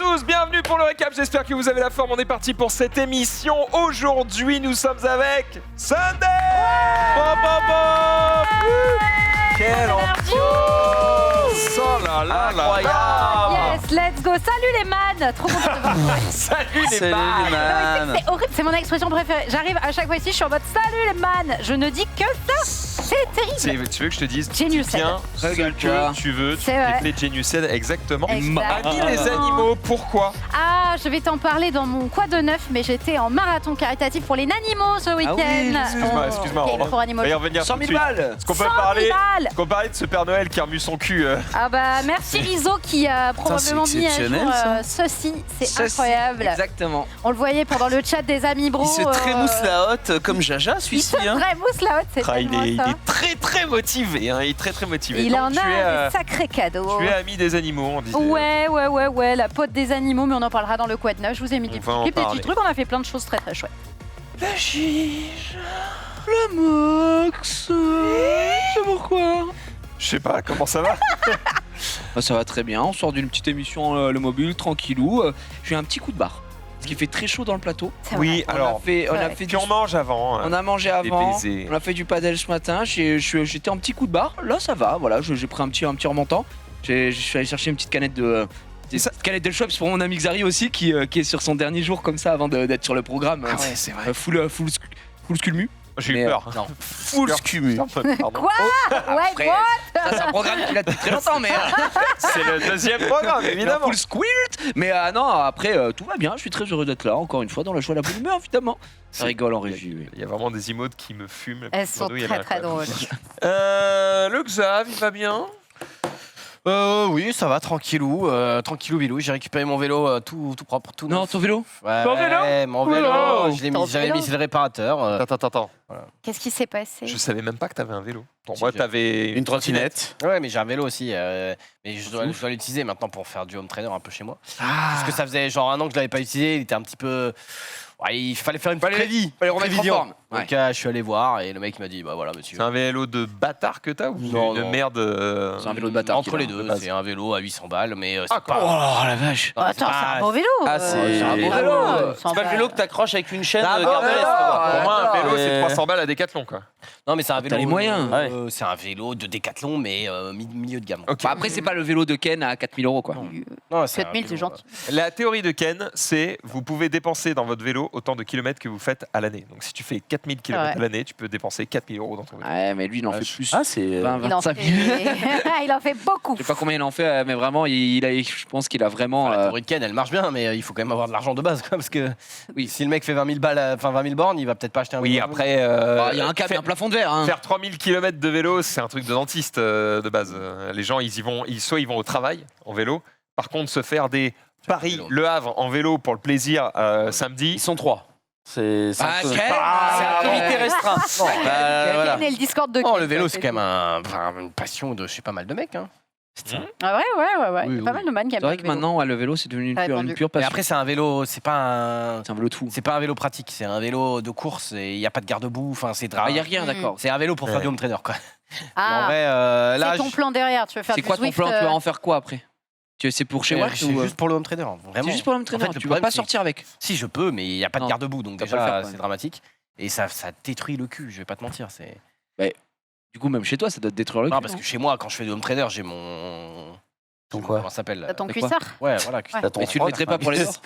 tous, bienvenue pour le récap, j'espère que vous avez la forme, on est parti pour cette émission. Aujourd'hui, nous sommes avec Sunday. Quelle ambiance! Oh là là là là! Yes, let's go! Salut les man! Trop content de vous voir. Salut les Salut man! les man. C'est horrible, c'est mon expression préférée. J'arrive à chaque fois ici, je suis en mode salut les man! Je ne dis que ça! C'est terrible! Tu veux que je te dise, Genius tiens, ce que tu veux, tu C'est vrai. t'es Geniused, exactement. Exactement. Amis les animaux, pourquoi? Ah, je vais t'en parler dans mon quoi de neuf, mais j'étais en marathon caritatif pour les nanimaux ce week-end. oui, excuse-moi, ok, on va- pour animaux. On va y revenir 100 tout de 000 suite. balles. Est-ce qu'on peut 100 000 parler balles. qu'on parlait de ce Père Noël qui a remu son cul Ah bah merci Rizzo qui a probablement c'est mis à jour exceptionnel, ceci, c'est Ceci, incroyable. Exactement. On le voyait pendant le chat des amis bro. Il se trémousse la hotte comme Jaja, Il celui-ci. se trémousse la haute, c'est Ah, il tellement est ça. très très motivé, hein, il est très motivé. Il Donc, en tu es, a des sacrés cadeaux. tu es ami des animaux, on disait. Ouais, la pote des animaux, mais on en parlera dans le quad neuf. Je vous ai mis On des va en petits clips, des parler. petits trucs. On a fait plein de choses très très chouettes. La chiche. Le Max. C'est pourquoi? Je sais pas, comment ça va? Ça va très bien. On sort d'une petite émission le mobile, tranquillou. J'ai eu un petit coup de barre. Parce qu'il fait très chaud dans le plateau. C'est Oui, vrai. alors, On a Ouais. fait puis on mange avant. on a mangé avant. baisers. On a fait du padel ce matin. J'étais en petit coup de barre. Là, ça va. Voilà, j'ai pris un petit remontant. Je suis allé chercher une petite canette de. Canette de Schweppes pour mon ami Xari aussi qui est sur son dernier jour comme ça avant d'être sur le programme. Ah ouais, c'est vrai. Full sculmu. J'ai eu Mais, peur. non, full sculmu. Pardon. Quoi Ouais, Après, quoi ça c'est un programme qu'il a depuis très longtemps, mais C'est le deuxième programme, évidemment. full squirt. Mais non, après tout va bien. Je suis très heureux d'être là. Encore une fois dans la joie, la bonne humeur, évidemment. Ça rigole en régie. Oui. Il y a vraiment des emotes qui me fument. Elles sont Grenouille, elle très est très incroyable. drôles. Le Xav, il va bien? Oui, ça va, tranquillou, tranquillou bilou. J'ai récupéré mon vélo tout propre, tout Non, neuf. ton vélo. Ouais, Ton vélo mon vélo, Oh, j'avais vélo mis chez le réparateur. Attends. Qu'est-ce qui s'est passé Je savais même pas que t'avais un vélo. Pour Si, moi, j'ai t'avais une trottinette. Ouais, mais j'ai un vélo aussi. Mais je dois l'utiliser maintenant pour faire du home trainer un peu chez moi. Parce que ça faisait genre 1 an que je l'avais pas utilisé. Il était un petit peu. Ouais, il fallait faire une prévie. Fallait remettre en prévision. forme. Donc je suis allé voir et le mec m'a dit bah voilà monsieur. C'est un vélo de bâtard que t'as ou Non, de non. merde C'est un vélo de bâtard. Entre qu'il a, les de deux, base. c'est un vélo à 800 balles, mais c'est Ah, pas. Oh la vache. Non, Attends, c'est un beau vélo. Ah, c'est un beau vraiment, vélo. sans C'est pas le blague. vélo que t'accroches avec une chaîne Ah, de non, garde non, à l'est, non, quoi. Pour moi, un vélo, c'est mais- 300 balles à Decathlon, quoi. Non, mais c'est un vélo. T'as les moyens. C'est un vélo de Décathlon, mais milieu de gamme. Ok. Bah, après, c'est pas le vélo de Ken à 4 000 euros quoi. Non, 7000, c'est gentil. La théorie de Ken, c'est vous pouvez dépenser dans votre vélo autant de kilomètres que vous faites à l'année. Donc si tu fais 4000 km Ouais. à l'année, tu peux dépenser 4000 euros dans ton vélo. Ouais, mais lui, il en fait plus. Ah, c'est. 20, Il en 25 fait... 000. il en fait beaucoup. Je sais pas combien il en fait, mais vraiment, je pense qu'il a vraiment. La théorie de Ken, elle marche bien, mais il faut quand même avoir de l'argent de base, quoi, parce que Oui. si le mec fait 20 000 balles, enfin 20 000 bornes, il va peut-être pas acheter un Oui, vélo. après, Il y a un câble, un plafond de verre. Hein. faire 3000 km de vélo, c'est un truc de dentiste de base. Les gens, soit ils vont au travail en vélo. Par contre, se faire des Paris-Le Havre en vélo pour le plaisir samedi. Ils sont 3. C'est Ah, un peu- Ken, c'est un Ken. comité restreint. Non, Voilà. Ken et le Discord de Non, Ken, le vélo, quoi, c'est quand même une passion de chez pas mal de mecs. Hein. Ah ouais. Il y a Oui, pas oui. mal de man qui aiment C'est vrai le que vélo. maintenant, le vélo, c'est devenu Ça a répondu. une pure Mais passion. après, c'est un vélo, c'est pas C'est un vélo de fou. c'est pas un vélo pratique, c'est un vélo de course et il n'y a pas de garde-boue. Enfin, c'est Il y a rien, Mm. d'accord. C'est un vélo pour faire Ouais. du home trainer, quoi. En Ah, vrai, là, c'est ton plan derrière. Tu veux faire C'est du quoi ton Zwift, plan Tu vas en faire quoi après C'est pour chez Watt c'est ou juste pour le home trainer, vraiment. C'est juste pour l'entraîneur. En fait, le Tu vas problème, pas c'est- sortir avec. Si je peux, mais il n'y a pas de Non, garde-boue, donc ça peut déjà le faire, ouais. c'est dramatique. Et ça détruit le cul, je vais pas te mentir. C'est... Du coup, même chez toi, ça doit te détruire le Non, cul. parce que chez moi, quand je fais du home trainer, j'ai mon. Ton quoi Comment ça s'appelle T'as ton C'est quoi cuissard. Ouais, voilà. Ouais. T'as ton Mais tu le froc, mettrais pas pour les autres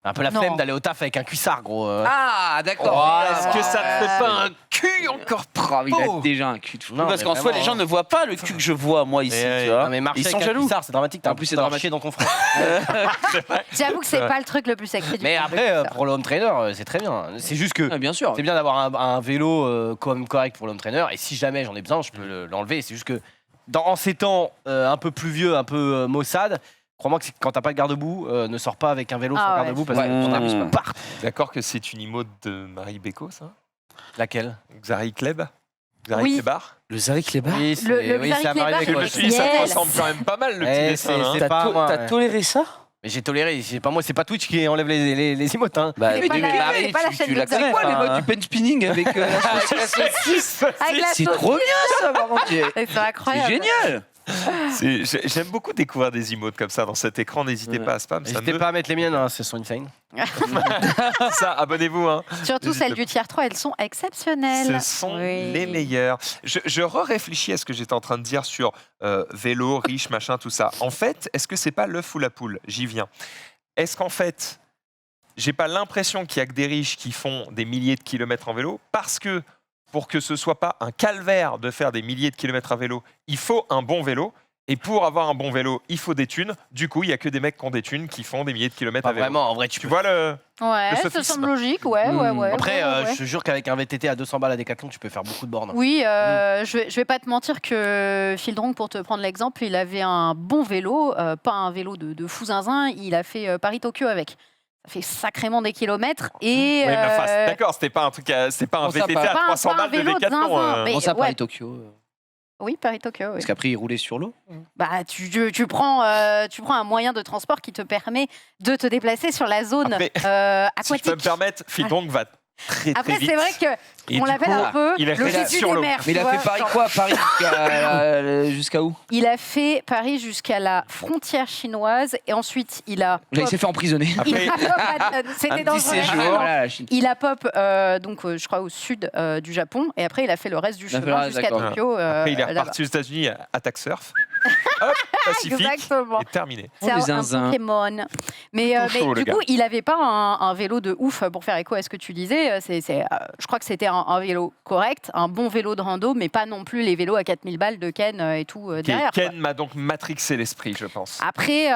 Un peu la Non. flemme d'aller au taf avec un cuissard, gros. Ah, d'accord. Oh, Est-ce que ça te fait pas un cul encore Oh, il a beau déjà un cul de fou. Non, parce mais qu'en soi, vraiment, les gens ne voient pas le cul que je vois, moi, ici. Et Tu vois. Non, mais marcher Ils sont avec un jaloux. cuissard, c'est dramatique. T'as En plus, c'est d'avoir dramatique. chier dans ton front. J'avoue que c'est pas le truc le plus sexy du Mais monde, après, le cuissard. pour le home trainer, c'est très bien. C'est juste que. Ah, bien sûr. C'est bien d'avoir un vélo quand même correct pour l'home trainer. Et si jamais j'en ai besoin, je peux l'enlever. C'est juste que en ces temps un peu pluvieux, un peu maussade, crois-moi que quand t'as pas de garde-boue, ne sors pas avec un vélo Ah sans ouais. garde-boue parce Ouais, qu'on n'abuse Mmh. pas. D'accord que c'est une emote de Marie Beko, ça? Laquelle Xari Kleb? Xari Oui. Klebar? Le Zari Klebar. Oui, Le oui, Xari ça m'arrive Klebar, avec Je moi. me suis dit, ça te Yes. ressemble quand même pas mal, le Eh, petit dessin. hein. c'est pas moi, T'as ouais. toléré ça? Mais j'ai toléré. C'est pas moi, c'est pas Twitch qui enlève les emotes. Hein. Bah, C'est pas la- Marie, c'est pas la chaîne tu de la Xari. connais. C'est quoi les enfin, modes du pen spinning avec Avec la C'est sauce. trop bien ça, par contre. C'est C'est incroyable. génial. J'aime beaucoup découvrir des emotes comme ça dans cet écran. N'hésitez pas à spam. Ça, N'hésitez pas à mettre les miennes, hein, c'est son insane. ça abonnez-vous. Hein. Surtout N'hésitez celles du tiers 3, elles sont exceptionnelles. Ce sont Oui. les meilleurs. Je réfléchis à ce que j'étais en train de dire sur vélo, riche, machin, tout ça. En fait, est-ce que c'est pas l'œuf ou la poule? J'y viens. Est-ce qu'en fait, j'ai pas l'impression qu'il y a que des riches qui font des milliers de kilomètres en vélo? Parce que pour que ce soit pas un calvaire de faire des milliers de kilomètres à vélo, il faut un bon vélo. Et pour avoir un bon vélo, il faut des thunes. Du coup, il y a que des mecs qui ont des thunes qui font des milliers de kilomètres Pas à vélo. vraiment, en vrai, Tu vois le... Ouais, Le ça sophisme. semble logique, ouais. Après, ouais. je te jure qu'avec un VTT à 200 balles à Decathlon, tu peux faire beaucoup de bornes. Oui, je vais pas te mentir que Phil Drong, pour te prendre l'exemple, il avait un bon vélo, pas un vélo de fou zinzin, il a fait Paris-Tokyo avec. Ça fait sacrément des kilomètres et... Oui, mais enfin, d'accord, c'était pas un truc, c'est pas un Bon, ça VTT pas- à pas un 300 balles de vélo de Décathlon. zinzin, mais- Bon, ça, ouais. Paris-Tokyo. Oui, Paris-Tokyo, oui. Parce qu'après, il roulait sur l'eau. Bah, tu prends un moyen de transport qui te permet de te déplacer sur la zone Après, Si je aquatique. peux me permettre, Phil Drong va très Après, vite. c'est vrai Et qu'on du l'appelle coup, un peu il est le resté Jésus sur des l'eau. mers. Mais il tu a vois, fait Paris genre. quoi Paris jusqu'à où? Il a fait Paris jusqu'à la frontière chinoise et ensuite il a... Il s'est fait emprisonner. Il Après, a pop- C'était Un dans petit le séjour. Voilà, la Chine. Il a pop, je crois, au sud du Japon. Et après, il a fait le reste du Il a fait le chemin reste, jusqu'à d'accord. Tokyo. Après, il est là-bas. reparti aux États-Unis à Attack Surf. Hop, Pacifique. Exactement. Et terminé. Oh, C'est les un zinzins. Pokémon. Mais, Plutôt chaud, le du coup, il n'avait pas un vélo de ouf pour faire écho à ce que tu disais. Je crois que c'était un vélo correct, un bon vélo de rando, mais pas non plus les vélos à 4000 balles de Ken et tout derrière. quoi. Ken m'a donc matrixé l'esprit, je pense. Après,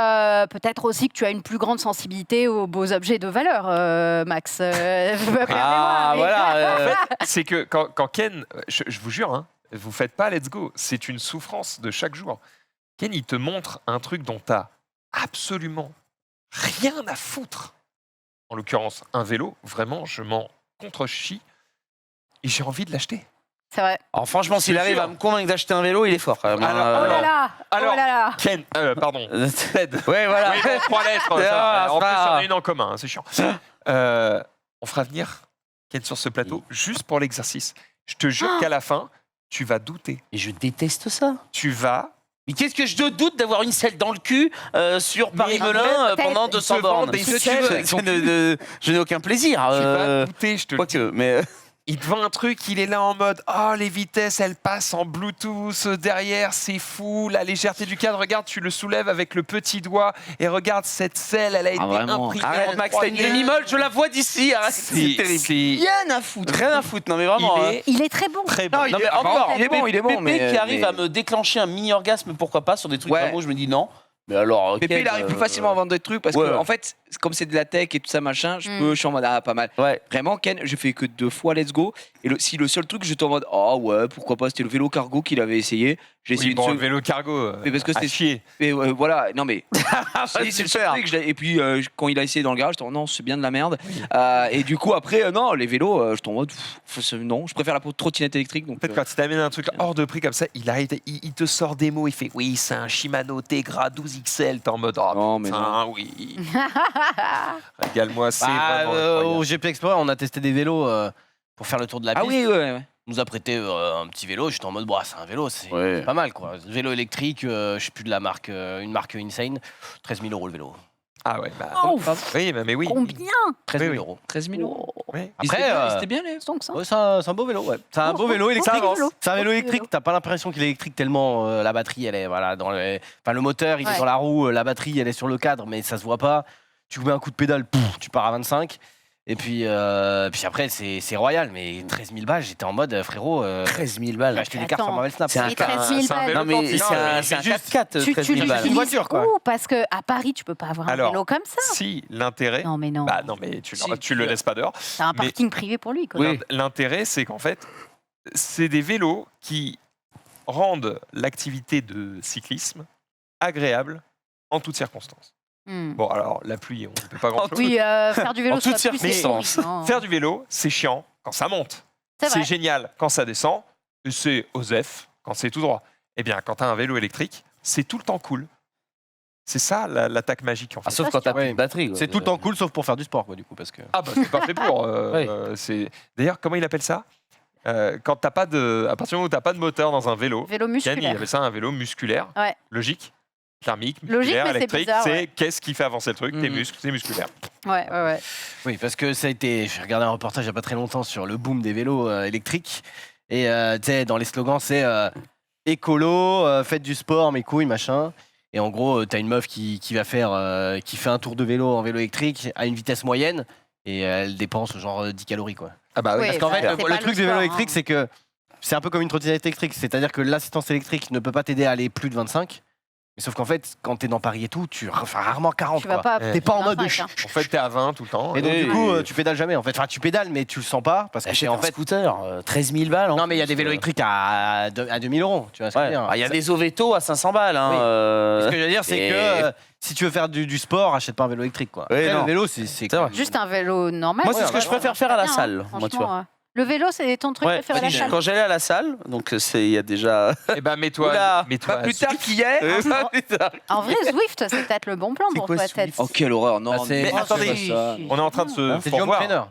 peut-être aussi que tu as une plus grande sensibilité aux beaux objets de valeur, Max. Ah, voilà. En fait, c'est que quand Ken, je vous jure, hein, vous faites pas let's go, c'est une souffrance de chaque jour. Ken, il te montre un truc dont tu as absolument rien à foutre. En l'occurrence, un vélo, vraiment, je m'en contre-chie et j'ai envie de l'acheter. C'est vrai. Alors franchement, s'il C'est arrive sûr. à me convaincre d'acheter un vélo, il est fort. quand même. Alors, Oh là là. alors- Oh là là. Ken, pardon, Ted. Ouais, voilà. Oui, bon, 3 lettres. Ouais, ça. voilà, En plus, il y en ça. a une en commun, hein, c'est chiant. On fera venir Ken sur ce plateau juste pour l'exercice. Je te jure qu'à la fin, tu vas douter. Et je déteste ça. Tu vas Mais qu'est-ce que je doute d'avoir une selle dans le cul sur Mais Paris-Melun après, pendant ils 200 te bornes vendent des Je selles, je n'ai aucun plaisir. tu vas douter, je te le dis. Quoique, mais Il te vend un truc, il est là en mode oh les vitesses elles passent en Bluetooth derrière, c'est fou, la légèreté du cadre, regarde tu le soulèves avec le petit doigt et regarde cette selle, elle a été vraiment. imprimée. arrête en Max, t'as une 3D. demi-molle, je la vois d'ici. Arrête, c'est terrible. Rien à foutre. Rien à foutre, non mais vraiment. Il hein. est Il est très bon. très bon. Non, il Non est- mais encore, il est bon, il est bon, Pépé mais- qui arrive mais- à me déclencher un mini orgasme, pourquoi pas sur des trucs Ouais. vraiment où je me dis non. Mais alors, Pépé, il arrive plus facilement à vendre des trucs parce ouais. que, en fait, comme c'est de la tech et tout ça, machin, je suis en mode, ah, pas mal. Ouais. Vraiment, Ken, j'ai fait que 2 fois Let's Go. Et si le seul truc, j'étais en mode, ah ouais, pourquoi pas, c'était le vélo cargo qu'il avait essayé. J'ai essayé Oui, une bon, le seconde. vélo cargo, Mais parce que à c'était- chier. Et voilà, non mais. c'est le seul super. truc, et puis quand il a essayé dans le garage, j'étais en non, c'est bien de la merde. Et du coup, après, non, les vélos, j'étais en mode, non, je préfère la trottinette électrique. Donc, En fait, quand il t'amène un truc hors de prix comme ça, il te sort des mots, il fait oui, c'est un Shimano Tegra 12 XL, t'es en mode oh Non, mais putain, oui. Régale-moi, c'est Bah, vraiment au incroyable. GP Explorer, on a testé des vélos pour faire le tour de la ah piste. oui, ouais. On nous a prêté un petit vélo. J'étais en mode, bah, c'est un vélo, c'est Ouais. pas mal quoi. Vélo électrique, je sais plus de la marque, une marque insane. 13 000 € le vélo. Ah ouais, bah, Oh, oui, mais oui. combien 13 Oui, 000 oui. euros. 13 000 euros. Oui. Après, C'était bien, les. Donc ça. ouais, c'est un beau vélo, ouais. C'est un beau vélo électrique. Ça avance. C'est un vélo Beau électrique. vélo. T'as pas l'impression qu'il est électrique tellement la batterie, elle est voilà dans le. Enfin, le moteur, il est Ouais. dans la roue, la batterie, elle est sur le cadre, mais ça se voit pas. Tu mets un coup de pédale, pouf, tu pars à 25. Et puis après, c'est royal, mais 13 000 balles, j'étais en mode, frérot, 13 000 j'ai balles. acheté des cartes sur Attends. Marvel Snap. C'est un Mais 13 000 c'est un balles. vélo Non mais quantique. c'est Non, un mais c'est un juste- 4x4, Tu 13 000 balles. l'utilises Une voiture, quoi. où Parce que à Paris, tu peux pas avoir un Alors, vélo comme ça. Si l'intérêt, Non, mais non. bah non, mais tu Si, le laisses pas dehors. T'as un mais- parking privé pour lui, quoi. Oui. L'intérêt, c'est qu'en fait, c'est des vélos qui rendent l'activité de cyclisme agréable en toutes circonstances. Hmm. Bon, alors la pluie, on ne peut pas grand-chose. Oui, faire du vélo, En toutes soit plus circonstances. sécurisé, hein. Faire du vélo, c'est chiant quand ça monte. C'est C'est vrai. génial quand ça descend. Et c'est OSEF quand c'est tout droit. Eh bien, quand tu as un vélo électrique, c'est tout le temps cool. C'est ça l'attaque magique en fait. Ah, sauf quand t'as plus de batterie. quoi. C'est tout le temps cool, sauf pour faire du sport, quoi, du coup, parce que. Ah bah c'est pas fait pour. Oui. C'est d'ailleurs comment il appelle ça quand t'as pas de, à partir du moment où t'as pas de moteur dans un vélo, Vélo Ken, il musculaire. avait ça un vélo musculaire, Ouais. logique, thermique, Logique, musculaire, mais c'est électrique. bizarre, C'est ouais. qu'est-ce qui fait avancer le truc? Tes Mhm. muscles, c'est musculaire. Ouais. Oui, parce que ça a été. J'ai regardé un reportage il n'y a pas très longtemps sur le boom des vélos électriques. Et tu sais, dans les slogans, c'est écolo, faites du sport, mes couilles, machin. Et en gros, t'as une meuf qui va faire, qui fait un tour de vélo en vélo électrique à une vitesse moyenne et elle dépense genre 10 calories, quoi. Ah bah oui. Oui, Parce qu'en bah, fait, c'est le pas truc le des vélos sport, électriques, hein. c'est que c'est un peu comme une trottinette électrique. C'est-à-dire que l'assistance électrique ne peut pas t'aider à aller plus de 25. Mais sauf qu'en fait, quand t'es dans Paris et tout, tu fais rarement 40. Tu vas quoi. pas. T'es pas en mode. 25, hein. En fait, t'es à 20 tout le temps. Et donc, Oui, du coup, oui. tu pédales jamais. En fait, enfin, tu pédales, mais tu le sens pas. Parce que Achète c'est en un fait. scooter, 13 000 balles. en Non, mais il y a plus, des vélos électriques à 2000 €. Tu vois ce que je veux dire. Il y a des Oveto à 500 balles. Hein, Oui. euh, Ce que je veux dire, c'est et- que si tu veux faire du sport, achète pas un vélo électrique, quoi. Oui, Après, non. le vélo, c'est C'est quand vrai. même- Juste un vélo normal. Moi, c'est ouais, ce que je ouais, préfère ouais, faire à la bien, salle, hein, moi, tu vois. franchement, ouais. Le vélo, c'est ton truc Ouais, préféré à la salle. quand j'allais à la salle, donc il y a déjà. Eh ben, mets-toi. Oula, mets-toi Pas plus tard qu'hier. Pas plus tard. En vrai, Zwift, c'est peut-être le bon plan C'est pour quoi, toi, Zwift tête. Oh, quelle horreur. Non, Bah, c'est- Mais attendez, On est en train de se. C'est du home pourvoir. trainer.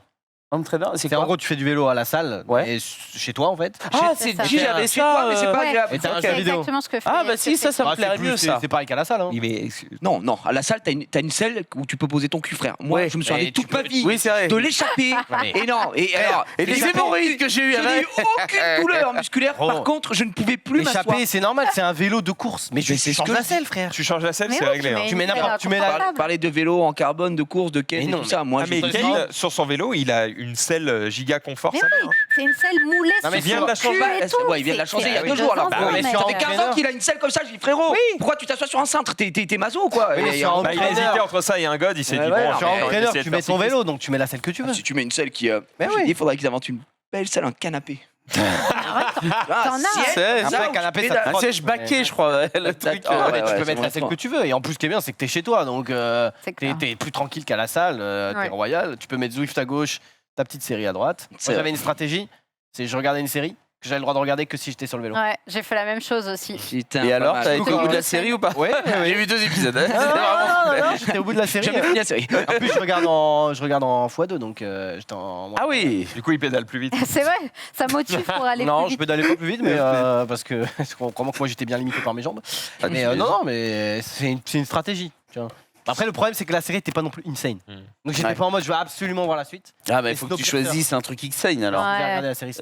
Home trainer, c'est C'est en quoi? gros, tu fais du vélo à la salle, Ouais. et chez toi, en fait. Ah, C'est c'est ça. dit, j'avais Chez toi, mais c'est ça. pas Ouais. agréable. Et t'as un Ok. jeu C'est vidéo. exactement ce que fait. Ah, bah si, ça me Ah, plairait c'est plus- mieux, ça. C'est pareil qu'à la salle. Hein. Oui, mais Non, à la salle, t'as une selle où tu peux poser ton cul, frère. Moi, Ouais, je me suis mais arrêté toute tu ma peux- vie Oui, c'est vrai. de l'échapper. mais- Et non, et alors. Et les l'échapper- hémorroïdes que j'ai eu Je n'ai avec. eu aucune douleur musculaire. Oh. Par contre, je ne pouvais plus m'asseoir. Échapper, c'est normal, c'est un vélo de course. Mais Mais tu c'est ce changes que la je dis. selle, frère. tu changes la selle, Mais c'est oui, réglé. hein. Tu mets n'importe- tu mets la- Parler de vélo en carbone, de course, de Ken Mais et non, tout ça. Moi, Ah, mais je Ken, sur son vélo, il a une selle giga confort. Mais ça oui, c'est une selle moulée Non, mais sur il vient son de la changer. cul et tout. Ouais, il vient de la changer il y a C'est 2 jours. Alors, deux Bah, ans, mais mec. sur ça fait 15 ans qu'il a une selle comme ça. Je dis, frérot, pourquoi tu t'assois sur un cintre? T'es maso, quoi. Oui, mais Et- sur un Bah, il a trainer. hésité entre ça et un god, il s'est Ouais, dit ouais, bon, alors, Sur on un va trainer, essayer de tu faire mets ton cycliste. vélo, donc tu mets la selle que tu veux. Si tu mets une selle qui. Mais je oui. dis, il faudrait qu'ils inventent une belle selle, un canapé. T'en as, C'est Après, ça. le canapé, tu ça te Un frotte. siège baqué, je crois. ouais, le truc. Ah, mais ouais, tu peux c'est mettre la bon, selle bon. que tu veux. Et en plus, ce qui est bien, c'est que t'es chez toi. Donc, C'est t'es clair. t'es plus tranquille qu'à la salle. T'es Ouais. royal. Tu peux mettre Zwift à gauche, ta petite série à droite. C'est Moi, vrai. j'avais une stratégie. C'est je regardais une série que j'avais le droit de regarder que si j'étais sur le vélo. Ouais, j'ai fait la même chose aussi. Putain, Et pas alors, mal. t'as été au bout de la Ouais. série ou pas Ouais, J'ai vu 2 épisodes. hein. Non, C'était vraiment- non, j'étais au bout de la série. Jamais fini la série. En plus, je regarde en x2, donc j'étais en. Ah oui. Du coup, il pédale plus vite. C'est vrai, ça motive pour aller Non, plus je vite. pédalais pas plus vite, mais parce que crois-moi que moi j'étais bien limité par mes jambes. Mais non, mais c'est une stratégie. Tu vois. Après, le problème, c'est que la série n'était pas non plus insane. Donc j'étais Ouais. pas en mode je veux absolument voir la suite. Ah bah Et il faut que tu Snowpiercer. choisisses un truc insane alors. Ouais. J'ai regardé la série.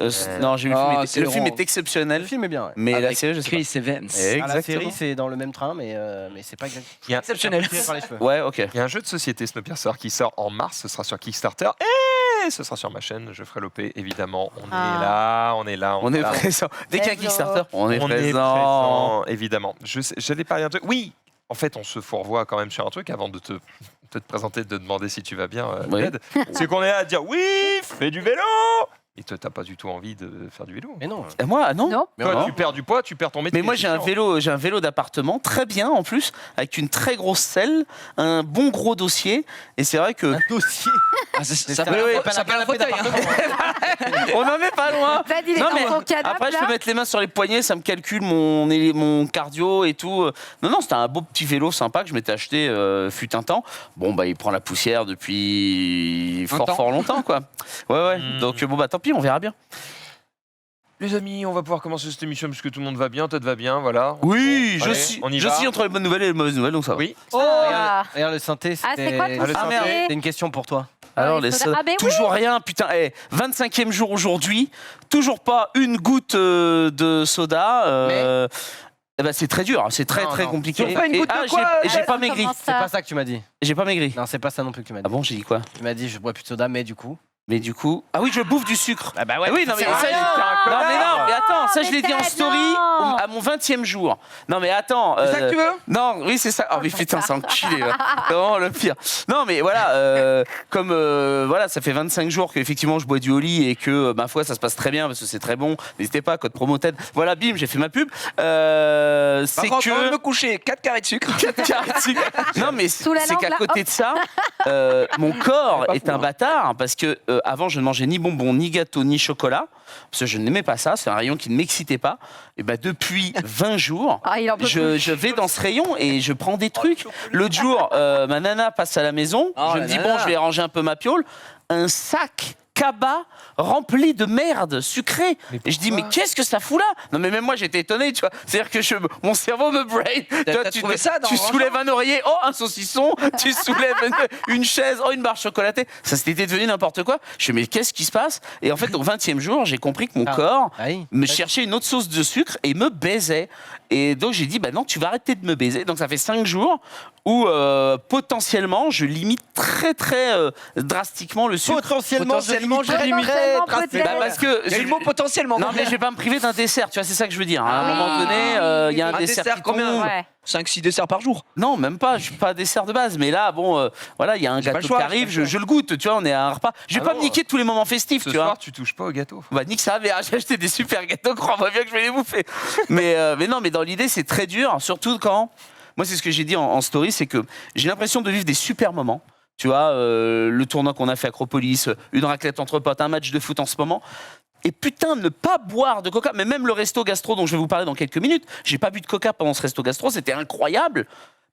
Non, j'ai vu le Ah, film. c'est Le film Laurent. est exceptionnel, Le film est bien. Ouais. mais la Avec série, je sais pas. Chris Evans. Ah, la Exactement. série, c'est dans le même train, mais c'est pas exactement. Il y a- Exceptionnel. Tiré par les cheveux. Ouais, ok. Il y a un jeu de société Snowpiercer qui sort en mars, ce sera sur Kickstarter et ce sera sur ma chaîne, je ferai l'OP évidemment. On est là, on est là, On est là. présent. Dès qu'il y a un Hello. Kickstarter, on est On est présent. présent, évidemment. J'allais parler d'un truc. Oui, en fait, on se fourvoie quand même sur un truc avant de te présenter, de te demander si tu vas bien, Oui. Ted. C'est qu'on est là à dire oui, fais du vélo. Et toi, t'as pas du tout envie de faire du vélo. Mais non. Et moi, non. Non. Mais Toi, non. tu perds du poids, tu perds ton métier. Mais moi c'est j'ai un chiant. vélo d'appartement très bien en plus, avec une très grosse selle, un bon gros dossier. Et c'est vrai que Un dossier. Ah, ça C'est s'appelle oui, un- pas ça s'appelle un canapé fauteuil. hein. d'appartement. on n'en est pas loin. Vlad, il est Non, dans mais son canapé, Après, je peux là. mettre les mains sur les poignets, ça me calcule mon cardio et tout. Non, c'était un beau petit vélo sympa que je m'étais acheté fut un temps. Bon, bah, il prend la poussière depuis Un temps. fort longtemps, quoi. Ouais. Mm. Donc, bon, bah, tant pis, on verra bien. Les amis, on va pouvoir commencer cette émission puisque tout le monde va bien, Ted va bien, voilà. Oui, Bon, je allez, suis, on y je va. suis entre les bonnes nouvelles et les mauvaises nouvelles, donc ça va. Oui. Oh. Regarde le synthé, Ah, c'est quoi ton Ah, le synthé synthé. C'est une question pour toi. Alors, les les sodas. Ah, ben oui. toujours rien, putain. 25e jour aujourd'hui, toujours pas une goutte de soda. Eh ben, c'est très dur, c'est très Non, très non. compliqué. Toujours pas une Et- goutte de ah, quoi, j'ai pas Comment maigri. ça C'est pas ça que tu m'as dit. J'ai pas maigri. Non, c'est pas ça non plus que tu m'as dit. Ah bon, j'ai dit quoi? Tu m'as dit je bois plus de soda, mais du coup. Mais du coup. Ah oui, je bouffe du sucre. Ah bah Ah oui, non mais c'est ça, rien. non mais non, mais attends, ça je l'ai mais dit en Ted, story non. à mon 20e jour. Non mais attends. C'est ça que tu veux? Non, oui c'est ça. Oh mais putain, c'est enculé. là. C'est vraiment le pire. Non mais voilà, comme voilà, ça fait 25 jours qu'effectivement je bois du Oli et que ma foi ça se passe très bien parce que c'est très bon. N'hésitez pas, code promo TED. Voilà, bim, j'ai fait ma pub. Par C'est contre, avant de que me coucher, 4 carrés de sucre. non mais Sous la c'est langue, qu'à là, côté hop. de ça, mon corps pas est fou, un hein. bâtard parce que avant je ne mangeais ni bonbons, ni gâteaux, ni chocolat parce que je n'aimais pas ça. C'est un rayon qui ne m'excitait pas. Et ben depuis 20 jours. Ah, il en peut plus. Je vais dans ce rayon et je prends des trucs. L'autre jour, ma nana passe à la maison. Oh, je la me dis, nana. bon, je vais ranger un peu ma piole. Un sac cabas remplis de merde sucrée. Mais Et je dis, mais pourquoi qu'est-ce que ça fout là? Non, mais même moi, j'étais étonné, tu vois. C'est-à-dire que mon cerveau me brain. Tu vois, T'as trouvé ça dans tu Orange soulèves un oreiller, oh, un saucisson. Tu soulèves une chaise, oh, une barre chocolatée. Ça s'était devenu n'importe quoi. Je me dis, mais qu'est-ce qui se passe? Et en fait, au 20e jour, j'ai compris que mon corps Ah oui. me cherchait une autre sauce de sucre et me baisait. Et donc, j'ai dit, bah non, tu vas arrêter de me baiser. Donc, ça fait 5 jours où potentiellement, je limite très, très drastiquement le sucre. Potentiellement, je limite Potentiellement, très peut-être. drastiquement. Bah, parce que Il y a eu le mot potentiellement. non, mais je vais pas me priver d'un dessert, tu vois, c'est ça que je veux dire. À un Ah moment oui. donné, il y a un Un dessert, dessert, qui combien tombe. Ouais. 5-6 desserts par jour. Non, même pas, je suis pas dessert de base, mais là, bon, voilà, il y a un J'ai pas gâteau le choix, qui arrive, j'ai pas le je le goûte, tu vois, on est à un repas. Je vais Ah pas non, me niquer tous les moments festifs, Ce tu vois. soir, tu touches pas au gâteau. Bah, nique ça, mais j'ai acheté des super gâteaux, crois-moi bien que je vais les bouffer. mais non, mais dans l'idée, c'est très dur, surtout quand. Moi, c'est ce que j'ai dit en story, c'est que j'ai l'impression de vivre des super moments. Tu vois, le tournoi qu'on a fait à Acropolis, une raclette entre potes, un match de foot en ce moment. Et putain, ne pas boire de coca, mais même le resto gastro dont je vais vous parler dans quelques minutes, j'ai pas bu de coca pendant ce resto gastro, c'était incroyable.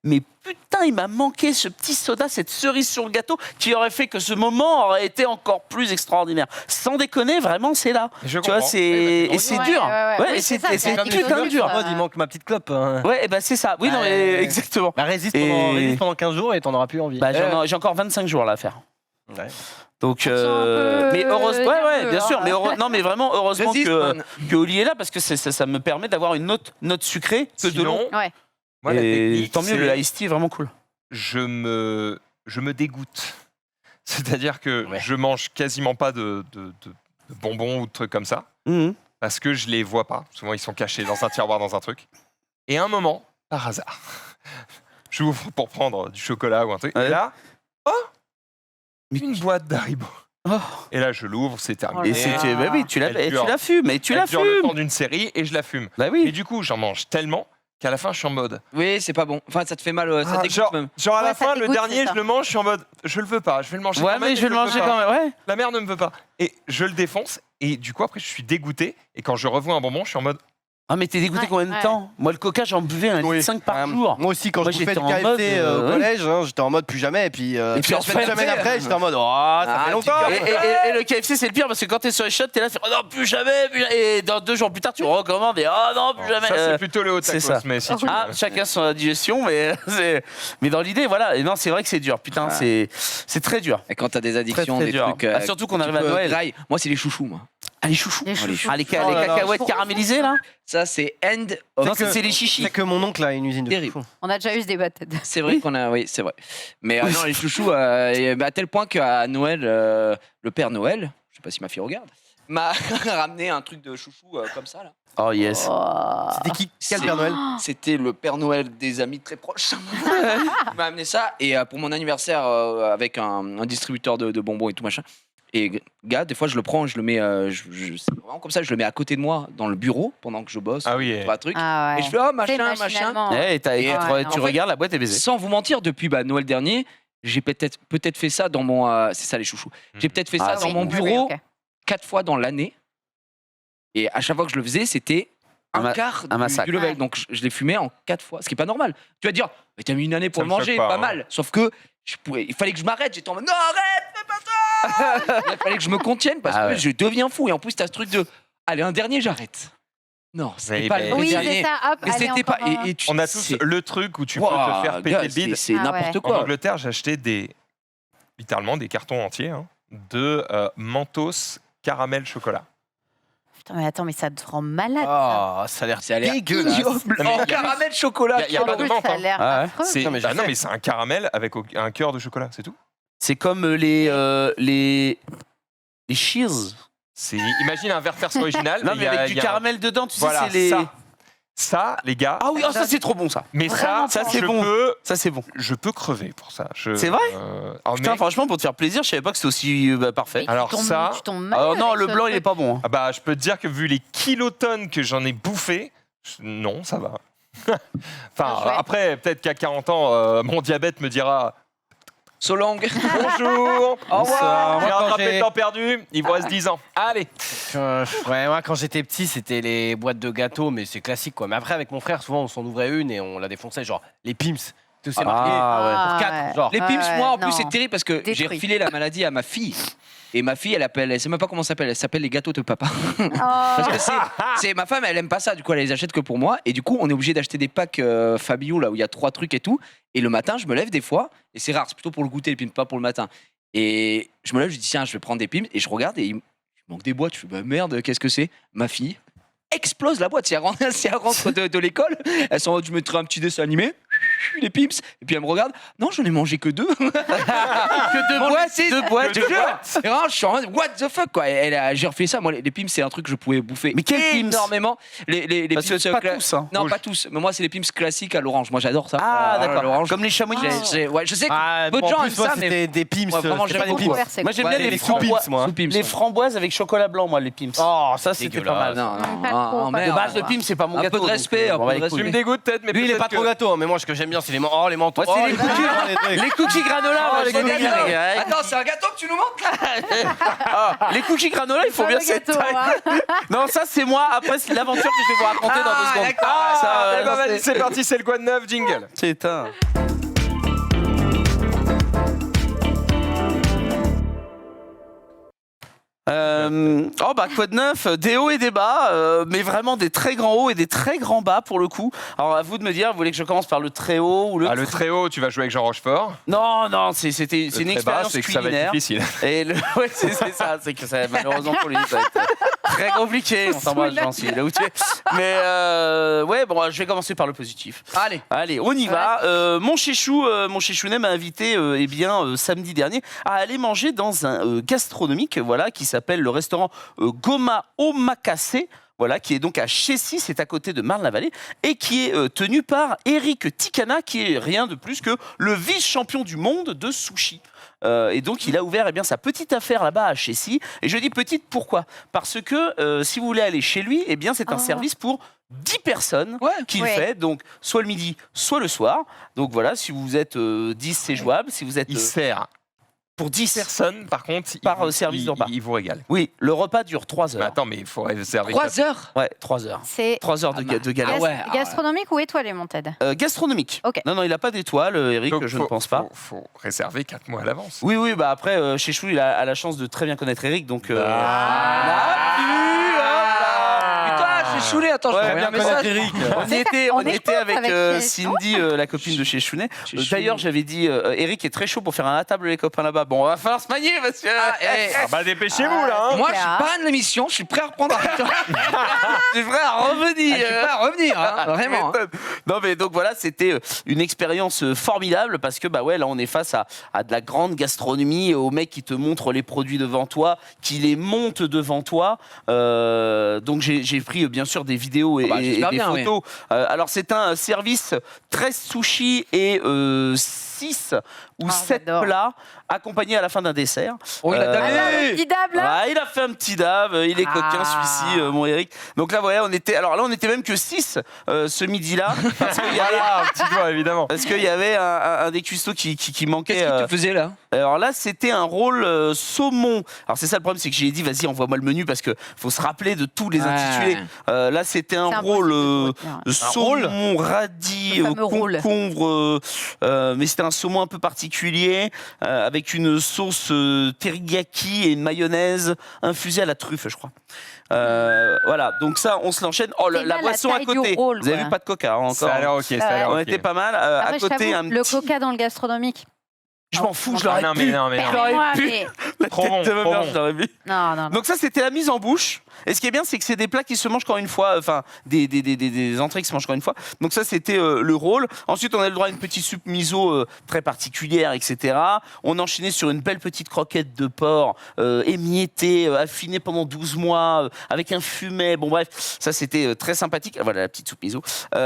Mais putain, il m'a manqué ce petit soda, cette cerise sur le gâteau, qui aurait fait que ce moment aurait été encore plus extraordinaire. Sans déconner, vraiment, c'est là. Je Tu vois, comprends. et c'est Ouais, dur. ouais, ouais. Ouais, Oui, et c'est ça, c'est c'est Comme les putain de meufs, dur. en mode, il manque ma petite clope. Hein. Ouais, et ben c'est ça. Oui, non, mais exactement. Bah, résiste Et- pendant 15 jours et t'en auras plus envie. Bah, j'ai encore 25 jours là à faire. Ouais. Donc, On sent un peu mais heureusement, ouais, nerveux, bien sûr, hein. mais non, mais vraiment heureusement Résiste, man. que Oli est là parce que ça me permet d'avoir une autre note sucrée que de l'eau. Sinon, Ouais. moi, la Et technique, tant mieux, c'est- le iced tea est vraiment cool. je me dégoûte. C'est-à-dire que Ouais. je mange quasiment pas de bonbons ou de trucs comme ça Mhm. parce que je les vois pas. Souvent, ils sont cachés dans un tiroir, dans un truc. Et à un moment, par hasard, j'ouvre pour prendre du chocolat ou un truc. Ouais. Et là, une boîte d'Haribo. Oh. Et là, je l'ouvre, c'est terminé. Et c'est, bah oui, tu la Elle dure. fumes, et tu Elle la dure le temps fumes. d'une série et je la fume. Bah Et oui. du coup, j'en mange tellement qu'à la fin, je suis en mode. Oui, c'est pas bon. Enfin, ça te fait mal, ça Ah, dégoûte même. Genre à la Ouais, ça fin, le dégoûte, dernier, c'est ça. je le mange, je suis en mode, je le veux pas, je vais le manger. Ouais, quand même, mais je vais le manger quand même. Ouais. La mère ne me veut pas. Et je le défonce. Et du coup, après, je suis dégoûté. Et quand je revois un bonbon, je suis en mode. Ah, mais t'es dégoûté Ouais, combien de ouais. temps? Moi, le coca, j'en buvais un litre 5 par jour. Moi aussi, quand Moi, je bouffais j'étais du en KFC mode, au ouais. collège, hein, j'étais en mode plus jamais. Et puis puis, en fait, semaines après, j'étais en mode ça Ah, fait longtemps. Et le KFC, c'est le pire parce que quand t'es sur les shots, t'es là, tu fais, oh non, plus jamais, plus jamais. Et dans 2 jours plus tard, tu recommandes et oh non, plus jamais. Ça, c'est plutôt le haut c'est tacos. ça. Mais si tu Ah, veux. chacun son digestion, mais dans l'idée, voilà. Et non, c'est vrai que c'est dur. Putain, c'est très dur. Et quand t'as des addictions, Très des dur. trucs. Ah, surtout qu'on arrive à Noël. Graille. Moi, c'est les chouchous, moi. Ah, les chouchous. Les chouchous. Ah, les Oh là là. cacahuètes caramélisées, là. Ça, c'est end of. Non, c'est les chichis. C'est que mon oncle a une usine de Terrible. chouchous. On a déjà eu ce débat. C'est vrai qu'on a. Oui, c'est vrai. Mais non, les chouchous, à tel point qu'à Noël, le Père Noël, je sais pas si ma fille regarde, m'a ramené un truc de chouchou comme ça, là. Oh, yes. Oh. C'était qui? Quel C'est- Père Noël? C'était le Père Noël des amis très proches. Il m'a amené ça. Et pour mon anniversaire, avec un distributeur de bonbons et tout machin. Et gars, des fois, je le prends, je le mets, c'est vraiment comme ça, je le mets à côté de moi dans le bureau pendant que je bosse. Ah oui. Pas un truc. Ah Et ouais. je fais, oh, C'est machin, machin. machinalement. Eh, Et, tu en fait, regardes, la boîte est baisée. Sans vous mentir, depuis Noël dernier, j'ai peut-être fait ça dans mon. C'est ça les chouchous. J'ai peut-être fait ça Ah, dans oui. mon Oui, bureau oui, ok. 4 fois dans l'année. Et à chaque fois que je le faisais, c'était un quart un massacre. du level. Ouais. Donc je l'ai fumé en 4 fois, ce qui est pas normal. Tu vas dire, mais t'as mis une année pour Ça le me manger, choque pas, pas hein. mal. Sauf que il fallait que je m'arrête. J'étais en mode, non, arrête, fais pas ça. Il fallait que je me contienne parce Ah que ouais. je deviens fou. Et en plus, t'as ce truc de, allez, un dernier, j'arrête. Non, c'était Oui, pas mais- le Oui, dernier. c'est ça. Hop, Mais allez, c'était pas. encore un. Tu- On a tous c'est- le truc où tu peux Ouah, te faire péter gars, le bide. C'est Ah n'importe ouais. En quoi. Angleterre, j'ai acheté littéralement des cartons entiers de Mentos caramel chocolat. Putain, mais attends, mais ça te rend malade. Ça. Oh, ça a l'air Ça a l'air dégueulasse. ignoble. Non, mais En caramel chocolat. y a En pas de plus, menthe, ça a hein. l'air Ah ouais. affreux. C'est Non, mais je bah non, sais. mais c'est un caramel avec un cœur de chocolat, c'est tout. C'est comme les cheers. Imagine un verre perce original. Non, il mais y a- avec il du y a un- caramel dedans, tu Voilà, sais, c'est les. ça, les gars. Ah oui, oh, ça c'est trop bon ça. Mais Vraiment ça, pas. c'est je bon. peux, Ça c'est bon. je peux crever pour ça. C'est vrai ah, Putain, mec, franchement, pour te faire plaisir, je savais pas que c'était aussi parfait. Mais Alors tu tombes- ça- tu tombes mal Alors non, avec le ce blanc il est truc. pas bon. hein. ah bah, je peux te dire que vu les kilotonnes que j'en ai bouffé, non, ça va. Enfin, Ouais. après, peut-être qu'à 40 ans, mon diabète me dira Solang. bonjour, au revoir, Moi, j'ai quand rattrapé j'ai- le temps perdu, il vous reste 10 ans. Allez. Ouais, moi quand j'étais petit, c'était les boîtes de gâteaux, mais c'est classique quoi. Mais après, avec mon frère, souvent on s'en ouvrait une et on la défonçait, genre les Pims. C'est marqué Ah, pour 4, genre. Les Pim's, moi, en plus, non. c'est terrible parce que j'ai Détruit. refilé la maladie à ma fille. Et ma fille, elle sait même pas comment ça s'appelle. Elle s'appelle les gâteaux de papa. Oh. Parce que c'est ma femme, elle aime pas ça. Du coup, elle les achète que pour moi. Et du coup, on est obligé d'acheter des packs Fabio là où il y a 3 trucs et tout. Et le matin, je me lève des fois. Et c'est rare, c'est plutôt pour le goûter les Pim's, pas pour le matin. Et je me lève, je dis tiens, je vais prendre des Pim's. Et je regarde et il manque des boîtes. Je fais bah merde, qu'est-ce que c'est? Ma fille explose la boîte. Si elle rentre de l'école, elle s'en va, je mettrai un petit dessin animé. Les Pim's. Et puis elle me regarde. Non, j'en ai mangé que 2. Que deux boîtes. Je te jure. Et vraiment, je suis en mode, what the fuck, quoi. J'ai refait ça. Moi, les Pim's, c'est un truc que je pouvais bouffer. Mais quels Pim's? Énormément. Les Parce que Pim's pas tous, hein. Non, pas tous. Mais moi, c'est les Pim's classiques à l'orange. Moi, j'adore ça. Ah, d'accord. l'orange. Comme les chamois. Ouais, je sais que Ah, peu de gens en aiment plus, moi, ça, mais c'était des Pim's. Ouais, vraiment, c'était pas j'aime des beaucoup. Pim's. Moi, j'aime Ouais, bien les sous-Pim's, framboises. moi. sous Pim's, Les ouais. framboises avec chocolat blanc, moi, les Pim's. Oh, ça, c'était pas mal. Non, Pas trop, pas De merde. base, le Pim's, c'est pas mon Un peu gâteau. de respect, donc, un on va peu de les respect. Tu couilles. me dégoûtes peut-être, mais Lui, il est peut-être pas trop que- gâteau, hein, mais moi, ce que j'aime bien, c'est les mentaux. Moi, c'est Oh, les les cookies. trucs. Les cookies granola, Oh, moi, les je cookies regarde, granola. Attends, c'est un gâteau que tu nous montres Ah, les cookies granola, il faut Pas bien le cette gâteau, taille. hein. Non, ça, c'est moi. Après, c'est l'aventure que je vais vous raconter dans 2 secondes. d'accord. Ça, Eh ben, vas-y, c'est parti, c'est le quoi de neuf, jingle. c'est un. Oh bah quoi de neuf, des hauts et des bas, mais vraiment des très grands hauts et des très grands bas pour le coup. Alors à vous de me dire, vous voulez que je commence par le très haut ou le... Ah, le très haut, tu vas jouer avec Jean Rochefort. Non, c'est une Le très bas, expérience c'est que ça va être culinaire. difficile. Et ouais, c'est ça, c'est que ça, malheureusement pour lui, ça va être très compliqué. On t'embrasse, Jean, si là où tu es. Mais ouais, bon, je vais commencer par le positif. Allez, on y va. Mon chouchounet m'a invité, samedi dernier, à aller manger dans un gastronomique, voilà, qui s'appelle le restaurant Goma Omakase. Voilà, qui est donc à Chessy, c'est à côté de Marne-la-Vallée, et qui est tenu par Eric Tikana, qui est rien de plus que le vice-champion du monde de sushi. Et donc, il a ouvert sa petite affaire là-bas à Chessy. Et je dis petite, pourquoi? Parce que si vous voulez aller chez lui, c'est un service pour 10 personnes qu'il Ouais. fait, donc soit le midi, soit le soir. Donc voilà, si vous êtes 10, c'est jouable. Si vous êtes Il sert pour 10 personne, par contre, Par service de repas. il vous régale. oui, le repas dure 3 Mais heures. attends, mais il faut réserver. 3 heures. Ouais, 3 heures. C'est 3 heures de galère. Ah ouais. gastronomique ou étoilé, mon Ted? Gastronomique. Ok. Non, il n'a pas d'étoile, Eric, Donc, je ne pense pas. Faut réserver 4 mois à l'avance. Oui, bah après, chez Chou, il a la chance de très bien connaître Eric, donc... Putain, j'ai saoulé. Attends, je Ouais, prends bien un message. connaître Eric. On On est était avec avec Cindy, la copine de chez Chounet. Chez D'ailleurs, j'avais dit, Eric est très chaud pour faire un à table les copains là-bas. Bon, on va falloir se manier parce que... Bah dépêchez-vous là. Hein. Moi, je C'est suis clair. pas de l'émission, je suis prêt à reprendre. je suis prêt à revenir. Je suis prêt à revenir, hein, vraiment. hein. Non mais donc voilà, c'était une expérience formidable parce que bah ouais, là on est face à de la grande gastronomie, au mec qui te montre les produits devant toi, qui les monte devant toi. Donc j'ai pris bien sûr des vidéos et, Bah, et j'espère des bien, photos. Alors c'est un service 13 sushis et 6 ou 7 j'adore. plats accompagnés à la fin d'un dessert. Oh, il a Euh, tapé. Alors, le petit dab, là. Ouais, il a fait un petit dab, il est coquin Ah. celui-ci, mon Eric. Donc là, voilà, on était même que 6 ce midi-là, parce qu'il y avait, Voilà, un petit doigt évidemment. parce qu'il y avait un des cuistots qui manquait. Qu'est-ce que tu faisais là? Alors là, c'était un rôle saumon. Alors c'est ça le problème, c'est que j'ai dit, vas-y, envoie-moi le menu, parce que faut se rappeler de tous les intitulés. Là, c'était un C'est rôle impossible de retenir. saumon, radis, Le fameux rôle. concombre, mais c'était un saumon un peu particulier, avec une sauce teriyaki et une mayonnaise infusée à la truffe, je crois. Voilà, donc ça, on se l'enchaîne. Oh, C'est la là, boisson la à taille du côté. rôle, Vous avez quoi. vu, pas de coca hein, encore. Ça a l'air ok, ça a l'air On ok. était pas mal. À Après, je côté, t'avoue, un le petit... coca dans le gastronomique. Je m'en fous, je Ah l'aurais non, pu. mais non, mais non. Permets-moi, pu. mais- La Trop tête bon, de ma trop mère, bon. je l'aurais vu. Non. Donc ça, c'était la mise en bouche. Et ce qui est bien, c'est que c'est des plats qui se mangent quand une fois, enfin des entrées qui se mangent quand une fois. Donc ça, c'était le rôle. Ensuite, on a le droit à une petite soupe miso très particulière, etc. On enchaînait sur une belle petite croquette de porc émiettée, affinée pendant 12 mois, avec un fumet. Bon bref, ça c'était très sympathique. Ah, voilà la petite soupe miso. Avec,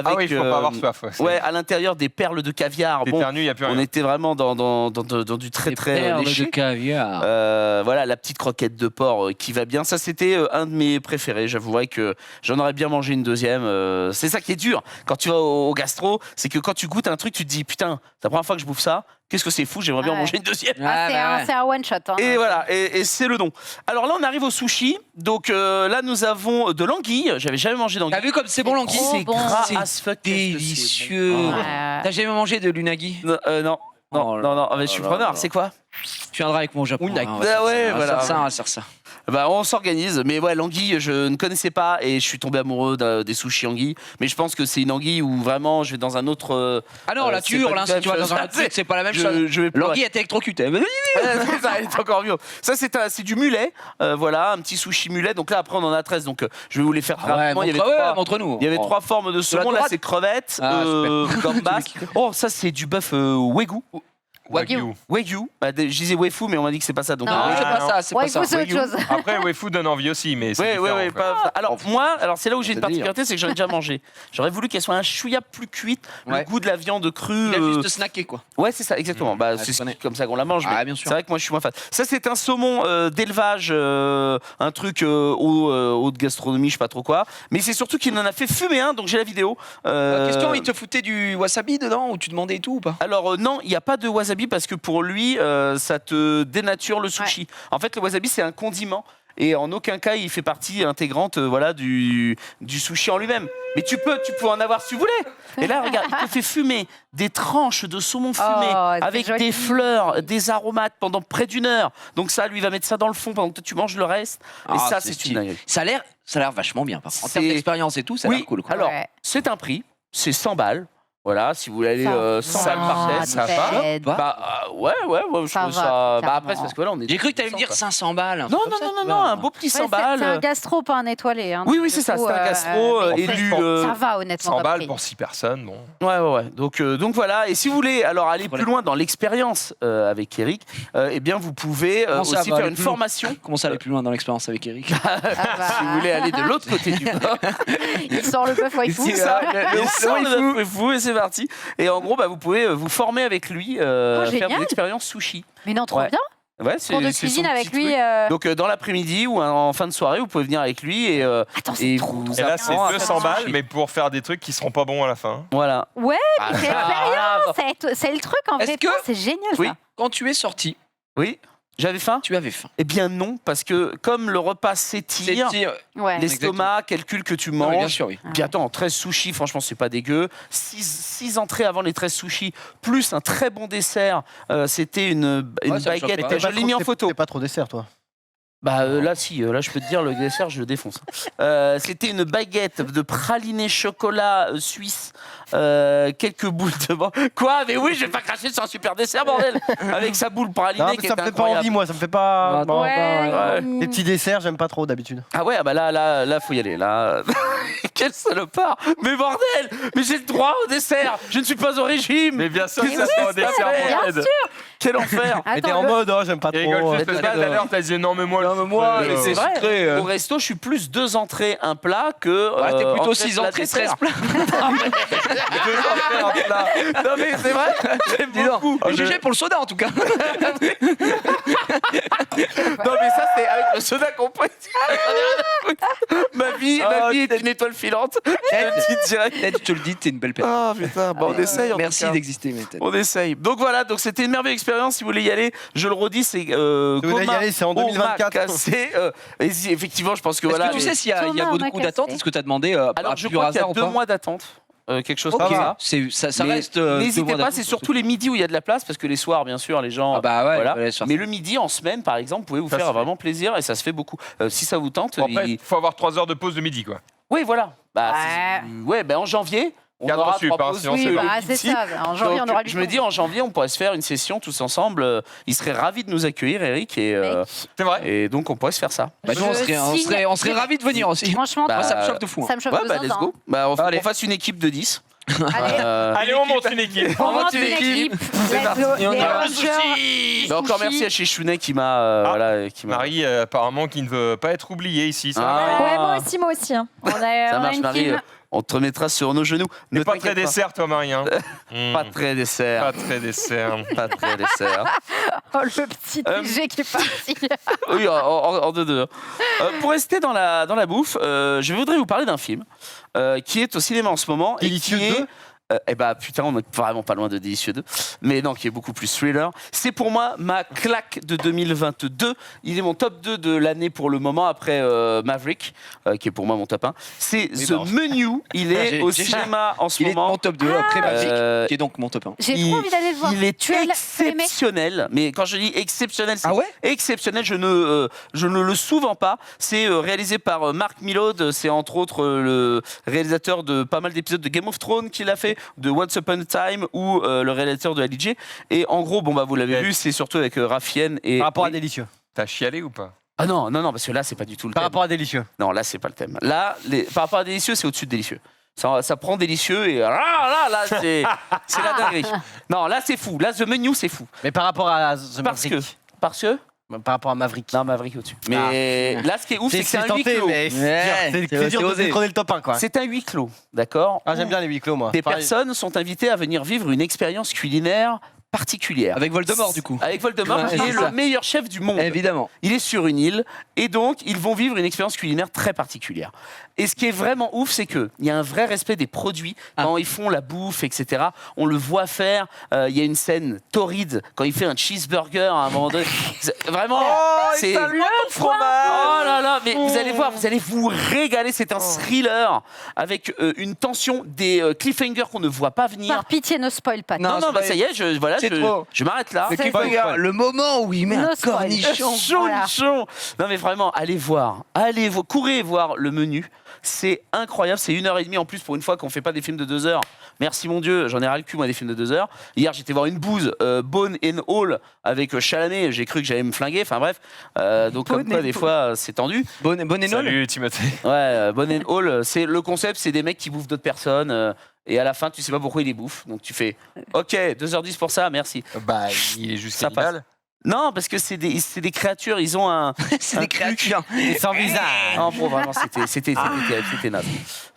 Ah oui, il faut pas avoir soif. ouais, à l'intérieur des perles de caviar. Bon, T'éternues, il n'y a plus on rien. était vraiment dans du très Des très perles léché. de caviar. Voilà, la petite croquette de porc qui va bien. Ça, c'était un de mes préférés. J'avouerais que j'en aurais bien mangé une deuxième. C'est ça qui est dur quand tu vas au gastro, c'est que quand tu goûtes un truc, tu te dis putain, c'est la première fois que je bouffe ça. Qu'est-ce que c'est fou, j'aimerais bien en Ouais. manger une deuxième. C'est un one shot. Hein. Et voilà, et c'est le nom. Alors là, on arrive au sushi. Donc là, nous avons de l'anguille. J'avais jamais mangé d'anguille. T'as vu comme c'est bon l'anguille? trop C'est bon. gras C'est as fuck. délicieux. Ouais. T'as jamais mangé de l'unagi? Non, non. Oh là Non, mais je suis là preneur. là. C'est quoi? Tu viendras avec moi au Japon. Unagi. hein, on va faire Ah ouais, ça, on va voilà. faire ça, on va faire ça. Bah, on s'organise. Mais ouais, l'anguille, je ne connaissais pas et je suis tombé amoureux des sushis anguilles. Mais je pense que c'est une anguille où vraiment je vais dans un autre. Ah non, la c'est tu pas hurles, hein, du si tu vas même dans un chose. autre truc, c'est pas la même chose. Je vais pleurer. L'anguille est électrocutée. C'est ça, elle est encore mieux. Ça, c'est du mulet. Voilà, un petit sushi mulet. Donc là, après, on en a 13. Donc je vais vous les faire très rapidement. Montre-nous. Il y avait trois formes de saumon. Là, droite. c'est crevettes, Ah, gambas. Oh, ça, c'est du bœuf wagyu. Wagyu. Wagyu. Bah, je disais wefu, mais on m'a dit que c'est pas ça. Donc, Non, Non, c'est Ah, pas ça, c'est Ouais, pas ça. vous, c'est autre Wagyu. chose. Après, Wefu donne envie aussi, mais c'est Oui, différent, quoi. Alors, moi, c'est là où j'ai une C'est délire. particularité, c'est que j'en ai déjà mangé. J'aurais voulu qu'elle soit un chouïa plus cuite, Ouais. le goût de la viande crue. Il a juste snacké quoi. Ouais, c'est ça, exactement. Bah, je c'est connais. comme ça qu'on la mange. Ah, mais bien sûr. C'est vrai que moi, je suis moins fan. Ça, c'est un saumon d'élevage, un truc haute gastronomie, je sais pas trop quoi. Mais c'est surtout qu'il en a fait fumer un, donc j'ai la vidéo. Question, il te foutait du wasabi dedans ou tu demandais et tout ou pas? Alors non, il n'y a pas de wasabi parce que pour lui, ça te dénature le sushi. En fait, le wasabi, c'est un condiment. Et en aucun cas, il fait partie intégrante voilà, du sushi en lui-même. Mais tu peux en avoir si tu voulais. Et là, regarde, il te fait fumer des tranches de saumon fumé c'est avec joli. des fleurs, des aromates pendant près d'une heure. Donc ça, lui, il va mettre ça dans le fond pendant que toi, tu manges le reste. Et Ah, ça, c'est c'est stylé. une dinguerie. Ça a l'air vachement bien. Par contre. En C'est- termes d'expérience et tout, ça a Oui, l'air cool. Quoi. alors, Ouais. c'est un prix. C'est 100 balles. Voilà, si vous voulez aller Ça 100 va, balles par tête, ça va. Ted. Bah, Bah ouais, je Ça trouve va, ça. Bah clairement. après, c'est parce que voilà, on est. j'ai cru que t'allais me 100, dire quoi. 500 balles. Non, un beau petit 100 Ouais, balles. c'est un gastro, pas un étoilé. Hein, Oui, donc, c'est du ça, coup, c'est un gastro mais élu. ça va, honnêtement. 100 comme balles prix. pour 6 personnes, bon. Ouais. Donc voilà. Et si vous voulez alors aller plus loin dans l'expérience avec Eric, eh bien vous pouvez Comment ça aussi va faire aller une plus loin formation. Comment ça aller plus loin dans l'expérience avec Eric? Ah bah, Si vous voulez aller de l'autre côté du bord, Il sort le bœuf waifu. c'est ça. le Il sort waifu. le waifu et c'est parti. Et en gros, bah, vous pouvez vous former avec lui, faire génial. des expériences sushi. Mais non, trop Ouais. bien. Ouais, Cours de c'est cuisine son avec petit lui. truc. Donc dans l'après-midi ou en fin de soirée, vous pouvez venir avec lui et Attends, c'est et trop vous Et là, c'est apprendre à 200 faire du balles, sushi. mais pour faire des trucs qui seront pas bons à la fin. Voilà. Ouais, mais c'est l'expérience. C'est le truc en Est-ce vrai. que- C'est génial Oui. ça. Quand tu es sorti, Oui. J'avais faim. tu avais faim. Eh bien non, parce que comme le repas s'étire, Ouais. l'estomac calcule que tu Non, mais bien manges. sûr, oui. Puis attends, 13 sushis, franchement, c'est pas dégueu. 6 entrées avant les 13 sushis, plus un très bon dessert. C'était une ça me choque baguette. pas. Je l'ai mis en photo. T'es pas trop dessert, toi. Bah là, si, là, je peux te dire, le dessert, je le défonce. C'était une baguette de praliné chocolat suisse. Quelques boules de... Quoi? Mais oui, je vais pas cracher sur un super dessert, bordel. Avec sa boule pralinée Non, qui mais ça était me fait pas incroyable. envie, moi. Ça me fait pas. Ah, non, Ouais. ouais. Les petits desserts, j'aime pas trop d'habitude. Ah ouais, ah bah là, faut y aller. Là, quel salopard. Mais bordel, mais j'ai le droit au dessert. Je ne suis pas au régime. Mais bien sûr Mais que ça oui, soit un c'est dessert bien pour Ted. Quel enfer. Mais t'es Attends, en mode, oh, j'aime pas Et trop. rigole juste parce que tout à l'heure, t'as dit non, mais moi, Mais c'est vrai. sucré, Au resto, je suis plus 2 entrées, un plat que. Ouais, t'es plutôt entrée, 6 plat, entrées, dessert. 13 plats. Non mais c'est vrai. J'aime Dis donc, beaucoup. jugé pour le soda en tout cas. Non mais ça c'est avec le soda compris. ma vie est une étoile filante. Je le dis direct. Ted, je te le dis, t'es une belle personne. Ah putain, bon, on essaye. en tout Merci cas. d'exister, mais Ted. On essaye. Donc voilà, donc c'était une merveilleuse expérience. Si vous voulez y aller, je le redis, c'est vous voulez y Goma aller, c'est en 2024. Omakase. Et si, effectivement, je pense que Est-ce voilà. que tu sais s'il y a Thomas beaucoup Omakase. d'attentes? Est-ce que tu as demandé Alors à je pur crois qu'il y hasard a ou 2 pas? mois d'attente. Quelque chose Ok, comme ça. ça Mais reste. 2 n'hésitez mois pas, d'attente, c'est surtout les midis où il y a de la place parce que les soirs, bien sûr, les gens. Ah bah ouais, voilà. ouais, sur- Mais le midi en semaine, par exemple, vous pouvez vous Ça faire se fait. vraiment plaisir et ça se fait beaucoup. Si ça vous tente, Bon, après, il- il faut avoir 3 heures de pause de midi, quoi. oui, voilà. Bah, Ouais. ben en janvier, on Cadre aura sup, 3 hein, pauses. sinon Oui, c'est bah, long. c'est ça. En janvier, Donc, on aura du je me temps. dis en janvier, on pourrait se faire une session tous ensemble. Il serait ravi de nous accueillir, Eric, C'est vrai. et donc on pourrait se faire ça. Bah, nous, on serait ravis de venir aussi. Franchement, Bah, Moi, ça me choque de fou. hein. ça me choque Ouais, de bah zinzin, let's go. Bah, on Allez. fasse une équipe de 10. Allez, Allez, on monte une équipe. on monte une équipe. C'est Let's parti. go. Et on y Les va. Rangers. Bah, encore Sushi. merci à chez Chounet qui m'a. voilà, qui m'a. Marie, apparemment, qui ne veut pas être oubliée ici. Ça va, Ah. Marie Ouais, moi aussi. Hein. On a Ça une marche, Marie. team. On te remettra sur nos genoux. Ne T'es pas très t'inquiète dessert, toi, Marie. Hein. Pas très dessert. Pas très dessert. Pas très dessert. Oh, le petit TG qui est parti. Oui, en deux. Pour rester dans la bouffe, je voudrais vous parler d'un film qui est au cinéma en ce moment. Délicieux et qui est, 2. putain, on est vraiment pas loin de Délicieux 2. Mais non, qui est beaucoup plus thriller. C'est pour moi ma claque de 2022. Il est mon top 2 de l'année pour le moment, après Maverick, qui est pour moi mon top 1. C'est Oui, The bah. Menu. Il est J'ai- au j'ai- cinéma en ce Il est moment. mon top 2 après Magic, Euh, qui est donc mon top 1. J'ai trop envie d'aller le voir. Il est Tu as aimé exceptionnel, mais quand je dis exceptionnel, c'est Ah ouais exceptionnel, je ne le souvent pas. C'est réalisé par Mark Millard, c'est entre autres le réalisateur de pas mal d'épisodes de Game of Thrones qu'il a fait, de Once Upon a Time ou le réalisateur de LJ. Et en gros, vous l'avez vu, c'est surtout avec Rafienne et... Par rapport à Oui. Délicieux. T'as chialé ou pas? Ah non, parce que là, c'est pas du tout le Par thème. rapport à Délicieux. Non, là, c'est pas le thème. Là, par rapport à Délicieux, c'est au-dessus de Délicieux. Ça prend Délicieux et là, c'est la dinguerie. Non, là, c'est fou. Là, The Menu, c'est fou. Mais par rapport à The Parce Maverick. que... Par rapport à Maverick. Non, Maverick au-dessus. Mais là, ce qui est ouf, c'est que c'est un huis tenté, clos. mais c'est dur de osé. détrôner le top 1, quoi. C'est un huis clos, d'accord? Ah, j'aime bien les huis clos, moi. Des Pareil. personnes sont invitées à venir vivre une expérience culinaire particulière. Avec Voldemort, du coup. Avec Voldemort, Ouais, qui c'est est ça. le meilleur chef du monde. Évidemment. Il est sur une île et donc ils vont vivre une expérience culinaire très particulière. Et ce qui est vraiment ouf, c'est qu'il y a un vrai respect des produits quand ils font la bouffe, etc. On le voit faire. Il y a une scène torride quand il fait un cheeseburger à un moment donné. Vraiment, c'est. Oh là là, mais vous allez voir, vous allez vous régaler. C'est un thriller avec une tension, des cliffhangers qu'on ne voit pas venir. Par pitié, ne spoil pas. Non, c'est bah pas- ça y est, c'est trop. je m'arrête là. Le C'est cliffhanger, le moment où il met No un spoil. cornichon. Voilà. Chaud. Non mais vraiment, allez voir, courez voir le menu. C'est incroyable, c'est 1h30 en plus pour une fois qu'on fait pas des films de 2 heures. Merci mon Dieu, j'en ai ras le cul moi des films de 2 heures. Hier j'étais voir une bouse, Bone and All avec Chalamet, j'ai cru que j'allais me flinguer, enfin bref. Donc comme Bone quoi and des All. fois c'est tendu. Bonne et nol. Salut, Timothée. Ouais, Bone and All, c'est le concept, c'est des mecs qui bouffent d'autres personnes. Et à la fin, tu sais pas pourquoi ils les bouffent. Donc tu fais, ok, 2h10 pour ça, merci. Bah, il est juste Ça passe. cannibale. Non, parce que c'est des créatures, ils ont un... C'est un des truc. créatures. Sans visage. Non, bon, vraiment, c'était naze.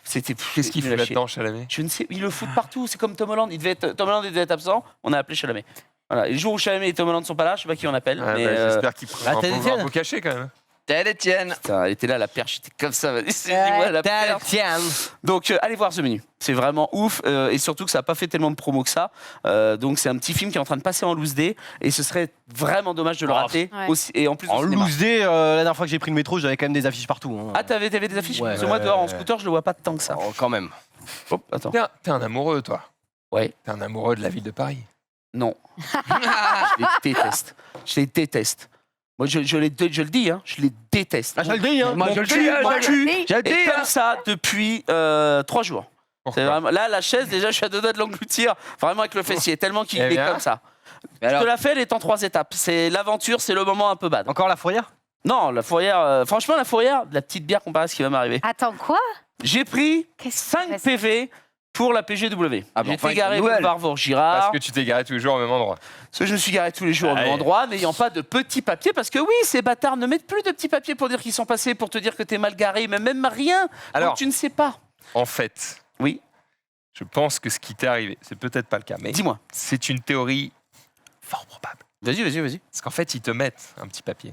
C'était Qu'est-ce qu'il nul fait à chier. là-dedans, Chalamet? Je ne sais, il le fout partout. C'est comme Tom Holland. Tom Holland il devait être absent. On a appelé Chalamet. Voilà. Et le jour où Chalamet et Tom Holland ne sont pas là, je sais pas qui on appelle. Ah, mais bah, j'espère qu'il prend Ah, un t'as pouvoir Étienne beau caché quand même. Tel Etienne. putain, elle était là, la perche était comme ça. Vas-y, dis-moi la perche. Tiens. Donc, allez voir ce menu. C'est vraiment ouf. Et surtout que ça n'a pas fait tellement de promo que ça. Donc, c'est un petit film qui est en train de passer en loose day. Et ce serait vraiment dommage de le Oh, rater. ouais. Aussi, et en plus, au En cinéma. loose day, la dernière fois que j'ai pris le métro, j'avais quand même des affiches partout. Hein. Ah, t'avais des affiches Ouais. Parce que moi, dehors, en scooter, je le vois pas tant que ça. Oh, quand même. Hop, attends. T'es un amoureux, toi. Ouais. T'es un amoureux de la ville de Paris. Non. Je les déteste. Je les déteste. Moi, je le dis, hein, je les déteste. Ah, je le dis, hein. Moi, Mon je le cul, dis, mon je cul Je le est dis, comme ça depuis 3 jours. Pourquoi C'est vraiment, là, la chaise, déjà, je suis à 2 doigts de l'engloutir, vraiment avec le fessier, tellement qu'il Eh est bien. comme ça. Mais Je alors, te la fais, elle est en 3 étapes. C'est l'aventure, c'est le moment un peu bad. Encore la fourrière. Non, la fourrière, franchement, la fourrière, de la petite bière comparée à ce qui va m'arriver. Attends, quoi? J'ai pris Qu'est-ce 5 PV pour la PGW. Ah bon, J'ai enfin, été garé nouvelle. boulevard Vaugirard. Parce que tu t'es garé tous les jours au même endroit. Parce que je me suis garé tous les jours au même Allez. endroit, n'ayant pas de petits papiers, parce que oui, ces bâtards ne mettent plus de petits papiers pour dire qu'ils sont passés, pour te dire que t'es mal garé, mais même rien. Alors, Donc tu ne sais pas. en fait, Oui, je pense que ce qui t'est arrivé, c'est peut-être pas le cas, mais dis-moi. c'est une théorie fort probable. Vas-y. Parce qu'en fait, ils te mettent un petit papier.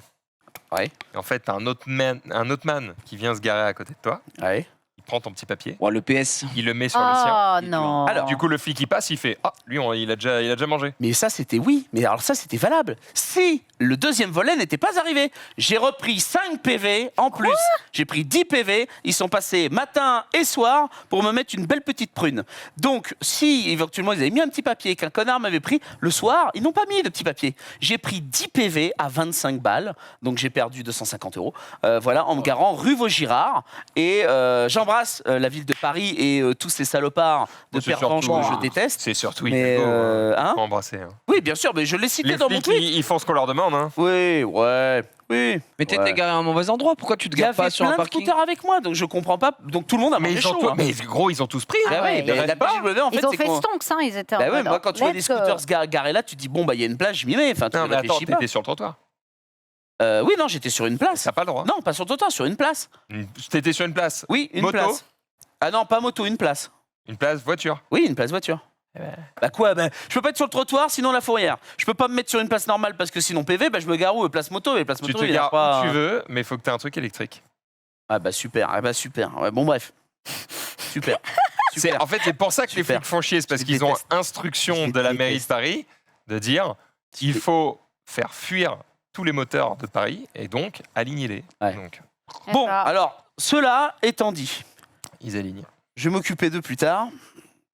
Ouais. Et en fait, t'as un autre man qui vient se garer à côté de toi. Ouais. Il prend ton petit papier, oh, le PS. il le met sur le sien. Oh non. Alors, Du coup, le flic, il passe, il fait « Ah, lui, il a déjà mangé. Mais ça, c'était oui. Mais alors ça, c'était valable. Si le deuxième volet n'était pas arrivé, j'ai repris 5 PV en plus. J'ai pris 10 PV. Ils sont passés matin et soir pour me mettre une belle petite prune. Donc, si éventuellement ils avaient mis un petit papier qu'un connard m'avait pris, le soir, ils n'ont pas mis de petit papier. J'ai pris 10 PV à 25 balles. Donc, j'ai perdu 250 €. Voilà, en me garant rue Vaugirard. Et j'embrasse la ville de Paris et tous ces salopards de C'est pervenches que surtout- je déteste. C'est surtout Mais, Hidalgo, hein faut embrasser. Hein. Oui, bien sûr, mais je l'ai cité Les dans mon flics, tweet. ils font ce qu'on leur demande. Hein. Oui. Mais t'étais Ouais. garé à un mauvais endroit. Pourquoi tu te Il y gares pas avait sur un plein de parking? scooters avec moi, donc je comprends pas. Donc tout le monde a Mais, mangé ils ont chaud. tous- hein. mais gros, ils ont tous pris. Bah Ah ouais, ouais, mais ils la PGW, en fait, Ils ont c'est fait qu'on- stonks, hein, ils étaient en Bah ouais, mode, moi, quand tu vois des let's go. scooters garés là, tu te dis, bon, bah, il y a une plage, je m'y mets. Enfin, tu Non, mais attends, réfléchis pas. t'étais sur le trottoir. Oui, non, j'étais sur une place. T'as pas le droit. Non, pas sur le trottoir, sur une place. T'étais sur une place. Oui, une Moto. place. Ah non, pas moto, une place. Une place voiture. Oui, une place voiture. Bah quoi, je peux pas être sur le trottoir sinon la fourrière. Je peux pas me mettre sur une place normale parce que sinon PV, je me gare où place moto, et place Tu moto te il y a gares pas. où tu veux, mais il faut que tu aies un truc électrique. Ah bah super, Ouais, bon bref. Super. En fait, c'est pour ça que les Super. flics font chier, c'est parce Je qu'ils ont déteste. instruction de la mairie de Paris de dire qu'il faut faire fuir tous les moteurs de Paris et donc aligner-les. Ouais. Donc, Bon, Ça. alors, cela étant dit, ils alignent. je vais m'occuper d'eux plus tard.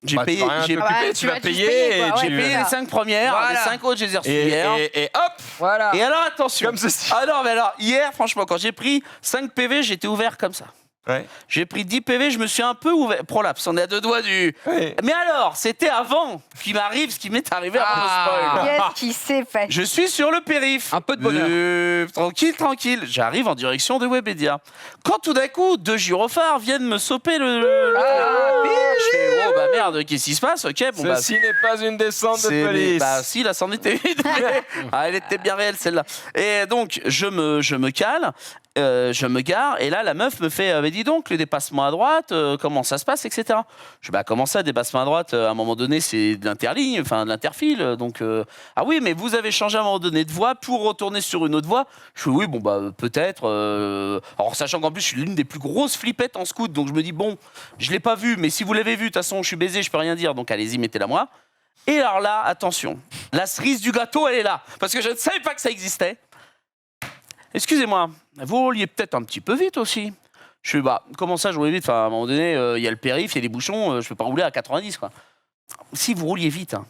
J'ai Bah, tu payé, vas rien j'ai t'occuper, bah, tu tu vas vas juste payer payer, et quoi, tu ouais, payé les 5 premières, Voilà. les 5 autres, je les ai reçues et, hier. et hop, Voilà. Et alors, attention. comme ceci. Ah non, mais alors, hier, franchement, quand j'ai pris 5 PV, j'étais ouvert comme ça. Ouais. J'ai pris 10 PV, je me suis un peu ouvert. Prolapse, on est à 2 doigts du. Ouais. Mais alors, c'était avant qu'il m'arrive ce qui m'est arrivé avant Ah. le spoil. Qu'est-ce qui s'est passé? Je suis sur le périph. Un peu de bonheur. Tranquille. J'arrive en direction de Webedia. Quand tout d'un coup, 2 gyrophares viennent me soper le. Je fais, oh bah merde, qu'est-ce qui se passe? Ok, bon bah. Ceci n'est pas une descente de police. Bah si, là, c'en était une. Ah, elle était bien réelle, celle-là. Et donc, je me cale, je me gare, et là, la meuf me fait, dis donc, le dépassement à droite, comment ça se passe, etc. Je dis, bah, comment ça, dépassement à droite? À un moment donné, c'est de l'interligne, enfin, de l'interfile. Donc, ah oui, mais vous avez changé à un moment donné de voie pour retourner sur une autre voie. Je fais, oui, bon, bah, peut-être. Alors, sachant qu'en plus, je suis l'une des plus grosses flippettes en scout, donc je me dis, bon, je l'ai pas vu, mais si vous l'avez vu, de toute façon, je suis baisé, je peux rien dire, donc allez-y, mettez-la moi. Et alors là, attention, la cerise du gâteau, elle est là, parce que je ne savais pas que ça existait. Excusez-moi, vous rouliez peut-être un petit peu vite aussi. Je suis bah, comment ça, je roulais vite? Enfin, à un moment donné, il y a le périph', il y a des bouchons, je peux pas rouler à 90, quoi. Si vous rouliez vite, hein.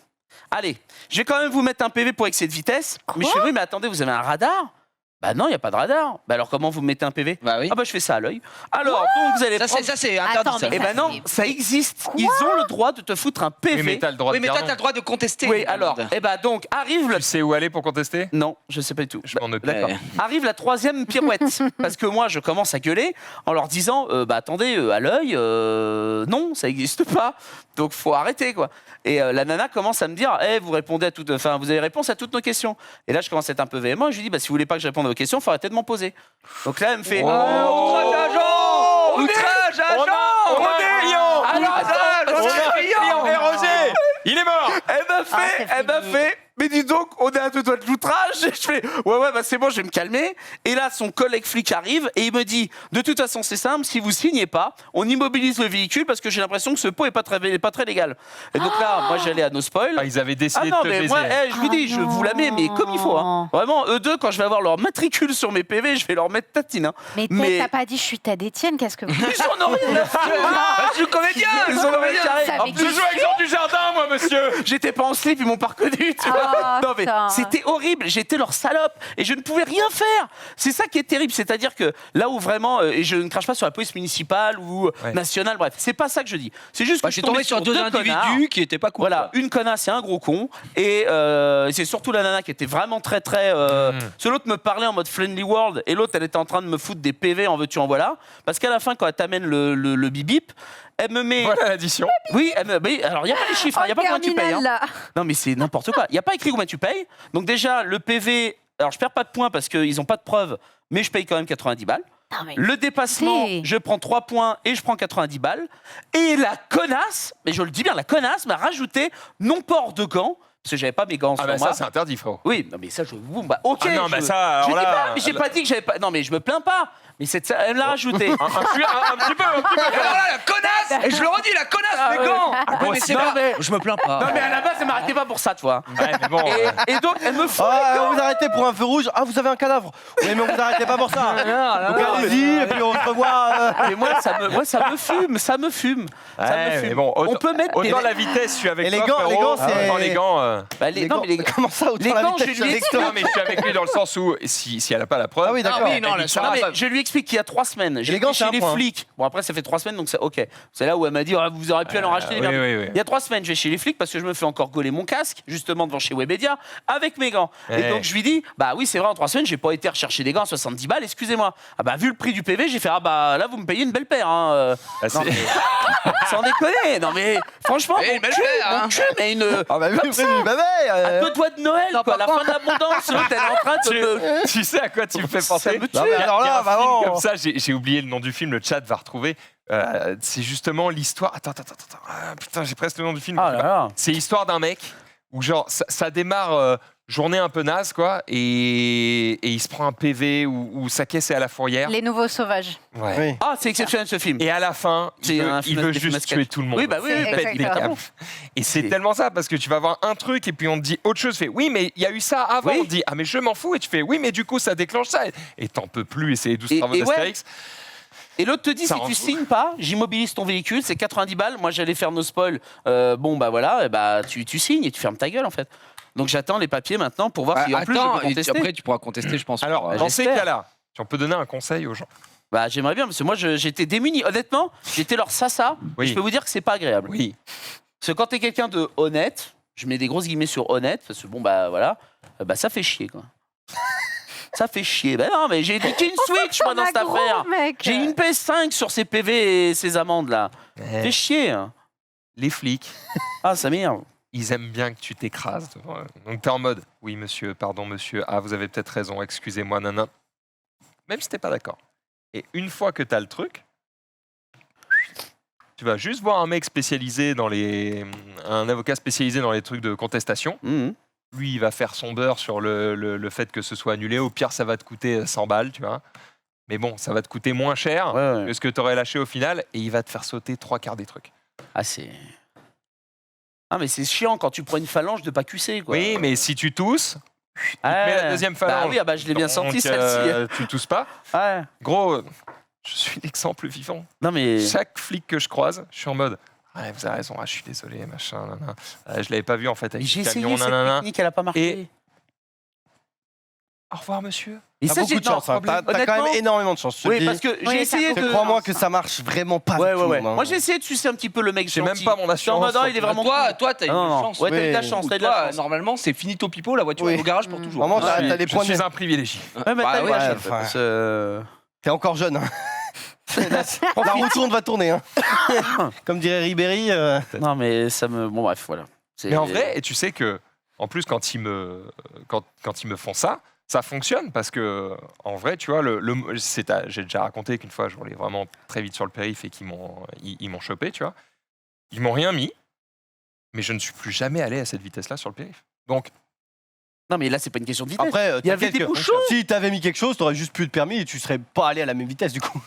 Allez, je vais quand même vous mettre un PV pour excès de vitesse. Mais je fais, oui, mais attendez, vous avez un radar? Bah non, il n'y a pas de radar. Bah alors comment vous mettez un PV? Bah oui. Ah bah je fais ça à l'œil. Alors, donc vous allez Ça, prendre... c'est interdit. Attends, ça. mais Eh ben non, ça existe. Ils ont le droit de te foutre un PV. Oui, mais t'as le droit Oui, de mais dire toi, non. t'as le droit de contester. Oui, alors, eh ben donc, arrive le... Tu sais où aller pour contester? Non, je sais pas du tout. Je m'en occupe. D'accord. Arrive la 3e pirouette. Parce que moi, je commence à gueuler en leur disant, bah attendez, à l'œil, non, ça n'existe pas. Donc, faut arrêter, quoi. Et la nana commence à me dire, vous répondez à toutes... Enfin, vous avez réponse à toutes nos questions. Et là, je commence à être un peu véhément. Et je lui dis, bah si vous voulez pas que je réponde à vos questions, il faut arrêter de m'en poser. Donc là, elle me fait... Outrage agent! Outrage agent! On a un client! Alors, attends, On a un client! Et Roger, il est mort! Elle m'a fait, mais dis donc, on est à 2 doigts de l'outrage. Je fais, ouais, bah c'est bon, je vais me calmer. Et là, son collègue flic arrive et il me dit, de toute façon, c'est simple, si vous signez pas, on immobilise le véhicule parce que j'ai l'impression que ce pot est pas très légal. Et donc là, moi, j'allais à nos spoils. Ah, ils avaient Ah décidé non, de te mais baiser. moi, je vous dis, je vous la mets, mais comme il faut. Hein. Vraiment, eux deux, quand je vais avoir leur matricule sur mes PV, je vais leur mettre tatine. Hein. Mais t'as pas dit je suis ta d'Étienne, qu'est-ce que vous... Ils en ont rien à Je suis comédien! Ils en ont rien à carrer. Ça En fait plus, Je joue avec Jean du Jardin, moi, monsieur! j'étais pas en slip, ils m'ont pas reconnu, tu vois. Ah, Non, mais putain. c'était horrible, j'étais leur salope et je ne pouvais rien faire. C'est ça qui est terrible, c'est-à-dire que là où vraiment, et je ne crache pas sur la police municipale ou Ouais. nationale, bref, c'est pas ça que je dis. C'est juste que Je suis tombé sur 2 connards. individus qui étaient pas cool. Voilà, quoi. une connasse et un gros con. Et c'est surtout la nana qui était vraiment très. Ce l'autre me parlait en mode Friendly World et l'autre elle était en train de me foutre des PV en veux-tu en voilà. Parce qu'à la fin, quand elle t'amène le bip-bip, elle me met. Voilà l'addition. Oui, mais alors il n'y a pas les chiffres, il n'y a pas combien tu payes. Hein. Là. Non, mais c'est n'importe quoi. Il n'y a pas écrit combien tu payes. Donc, déjà, le PV. Alors, je perds pas de points parce qu'ils n'ont pas de preuves, mais je paye quand même 90 balles. Non, mais... Le dépassement, C'est- je prends 3 points et je prends 90 balles. Et la connasse, mais je le dis bien, la connasse m'a rajouté non-port de gants, parce que j'avais pas mes gants Ah, sur bah moi. ça, c'est interdit, frérot. Oui, non, mais ça, je. Bon, bah, ok. Ah non, je, mais ça, alors je dis là, pas, mais j'ai pas dit que j'avais pas. Non, mais je me plains pas. Mais elle me l'a rajouté. Un petit peu. Et alors là, la connasse! Et je le redis, la connasse, les gants! ouais. mais c'est Non, vrai. mais- Je me plains pas. Non, mais à la base, elle m'arrêtait pas pour ça, tu vois. Ouais, mais bon. Et donc, elle me fout. Ah, vous arrêtez pour un feu rouge. Ah, vous avez un cadavre. Oui, mais on vous arrêtez pas pour ça. Donc allez-y, et puis on se revoit. Mais moi, ça me fume. Ça me fume. Mais bon, On peut mettre des. autant la vitesse, je suis avec Et les toi, gants, frérot. les gants, c'est- Autant les gants. Bah, Les non, gants, mais les comment ça, autant les la gants, vitesse, je je suis lui avec explique. toi. Non, mais je suis avec lui dans le sens où si elle a pas la preuve. Ah oui, d'accord. Ah oui, non, là, ça Non, va mais pas. je lui explique qu'il y a 3 semaines. J'ai les gants, été chez c'est un les point. flics. Bon, après, ça fait 3 semaines, donc c'est OK. C'est là où elle m'a dit vous auriez pu aller en racheter des oui, merdes. oui, oui. Il y a 3 semaines, je vais chez les flics parce que je me fais encore gauler mon casque, justement devant chez Webedia, avec mes gants. Et Ouais. donc, je lui dis bah oui, c'est vrai, en 3 semaines, j'ai pas été rechercher des gants à 70 balles, excusez-moi. Ah bah, vu le prix du PV, j'ai fait ah bah là, vous me payez une belle paire. Hein. Ah, c'est- Non, mais- sans déconner. Non, mais franchement, Eh, mon une belle cul, paire, hein. mon cul, mais une. Ah, bah oui, Comme ça. bébé. 2 doigts de Noël, Non, quoi, par la fin de l'abondance. L'autre, elle est en train de me. Tu sais à quoi tu me fais Ça penser me tue. Non, mais alors Il y a là, un film vraiment. comme ça, j'ai oublié le nom du film, le chat va retrouver. C'est justement l'histoire. Attends. Ah, putain, j'ai presque le nom du film. Ah là là. C'est l'histoire d'un mec où genre ça démarre journée un peu naze quoi et il se prend un PV où sa caisse est à la fourrière. Les nouveaux sauvages. Ouais. Oui. Ah, c'est exceptionnel ce film. Et à la fin, C'est il veut, un il film veut des films à juste sketch. tuer tout le monde. Oui, bah oui, C'est bah, Pète les exactement. câbles. Et c'est C'est- tellement ça parce que tu vas voir un truc et puis on te dit autre chose. Fait oui, mais il y a eu ça avant. Oui. On te dit ah mais je m'en fous et tu fais oui, mais du coup ça déclenche ça et t'en peux plus. Et c'est les 12 travaux et ouais. d'Astérix. Et l'autre te dit, Ça si rend tu fou. signes pas, j'immobilise ton véhicule, c'est 90 balles. Moi, j'allais faire nos spoils. Bon, bah voilà, et bah, tu signes et tu fermes ta gueule, en fait. Donc, j'attends les papiers maintenant pour voir si, en plus, je Attends, peux contester. après tu pourras contester, je pense. Alors Ouais, dans ces j'espère. cas-là, on peut donner un conseil aux gens. Bah, j'aimerais bien, parce que moi, j'étais démuni. Honnêtement, j'étais leur sasa. Oui. Je peux vous dire que c'est pas agréable. Oui. Parce que quand t'es quelqu'un de honnête, je mets des grosses guillemets sur honnête, parce que bon, bah voilà, bah ça fait chier, quoi. Ça fait chier. Bah non, mais j'ai une Switch, moi, dans cette Gros, affaire. mec. J'ai une PS5 sur ces PV et ces amendes, là. Eh, Fait chier. Hein. les flics, Ah, ça m'énerve. ils aiment bien que tu t'écrases devant eux. Donc t'es en mode oui monsieur, pardon monsieur, ah vous avez peut-être raison, excusez-moi, nana. Même si t'es pas d'accord. Et une fois que t'as le truc, tu vas juste voir un mec spécialisé dans un avocat spécialisé dans les trucs de contestation. Mhm. Lui, il va faire son beurre sur le fait que ce soit annulé. Au pire, ça va te coûter 100 balles, tu vois. Mais bon, ça va te coûter moins cher Ouais, ouais. que ce que t'aurais lâché au final et il va te faire sauter 3/4 des trucs. Ah, c'est. Ah, mais c'est chiant quand tu prends une phalange de pas QC, quoi. Oui, mais si tu tousses, Ah, mets la deuxième Bah phalange. oui, ah bah, je l'ai bien senti, donc, celle-ci. tu tousses pas. Ouais. Gros, je suis l'exemple vivant. Non, mais. Chaque flic que je croise, je suis en mode ouais, vous avez raison, je suis désolé, machin, nanana. Je l'avais pas vu en fait avec J'ai le essayé camion, cette nanana. technique, elle a pas marché. Au revoir, monsieur. Et T'as ça, beaucoup j'ai de chance, hein. T'as quand même honnêtement- énormément de chance. je te le Oui, dis. parce que Oui, j'ai ça essayé compte. de. Crois-moi que ça marche vraiment pas Ouais, avec ouais, tout ouais. le monde, hein. Moi, j'ai essayé de sucer un petit peu le mec J'ai même gentil. pas mon Je suis en assurance. mode, ah, il est vraiment Toi, cool. toi, t'as eu Ah, non, une non. chance. Ouais, t'as eu de la Oui. chance, t'as eu de la Toi, chance. normalement, c'est finito pipo, la voiture Oui. est au garage pour toujours. Vraiment, Ouais, t'as des Je points de suis un privilégié. Ouais, mais Bah t'as eu de la ouais, chance. enfin. parce que- T'es encore jeune. Hein. La roue tourne va tourner. Hein. Comme dirait Ribéry. Non, mais ça me. Bon, bref, voilà. C'est- Mais en vrai, et tu sais que, en plus, quand ils me font ça, ça fonctionne parce que, en vrai, tu vois, j'ai déjà raconté qu'une fois, je roulais vraiment très vite sur le périph' et ils m'ont chopé, tu vois. Ils m'ont rien mis, mais je ne suis plus jamais allé à cette vitesse-là sur le périph'. Donc, Non, mais là, c'est pas une question de vitesse. Après, Il y avait t'inquiète des que bouchons. Si t'avais mis quelque chose, t'aurais juste plus de permis et tu serais pas allé à la même vitesse du coup.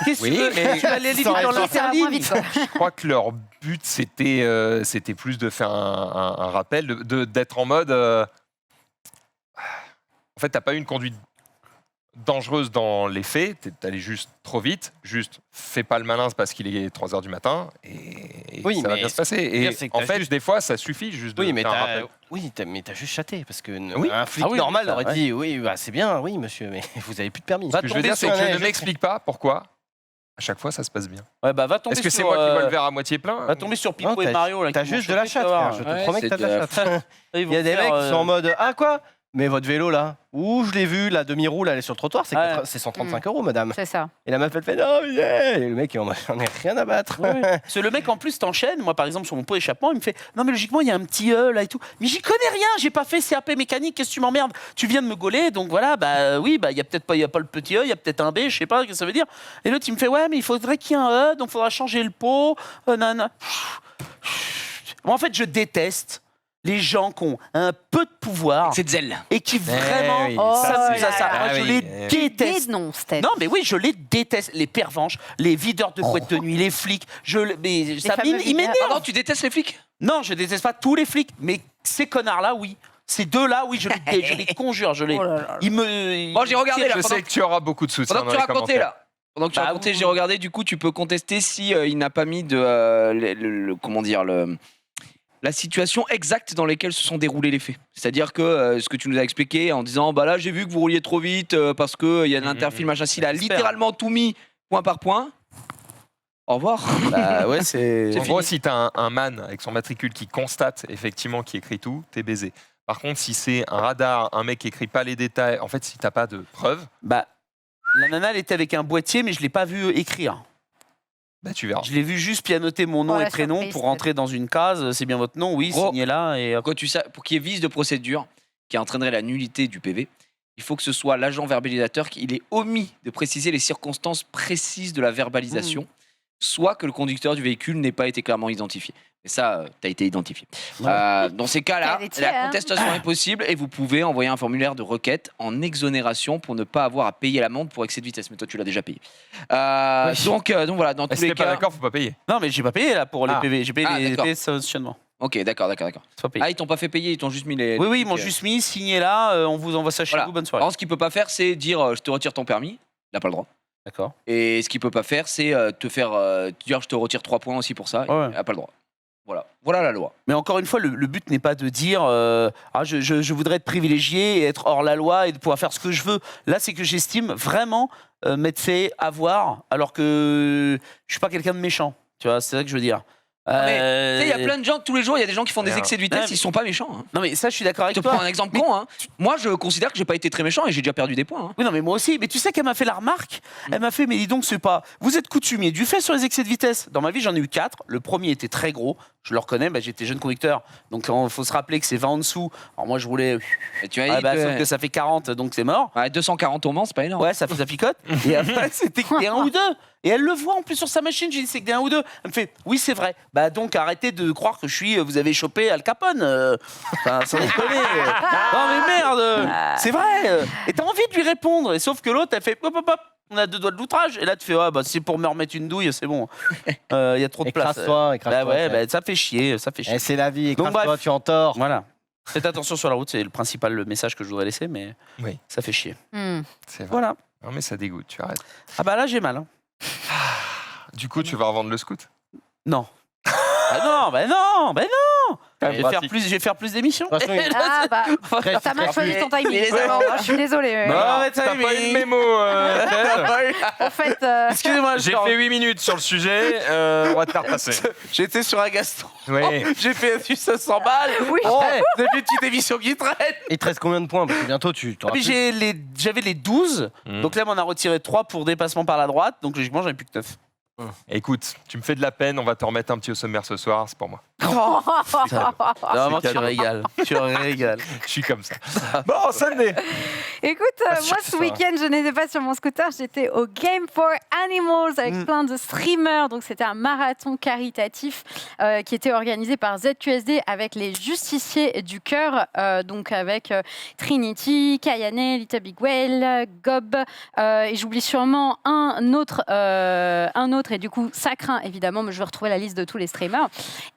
Qu'est-ce que Oui, tu veux mais- Tu vas aller vite Ça aurait dans été- Ça va moins l'interligne. vite, quoi. je crois que leur but, c'était plus de faire un rappel, d'être en mode. En fait, t'as pas eu une conduite dangereuse dans les faits, t'es allé juste trop vite, juste fais pas le malin c'est parce qu'il est 3h du matin et Oui, ça va mais bien se passer. pire, Et c'est que en t'as fait, juste- des fois, ça suffit juste de Oui, mais faire un t'as rappel. mais t'as juste chaté parce que Oui. un flic Ah oui, normal ça, aurait ouais. dit oui, bah, c'est bien, oui monsieur, mais vous avez plus de permis. Ce que je veux tomber dire, c'est sur que un je ne neige. m'explique pas pourquoi à chaque fois ça se passe bien. Ouais, bah va tomber Est-ce que c'est sur, moi qui vois le verre à moitié plein Va tomber sur Non, Pipo et Mario. là, T'as qui vont juste de la choper, chatte, tu vas frère. voir. Je te Ouais, promets que t'as de la c'est chatte. Ils Il vont y a des faire, mecs qui sont en mode ah quoi? Mais votre vélo là, où je l'ai vu, la demi-roue là, elle est sur le trottoir, c'est Ouais. c'est 135 €, madame. C'est ça. Et la meuf elle fait non, mais yeah. Et le mec il est en mode, j'en ai rien à battre. Parce que le mec en plus t'enchaîne, moi par exemple sur mon pot échappement, il me fait non mais logiquement il y a un petit E là et tout. Mais j'y connais rien, j'ai pas fait CAP mécanique, qu'est-ce que tu m'emmerdes? Tu viens de me gauler, donc voilà, bah oui, bah il y a peut-être pas, il y a pas le petit E, il y a peut-être un B, je sais pas ce que ça veut dire. Et l'autre il me fait ouais mais il faudrait qu'il y ait un E, donc il faudra changer le pot. Moi en fait je déteste les gens qui ont un peu de pouvoir C'est de zèle. et qui vraiment oui, Oh s'amusent là à ça. là. Moi, Ah je oui, les eh oui. déteste. Dénonce, Steph. Non, mais oui, je les déteste. Les pervenches, les videurs de boîtes de nuit, les flics. Mais ça fameux il videurs. m'énerve. Pardon, tu détestes les flics? Non, je déteste pas tous les flics, mais ces connards-là, oui. Ces deux-là, oui, je les conjure. Je les. Oh là là. Ils me. Bon, j'ai regardé là. Je Pendant sais que tu auras beaucoup de soutien pendant dans que tu les racontais commentaires. là. Pendant que tu Bah, racontais, oui. j'ai regardé. Du coup, tu peux contester si il n'a pas mis de comment dire la situation exacte dans laquelle se sont déroulés les faits. C'est-à-dire que ce que tu nous as expliqué en disant bah là j'ai vu que vous rouliez trop vite parce que il y a de l'interfile machin. S'il a J'espère. littéralement tout mis point par point. Au revoir. Bah ouais, c'est. En gros, si t'as un man avec son matricule qui constate effectivement qui écrit tout, t'es baisé. Par contre, si c'est un radar, un mec qui écrit pas les détails, en fait, si t'as pas de preuves, Bah. La nana, elle était avec un boîtier, mais je l'ai pas vu écrire. bah tu verras. Je l'ai vu juste pianoter mon nom Oh, et la prénom surprise, pour rentrer dans une case. C'est bien votre nom, oui, Gros. signez là. Et Quand tu sais, pour qu'il y ait vice de procédure qui entraînerait la nullité du PV, il faut que ce soit l'agent verbalisateur qui il ait omis de préciser les circonstances précises de la verbalisation. soit que le conducteur du véhicule n'ait pas été clairement identifié. Et ça, tu as été identifié. Dans ces cas-là, Quel métier, la hein. contestation est possible et vous pouvez envoyer un formulaire de requête en exonération pour ne pas avoir à payer l'amende pour excès de vitesse. Mais toi, tu l'as déjà payé. Donc voilà, dans tous Si les t'es pas cas. d'accord, faut pas payer. Non, mais j'ai pas payé là pour les Ah. PV. J'ai payé Ah, les d'accord. PV de stationnement. Ok, d'accord. C'est pas payé. Ah, ils t'ont pas fait payer, ils t'ont juste mis les. Oui, ils les m'ont trucs, juste mis, signé là, on vous envoie ça chez Voilà. vous, bonne soirée. Alors, ce qu'il peut pas faire, c'est dire je te retire ton permis. Il n'a pas le droit. D'accord. Et ce qu'il peut pas faire, c'est te dire je te retire 3 points aussi pour ça. Ouais. Il n'a pas le droit. Voilà la loi. Mais encore une fois, le but n'est pas de dire je voudrais être privilégié et être hors la loi et de pouvoir faire ce que je veux. Là, c'est que j'estime vraiment m'être fait avoir alors que je suis pas quelqu'un de méchant. Tu vois, c'est ça que je veux dire. Tu sais, il y a plein de gens, tous les jours, il y a des gens qui font des Ouais. excès de vitesse, Ouais, ils sont pas méchants. Hein. Non, mais ça, je suis d'accord Je avec te toi. prends un exemple con. Hein. Moi, je considère que j'ai pas été très méchant et j'ai déjà perdu des points. Hein. Oui, non, mais moi aussi. Mais tu sais qu'elle m'a fait la remarque. Elle m'a fait, mais dis donc, c'est pas. Vous êtes coutumier du fait sur les excès de vitesse. Dans ma vie, j'en ai eu 4. Le premier était très gros. Je le reconnais. Bah, j'étais jeune conducteur. Donc, il faut se rappeler que c'est 20 en dessous. Alors, moi, je roulais. Et tu as dit Sauf que ça fait 40, donc c'est mort. 240 au Mans, c'est pas énorme. Ouais, ça picote. Et après, c'était que des 1 ou 2. Et elle le voit en plus sur sa machine. J'ai dit, c'est que des 1 ou 2. Elle me fait, oui, c'est vrai. Bah, donc, arrêtez de croire que vous avez chopé Al Capone. Enfin, sans déconner. Non, mais merde. C'est vrai. Et t'as envie de lui répondre. Et sauf que l'autre, elle fait, hop, hop, hop. On a 2 doigts de l'outrage. Et là, tu fais, ah, bah, c'est pour me remettre une douille, c'est bon. Il y a trop de place. Écrase-toi, écrase-toi. Bah ouais, frère. bah, ça fait chier. Ça fait chier. Eh, c'est la vie, Donc, écrase-toi, bref. tu en tort. Voilà. Faites attention sur la route, c'est le principal message que je voudrais laisser, mais Oui. ça fait chier. Hmm. C'est vrai. Voilà. Non, mais ça dégoûte, tu arrêtes. Ah bah là, j'ai mal. Hein. Du coup, tu vas revendre le scout. Non. Bah non. Je vais faire plus d'émissions. De toute façon, il- Ah bah, Très- t'as mal très- choisi ton timing. Il est vraiment, je suis désolée. Non, Alors, mais t'as mais- pas eu le mémo. En fait, Excusez-moi, J'ai fait 8 minutes sur le sujet, on va te faire passer. J'étais sur un gastron. Oui. J'ai fait du 500 balles. Oui. Oh, vous avez une petite émission qui traîne. il te reste combien de points? Parce que bientôt, tu Ah, t'auras mais plus. j'avais les 12. Mm. Donc là, on a retiré 3 pour dépassement par la droite. Donc logiquement, j'en ai plus que 9. Écoute, tu me fais de la peine, on va te remettre un petit au sommaire ce soir, c'est pour moi. Vraiment, tu cadeau. régales. Tu régales. Je suis comme ça. Bon, Sunday. écoute, Ah, moi ce ça. week-end, je n'étais pas sur mon scooter, j'étais au Game for Animals avec plein de streamers. Donc c'était un marathon caritatif qui était organisé par ZQSD avec les justiciers du cœur, donc avec Trinity, Kayane, Lita Big Whale, Gob, et j'oublie sûrement un autre et du coup ça craint évidemment, mais je vais retrouver la liste de tous les streamers.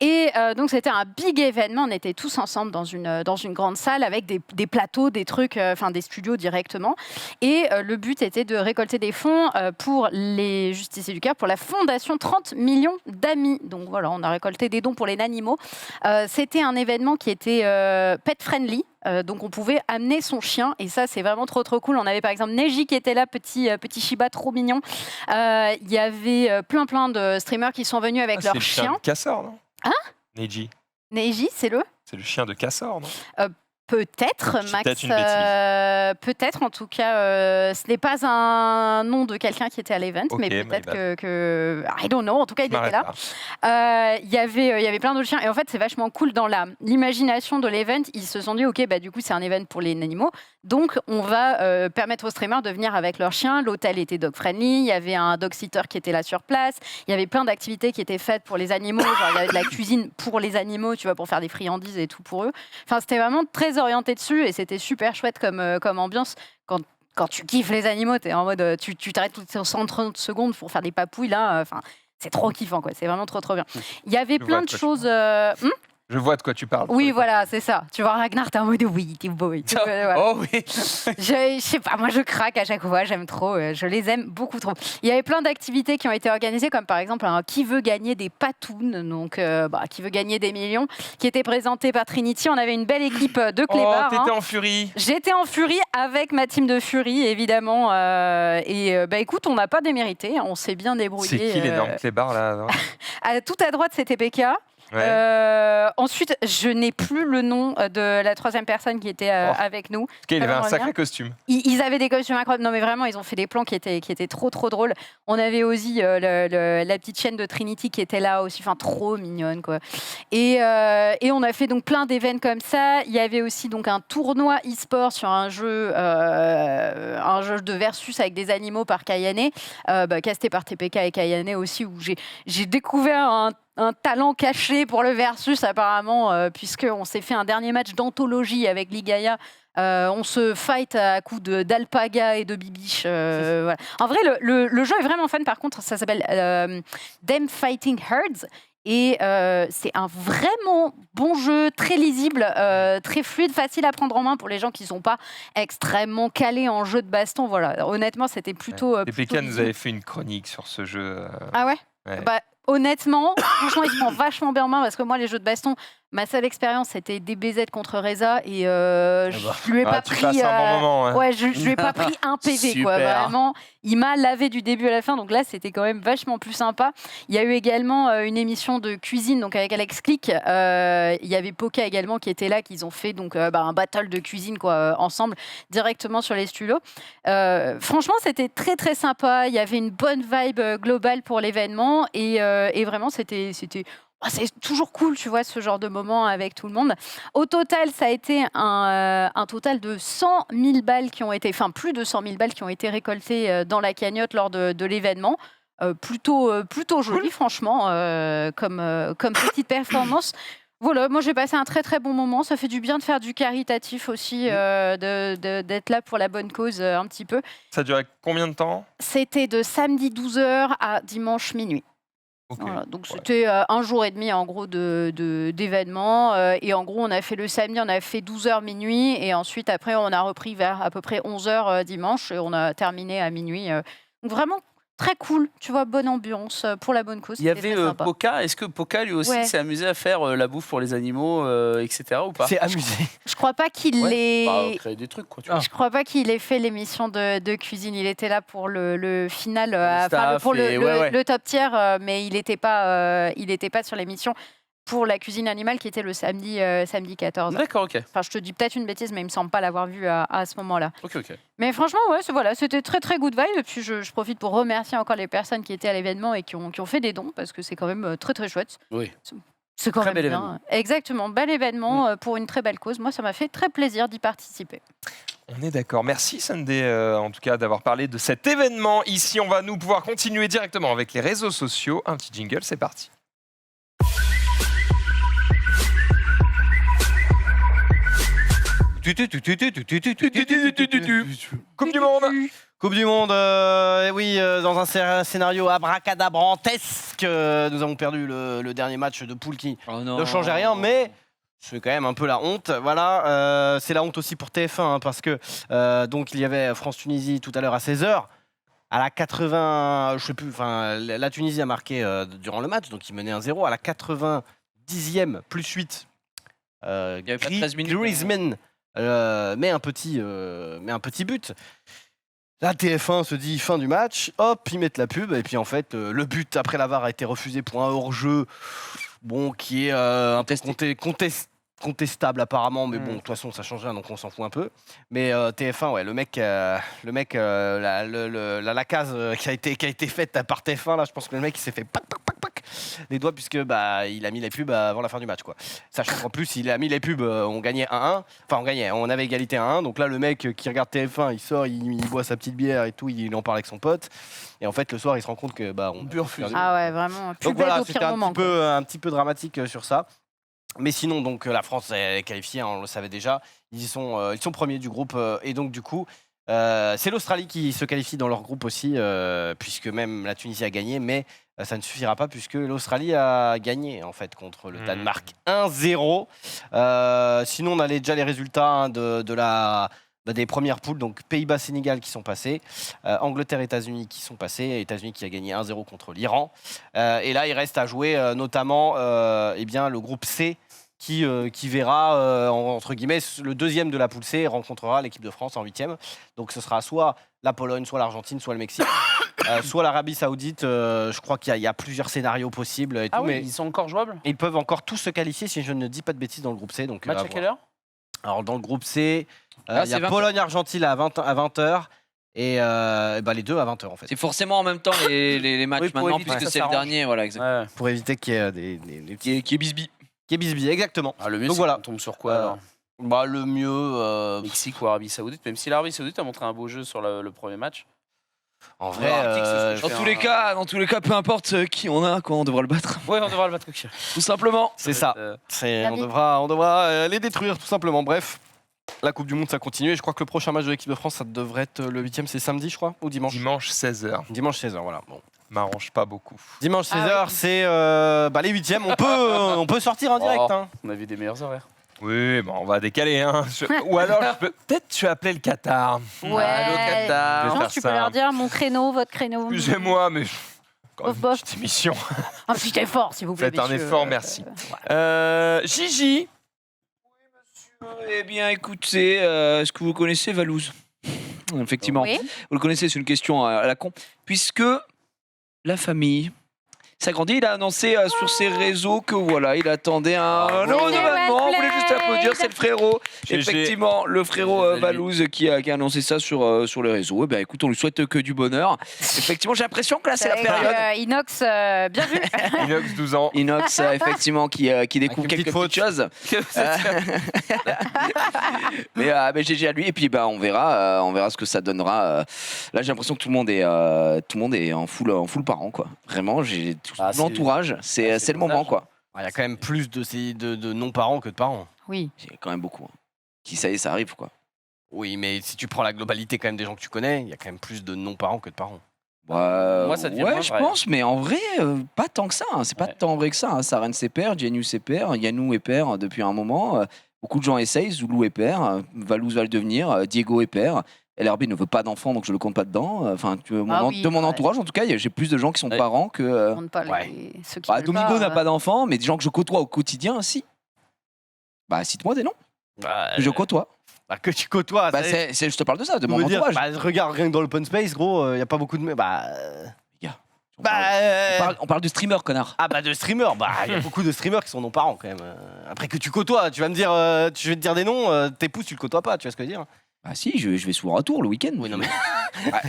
Et donc c'était un big événement, on était tous ensemble dans une grande salle avec des plateaux, des trucs, enfin des studios directement. Et le but était de récolter des fonds pour les justiciers du cœur, pour la fondation 30 millions d'amis. Donc voilà, on a récolté des dons pour les animaux. C'était un événement qui était pet friendly. Donc on pouvait amener son chien et ça c'est vraiment trop cool. On avait par exemple Neji qui était là, petit Shiba trop mignon. Il y avait plein de streamers qui sont venus avec Ah, c'est leur le chien chien. de Cassor, non Hein Neji. Neji, c'est le C'est le chien de Cassor, non peut-être, Je dis Max. peut-être une bêtise. Peut-être, en tout cas, ce n'est pas un nom de quelqu'un qui était à l'event, Ok, mais my peut-être bad. que. I don't know, en tout cas, il Je était m'arrête là. là. Il y avait plein d'autres chiens. Et en fait, c'est vachement cool dans l'imagination de l'event. Ils se sont dit, OK, bah, du coup, c'est un event pour les animaux. Donc, on va permettre aux streamers de venir avec leurs chiens. L'hôtel était dog-friendly. Il y avait un dog-sitter qui était là sur place. Il y avait plein d'activités qui étaient faites pour les animaux. Genre, il y avait de la cuisine pour les animaux, tu vois, pour faire des friandises et tout pour eux. Enfin, c'était vraiment très orienté dessus et c'était super chouette comme ambiance. Quand tu kiffes les animaux, t'es en mode, tu t'arrêtes toutes ces 130 secondes pour faire des papouilles là. Enfin, c'est trop kiffant, quoi. C'est vraiment trop bien. Il y avait Je plein vois de de quoi tu choses. Je vois de quoi tu parles. Oui, voilà, c'est ça. Tu vois, Ragnar, t'es en mode oui, t'es beau. Et tout, voilà. Oh oui. Je sais pas, moi je craque à chaque fois, j'aime trop, je les aime beaucoup trop. Il y avait plein d'activités qui ont été organisées, comme par exemple un qui veut gagner des patounes, donc qui veut gagner des millions, qui était présenté par Trinity. On avait une belle équipe de Oh, clébards. t'étais en furie. J'étais en furie avec ma team de furie, évidemment. Écoute, on n'a pas démérité, on s'est bien débrouillé. C'est qui l'énorme clébard là non Tout à droite, c'était PK. Ensuite, je n'ai plus le nom de la troisième personne qui était avec nous. Parce qu'il avait un sacré costume. Ils avaient des costumes incroyables. Non, mais vraiment, ils ont fait des plans qui étaient trop drôles. On avait aussi la petite chienne de Trinity qui était là aussi, enfin trop mignonne, quoi. Et on a fait donc plein d'événements comme ça. Il y avait aussi donc un tournoi e-sport sur un jeu de versus avec des animaux par Kayane, casté par TPK et Kayane aussi, où j'ai découvert un talent caché pour le versus apparemment, puisqu'on s'est fait un dernier match d'anthologie avec Ligaya. On se fight à coups d'alpaga et de bibiche. Voilà. En vrai, le jeu est vraiment fun. Par contre, ça s'appelle Them Fighting Herds. Et c'est un vraiment bon jeu, très lisible, très fluide, facile à prendre en main pour les gens qui ne sont pas extrêmement calés en jeu de baston. Voilà. Honnêtement, c'était plutôt. TPK nous avait fait une chronique sur ce jeu. Ah ouais, honnêtement, franchement, il se prend vachement bien en main parce que moi, les jeux de baston, ma seule expérience, c'était DBZ contre Reza et je lui ai pas tu pris. passes un bon moment. Ouais. Ouais, je lui ai pas pris un PV, quoi. Super. Vraiment, il m'a lavé du début à la fin, donc là, c'était quand même vachement plus sympa. Il y a eu également une émission de cuisine, donc avec Alex Click. Il y avait Poka également qui était là, qu'ils ont fait donc un battle de cuisine, quoi, ensemble, directement sur les studios. Franchement, c'était très très sympa. Il y avait une bonne vibe globale pour l'événement et vraiment, c'était c'est toujours cool, tu vois, ce genre de moment avec tout le monde. Au total, ça a été un total de 100 000 balles qui ont été, enfin plus de 100 000 balles qui ont été récoltées dans la cagnotte lors de l'événement. Plutôt joli, franchement, comme petite performance. Voilà, moi j'ai passé un très très bon moment. Ça fait du bien de faire du caritatif aussi, d'être là pour la bonne cause un petit peu. Ça durait combien de temps? C'était de samedi 12h à dimanche minuit. Okay. Voilà, donc c'était un jour et demi en gros d'événements et en gros on a fait le samedi, on a fait 12h minuit et ensuite après on a repris vers à peu près 11h dimanche et on a terminé à minuit. Donc vraiment très cool, tu vois, bonne ambiance pour la bonne cause. Il y avait Poka. Est-ce que Poka lui aussi s'est amusé à faire la bouffe pour les animaux, etc. ou pas? C'est amusé. Je crois pas qu'il ait créer des trucs, quoi. Tu vois. Je crois pas qu'il ait fait l'émission de cuisine. Il était là pour le final, pour le top tier, mais il n'était pas sur l'émission pour la cuisine animale qui était le samedi 14. D'accord, ok. Enfin, je te dis peut-être une bêtise, mais il me semble pas l'avoir vu à ce moment-là. Ok. Mais franchement, ouais, c'était très très good vibe. Et puis je profite pour remercier encore les personnes qui étaient à l'événement et qui ont fait des dons parce que c'est quand même très très chouette. Oui. C'est quand Très même bel bien. événement. Exactement, bel événement pour une très belle cause. Moi, ça m'a fait très plaisir d'y participer. On est d'accord. Merci Sunday, en tout cas, d'avoir parlé de cet événement. Ici, on va nous pouvoir continuer directement avec les réseaux sociaux. Un petit jingle, c'est parti. Coupe du monde. Coupe du monde, oui, dans un scénario abracadabrantesque, nous avons perdu le dernier match de poule qui ne changeait rien, mais c'est quand même un peu la honte. Voilà, c'est la honte aussi pour TF1, hein, parce que donc il y avait France-Tunisie tout à l'heure à 16h. À la 80, je sais plus, enfin, la Tunisie a marqué durant le match, donc il menait 1-0. À la 90e, plus 8, Il y avait pas 13 minutes. Griezmann met un petit but. La TF1 se dit fin du match, hop, ils mettent la pub, et puis en fait, le but après la VAR a été refusé pour un hors-jeu, bon, qui est un peu contestable apparemment, mais bon, de toute façon, ça change rien, donc on s'en fout un peu. Mais TF1, ouais, le mec, la case qui a été faite par TF1, là, je pense que le mec, il s'est fait pac les doigts, puisque il a mis les pubs avant la fin du match, quoi. Sachant qu'en plus, il a mis les pubs, on gagnait 1-1, enfin on avait égalité 1-1, donc là le mec qui regarde TF1, il sort, il boit sa petite bière et tout, il en parle avec son pote, et en fait le soir il se rend compte que on peut refuser. Ah ouais, vraiment. Donc voilà, c'était un petit peu dramatique sur ça. Mais sinon, donc la France est qualifiée, on le savait déjà, ils sont premiers du groupe, et donc du coup c'est l'Australie qui se qualifie dans leur groupe aussi, puisque même la Tunisie a gagné, mais ça ne suffira pas puisque l'Australie a gagné en fait contre le Danemark 1-0. Sinon, on a déjà les résultats des premières poules, donc Pays-Bas-Sénégal qui sont passés, Angleterre-États-Unis qui sont passés, États-Unis qui a gagné 1-0 contre l'Iran. Et là, il reste à jouer notamment le groupe C qui verra, entre guillemets, le deuxième de la poule C rencontrera l'équipe de France en 8e. Donc ce sera soit la Pologne, soit l'Argentine, soit le Mexique. soit l'Arabie Saoudite. Je crois qu'il y a plusieurs scénarios possibles et tout, mais ils sont encore jouables. ils peuvent encore tous se qualifier si je ne dis pas de bêtises dans le groupe C. Donc, Match à quelle heure? Alors dans le groupe C, il y c'est a 20. Pologne-Argentine à 20h et les deux à 20h en fait. C'est forcément en même temps les matchs Oui, pour maintenant, éviter puisque que ça c'est le s'arrange. dernier, voilà, exactement. Ouais. Pour éviter qu'il y ait des petits... Qui est bisbis. Qui est bisbis, exactement. Ah, le mieux, Donc c'est voilà. qu'on tombe sur quoi alors? Bah, le mieux... Mexique ou Arabie Saoudite, même si l'Arabie Saoudite a montré un beau jeu sur le premier match. En vrai... Dans tous les cas, peu importe qui on a, quoi, on devra le battre. Ouais, on devra le battre coquille. Tout simplement. c'est ça. On devra les détruire tout simplement. Bref, la Coupe du Monde, ça continue. Et je crois que le prochain match de l'équipe de France, ça devrait être le 8e, c'est samedi, je crois, ou dimanche. Dimanche 16h. Dimanche 16h, voilà. Bon. M'arrange pas beaucoup. Dimanche 16h, Ah oui. c'est les 8e. On peut sortir en direct. Hein. On a vu des meilleurs horaires. Oui, bon, on va décaler. Hein. Ou alors, peut-être je vais appeler le Qatar. Ouais. Allô, Qatar. Je vais Non, faire tu ça. peux leur dire mon créneau, votre créneau. Excusez-moi, mais encore Bof, une bof. petite émission. Un petit effort, s'il vous plaît. Faites un messieurs. effort, merci. Ouais. Gigi. Eh bien, écoutez, est-ce que vous connaissez Valouz? Effectivement. Oui. Vous le connaissez, c'est une question à la con. Puisque la famille s'agrandit, il a annoncé sur ses réseaux que voilà, il attendait un nouveau GG événement. On voulait Well juste applaudir, c'est le frérot. GG. Effectivement, le frérot Salut. Valouz qui a annoncé ça sur les réseaux. Eh ben, écoute, on lui souhaite que du bonheur. Effectivement, j'ai l'impression que là, c'est la Avec, période. Inox, bien vu. Inox, 12 ans. Inox, effectivement, qui découvre une quelques petite petites choses. Mais GG à lui, et puis on verra ce que ça donnera. Là, j'ai l'impression que tout le monde est en full parent, quoi. Vraiment, j'ai tout Ah, c'est- l'entourage, c'est le moment, dommage. quoi. Il y a quand même plus de non-parents que de parents. Oui. C'est quand même beaucoup. Hein. Qui ça y est, ça arrive, quoi. Oui, mais si tu prends la globalité quand même des gens que tu connais, il y a quand même plus de non-parents que de parents. Moi, ça devient moins ouais, je vrai. pense, mais en vrai, pas tant que ça. Hein. C'est pas Ouais. tant vrai que ça. Hein. Saren c'est père, Genius c'est père, Yanou est père depuis un moment. Beaucoup de gens essayent. Zoulou est père, Valouz va le devenir, Diego est père. LRB ne veut pas d'enfant, donc je le compte pas dedans. Enfin, de mon ouais. entourage, en tout cas, j'ai plus de gens qui sont Ouais. parents que. On compte pas Ouais. ceux qui Bah, veulent Domingo n'a hein. pas d'enfant, mais des gens que je côtoie au quotidien, si. Bah, cite-moi des noms que je côtoie. Que tu côtoies, Bah, je te parle de ça, de mon veut dire, entourage. regarde, rien que dans l'open space, gros, il n'y a pas beaucoup de... On parle de streamer, connard. Ah bah de streamers, il y a beaucoup de streamers qui sont non-parents quand même. Après que tu côtoies, tu vas me dire, je vais te dire des noms, tes pouces tu le côtoies pas, tu vois ce que je veux dire? Bah si, je vais souvent à Tours le week-end. Oui, non mais... Bah,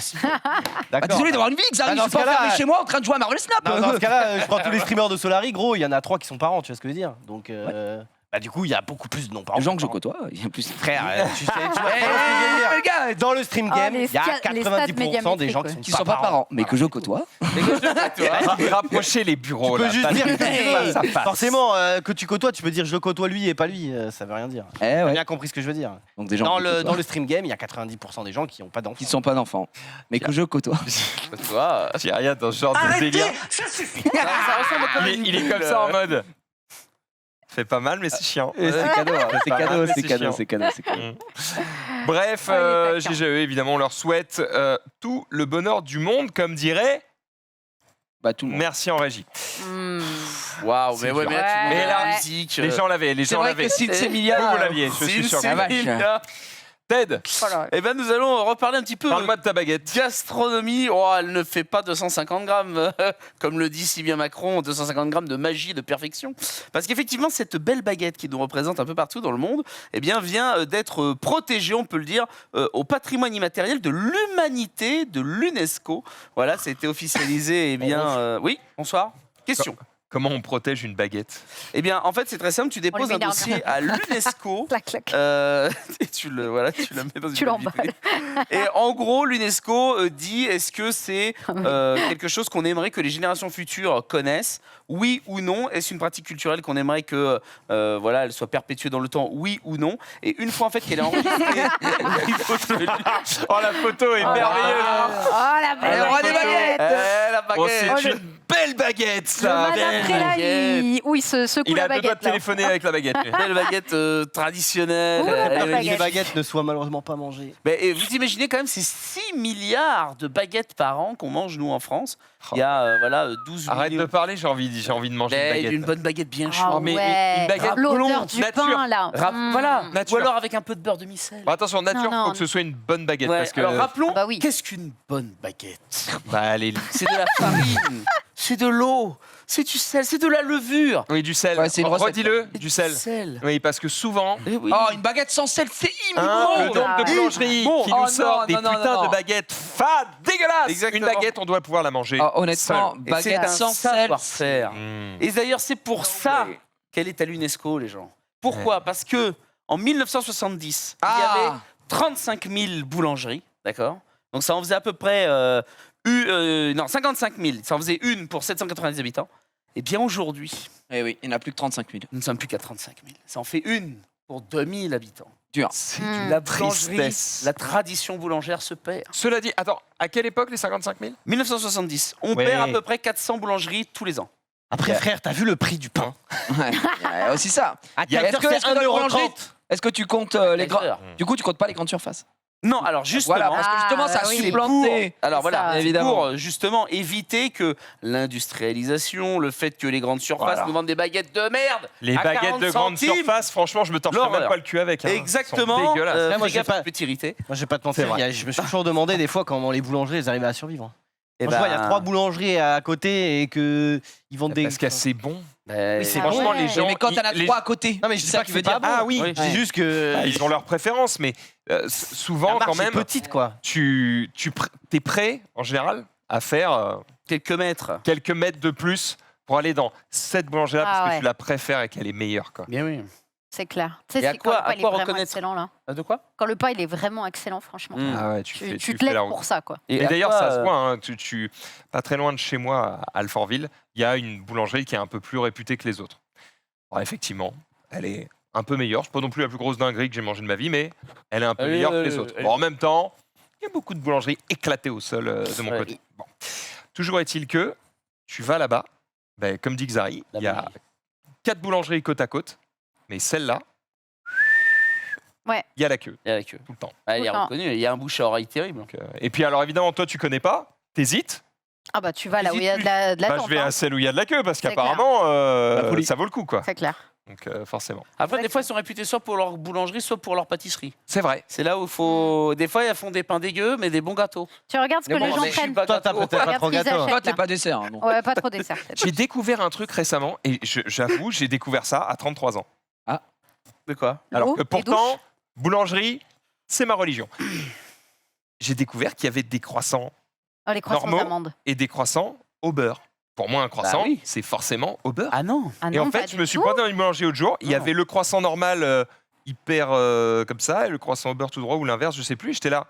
D'accord. désolé d'avoir une vie, Xavier, dans je ce suis pas cas-là, enfermé chez moi en train de jouer à Marvel Snap. Non, dans ce cas-là, je prends tous les streamers de Solari, gros, il y en a 3 qui sont parents, tu vois ce que je veux dire? Donc, du coup, il y a beaucoup plus de non-parents. Les gens que je côtoie, il y a plus. Frère, tu vois très bien ce que je veux dire. les gars, Dans le stream Ah, game, les il y a stats- les stats 90% des gens médiamétriques, qui qui sont pas parents, mais que je côtoie. Rapprochez les bureaux. Tu peux là, juste parce dire que que ça passe. forcément que tu côtoies, tu peux dire je le côtoie lui et pas lui, ça veut rien dire. Eh T'as ouais. bien compris ce que je veux dire. Donc des gens Dans que je le, côtoie, dans le stream game, il y a 90% des gens qui n'ont pas d'enfants. qui sont pas d'enfants, mais que je côtoie. Toi, J'ai rien dans ce genre de délire. ça ressemble comme Il est comme ça en mode. Fait pas mal, mais c'est chiant. C'est cadeau, hein. c'est pas cadeau, mal, mais c'est c'est cadeau, chiant. c'est cadeau, c'est cadeau. Bref, Oh, il est taquin. GGE, évidemment, on leur souhaite tout le bonheur du monde, comme dirait. Bah tout le monde. Merci en régie. Hmm. Waouh, C'est mais ouais, dur. mais là, tu Ouais. mets la là, musique. Les gens l'avaient, les C'est gens vrai l'avaient. que si c'est Vous, milliard, vous l'aviez, je suis sûr. la vache. Ted, Voilà. Eh ben, nous allons reparler un petit peu parle-moi de ta baguette. gastronomie. Oh, elle ne fait pas 250 grammes, comme le dit si bien Macron, 250 grammes de magie, de perfection. Parce qu'effectivement, cette belle baguette qui nous représente un peu partout dans le monde, eh bien, vient d'être protégée, on peut le dire, au patrimoine immatériel de l'humanité de l'UNESCO. Voilà, ça a été officialisé. Eh bien, oui, bonsoir. Question. Comment on protège une baguette? Eh bien, en fait, c'est très simple. Tu déposes un met dans- dossier à l'UNESCO. Clac, clac. Et tu le mets dans une Tu belle l'emballes. vitrine. Et en gros, l'UNESCO dit est-ce que c'est quelque chose qu'on aimerait que les générations futures connaissent? Oui ou non? Est-ce une pratique culturelle qu'on aimerait que elle soit perpétuée dans le temps? Oui ou non? Et une fois en fait qu'elle est enregistrée au niveau de Oh, la photo est merveilleuse. Oh la Le belle roi des baguette. baguettes. la Bon, baguette. c'est Oh, une belle baguette, Le ça. mal belle après là, baguette. il secoue Il la a deux doigts baguette. de téléphoner avec la baguette. lui. Belle baguette traditionnelle. Ouh, elle est la magnifique. baguette. Les baguettes ne soient malheureusement pas mangées. Mais, et vous imaginez quand même, c'est 6 milliards de baguettes par an qu'on mange, nous, en France. Il y a 12 Arrête millions. de parler, j'ai envie de manger une Mais baguette. une bonne baguette bien Ah chaude. mais ouais. une baguette L'odeur blonde, du nature. pain là. Voilà. Nature. Ou alors avec un peu de beurre de micelle. Bon, attention, nature, Non, non. faut que ce soit une bonne baguette. Ouais, Parce que, alors rappelons, Bah oui. qu'est-ce qu'une bonne baguette? bah, allez. C'est de la farine, c'est de l'eau, c'est du sel, c'est de la levure. Oui, du sel. Ouais, c'est une recette, Redis-le, Et du sel. Oui, parce que souvent, Eh oui. Oh, une baguette sans sel, c'est le immonde. nombre de boulangeries Bon, qui oh nous sortent non, des non, non, putains non. de baguettes fades, dégueulasses. Exactement. Une baguette, on doit pouvoir la manger. Ah, honnêtement, seule. Et c'est baguette un sans sel. savoir-faire. Mmh. Et d'ailleurs, c'est pour ça qu'elle est à l'UNESCO, les gens. Pourquoi? Parce que en 1970, il y avait 35 000 boulangeries, d'accord? Donc ça en faisait à peu près 55 000. Ça en faisait une pour 790 habitants. Et bien aujourd'hui, Eh oui, il n'y en a plus que 35 000. nous ne sommes plus qu'à 35 000. Ça en fait une pour 2000 habitants. C'est Mmh. d'une La boulangerie, tristesse. la tradition boulangère se perd. Cela dit, attends, à quelle époque les 55 000? 1970, on Ouais. perd à peu près 400 boulangeries tous les ans. Après, frère, t'as vu le prix du pain? Ouais, il y a aussi ça. À Y a- 4 est-ce heures, que- c'est est-ce que dans le 1,30 boulangerie- Est-ce que tu comptes les grands. Du coup, tu comptes pas les grandes surfaces. Non, alors justement, Voilà, parce que justement, ça a Ah, oui. supplanté. alors C'est voilà, ça. c'est Évidemment. pour justement éviter que l'industrialisation, le fait que les grandes surfaces Voilà. nous vendent des baguettes de merde. Les à baguettes 40 de grande centimes. surface, franchement, je me torcherais même L'horreur. pas le cul avec. Hein. Exactement. Elles sont dégueulasses. moi, moi, j'ai pas- peut t'irriter. Moi, je vais pas te C'est mentir, vrai. je me suis toujours demandé des fois comment les boulangeries elles arrivaient à survivre. Et Moi, je vois, il y a 3 boulangeries à côté et que ils vendent des. Parce que c'est bon. Mais c'est Franchement, ouais. les gens. Mais quand t'en as les- 3 à côté, Non, mais je c'est dis ça pas qui que veut c'est pas dire. bon. Ah oui, Oui. C'est juste que. bah, ils ont leurs préférences, mais souvent, la marge quand est même, petite, quoi. t'es prêt, en général, à faire quelques mètres. quelques mètres de plus pour aller dans cette boulangerie-là Ah parce que ouais. tu la préfères et qu'elle est meilleure. Quoi. Bien oui. C'est clair. Tu sais, Et à c'est quand quoi- le pain à il est quoi vraiment reconnaître excellent là. De quoi? Quand le pain il est vraiment excellent, franchement. Mm. Ah ouais, tu Tu, fais, tu tu te fais lèves la route. pour ça, quoi. Et à d'ailleurs, quoi, ça se voit, hein, pas très loin de chez moi, à Alfortville, il y a une boulangerie qui est un peu plus réputée que les autres. Alors, effectivement, elle est un peu meilleure. Je ne suis pas non plus la plus grosse dinguerie que j'ai mangée de ma vie, mais elle est un peu meilleure que les autres. Bon, en même temps, il y a beaucoup de boulangeries éclatées au sol de mon Ouais. côté. Bon. Toujours est-il que tu vas là-bas, ben, comme dit Xari, il y a 4 boulangeries côte à côte, mais celle-là, Ouais. il y a la queue Il y a la queue. tout le temps. Ah, il est Autant. reconnu, il y a un bouche à oreille terrible. Donc, et puis alors évidemment, toi tu connais pas, t'hésites. Ah bah tu vas là où il y a de la Bah, tente, je vais hein. à celle où il y a de la queue parce C'est qu'apparemment La folie. ça vaut le coup quoi. C'est clair. Donc forcément. Après, des fois, ils sont réputés soit pour leur boulangerie, soit pour leur pâtisserie. C'est vrai. C'est là où il faut. Des fois, ils font des pains dégueux, mais des bons gâteaux. Tu regardes ce que Mais les bon, gens mais je suis prennent. pas Toi, t'as gâteau. peut-être pas Regarde trop ce qu'ils gâteau. achètent. Toi, t'es pas dessert. hein, donc. Ouais, pas trop dessert. peut-être. J'ai découvert un truc récemment et j'avoue, j'ai découvert ça à 33 ans. De quoi? Alors L'eau, que les pourtant, douches. boulangerie, c'est ma religion. J'ai découvert qu'il y avait des croissants Oh, les croissants normaux. d'amandes. et des croissants au beurre. Pour moi, un croissant, oui. c'est forcément au beurre. Ah non! Ah Et non, en pas fait, je du me suis tout. pointé dans une boulangerie l'autre jour. Il y Non. avait le croissant normal hyper comme ça et le croissant au beurre tout droit ou l'inverse, je sais plus. Et j'étais là.